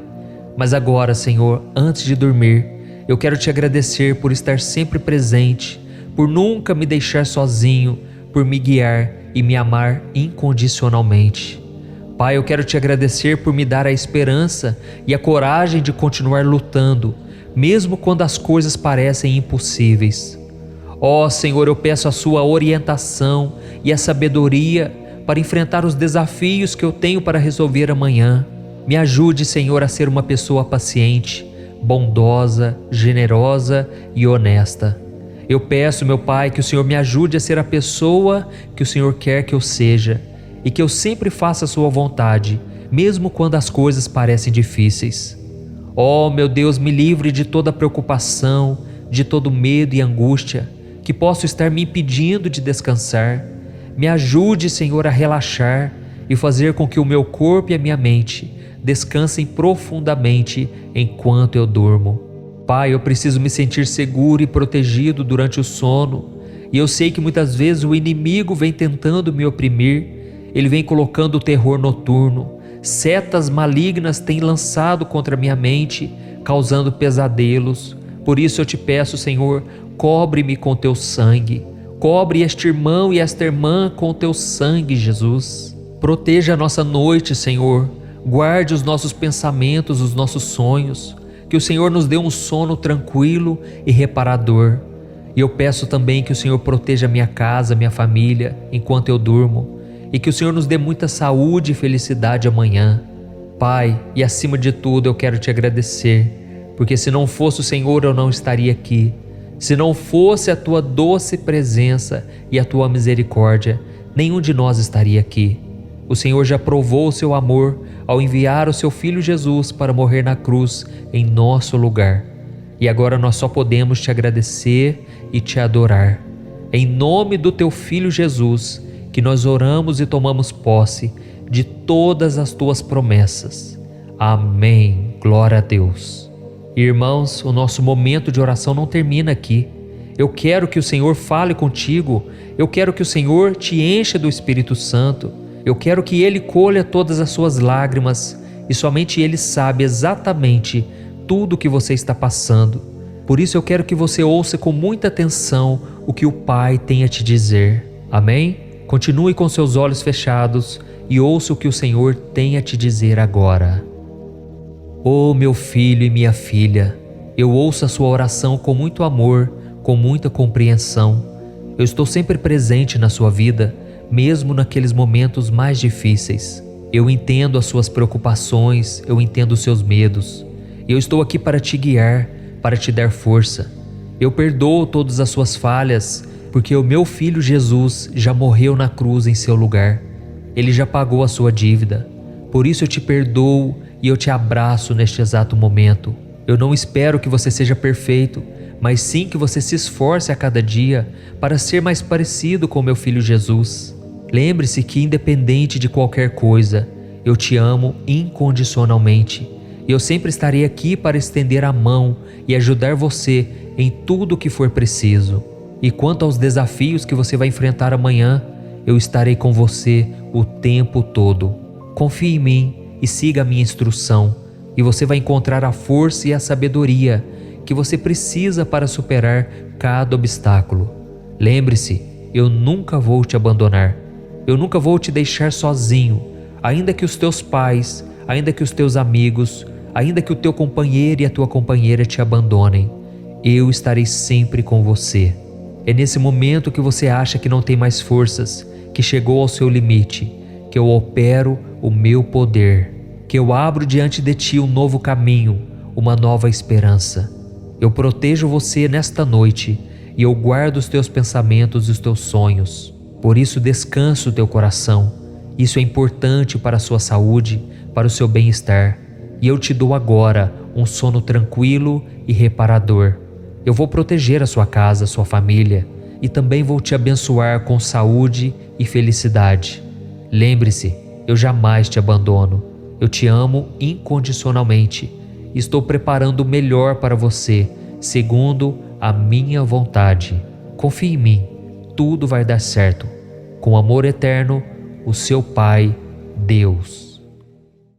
Mas agora, Senhor, antes de dormir, eu quero Te agradecer por estar sempre presente, por nunca me deixar sozinho, por me guiar e me amar incondicionalmente. Pai, eu quero Te agradecer por me dar a esperança e a coragem de continuar lutando, mesmo quando as coisas parecem impossíveis. Ó Senhor, eu peço a Sua orientação e a sabedoria para enfrentar os desafios que eu tenho para resolver amanhã. Me ajude, Senhor, a ser uma pessoa paciente, bondosa, generosa e honesta. Eu peço, meu Pai, que o Senhor me ajude a ser a pessoa que o Senhor quer que eu seja e que eu sempre faça a Sua vontade, mesmo quando as coisas parecem difíceis. Ó, meu Deus, me livre de toda preocupação, de todo medo e angústia que posso estar me impedindo de descansar. Me ajude, Senhor, a relaxar e fazer com que o meu corpo e a minha mente descansem profundamente enquanto eu durmo. Pai, eu preciso me sentir seguro e protegido durante o sono, e eu sei que muitas vezes o inimigo vem tentando me oprimir, ele vem colocando o terror noturno, setas malignas têm lançado contra minha mente, causando pesadelos. Por isso eu Te peço, Senhor, cobre-me com Teu sangue, cobre este irmão e esta irmã com Teu sangue, Jesus. Proteja a nossa noite, Senhor. Guarde os nossos pensamentos, os nossos sonhos, que o Senhor nos dê um sono tranquilo e reparador. E eu peço também que o Senhor proteja minha casa, minha família, enquanto eu durmo, e que o Senhor nos dê muita saúde e felicidade amanhã. Pai, e acima de tudo eu quero Te agradecer, porque se não fosse o Senhor eu não estaria aqui. Se não fosse a Tua doce presença e a Tua misericórdia, nenhum de nós estaria aqui. O Senhor já provou o Seu amor ao enviar o Seu Filho Jesus para morrer na cruz em nosso lugar. E agora nós só podemos Te agradecer e Te adorar. Em nome do Teu Filho Jesus, que nós oramos e tomamos posse de todas as Tuas promessas. Amém. Glória a Deus. Irmãos, o nosso momento de oração não termina aqui. Eu quero que o Senhor fale contigo. Eu quero que o Senhor te encha do Espírito Santo. Eu quero que Ele colha todas as suas lágrimas e somente Ele sabe exatamente tudo o que você está passando. Por isso eu quero que você ouça com muita atenção o que o Pai tem a te dizer. Amém? Continue com seus olhos fechados e ouça o que o Senhor tem a te dizer agora. Oh, meu filho e minha filha, eu ouço a sua oração com muito amor, com muita compreensão. Eu estou sempre presente na sua vida, mesmo naqueles momentos mais difíceis. Eu entendo as suas preocupações, eu entendo os seus medos. Eu estou aqui para te guiar, para te dar força. Eu perdoo todas as suas falhas, porque o meu filho Jesus já morreu na cruz em seu lugar. Ele já pagou a sua dívida. Por isso eu te perdoo e eu te abraço neste exato momento. Eu não espero que você seja perfeito, mas sim que você se esforce a cada dia para ser mais parecido com meu filho Jesus. Lembre-se que, independente de qualquer coisa, eu te amo incondicionalmente. E eu sempre estarei aqui para estender a mão e ajudar você em tudo o que for preciso. E quanto aos desafios que você vai enfrentar amanhã, eu estarei com você o tempo todo. Confie em mim e siga a minha instrução, e você vai encontrar a força e a sabedoria que você precisa para superar cada obstáculo. Lembre-se, eu nunca vou te abandonar. Eu nunca vou te deixar sozinho, ainda que os teus pais, ainda que os teus amigos, ainda que o teu companheiro e a tua companheira te abandonem. Eu estarei sempre com você. É nesse momento que você acha que não tem mais forças, que chegou ao seu limite, que eu opero o meu poder, que eu abro diante de ti um novo caminho, uma nova esperança. Eu protejo você nesta noite e eu guardo os teus pensamentos e os teus sonhos. Por isso descansa o teu coração. Isso é importante para a sua saúde, para o seu bem-estar. E eu te dou agora um sono tranquilo e reparador. Eu vou proteger a sua casa, a sua família, e também vou te abençoar com saúde e felicidade. Lembre-se, eu jamais te abandono. Eu te amo incondicionalmente. Estou preparando o melhor para você, segundo a minha vontade. Confie em mim, tudo vai dar certo. Com amor eterno, o seu Pai, Deus.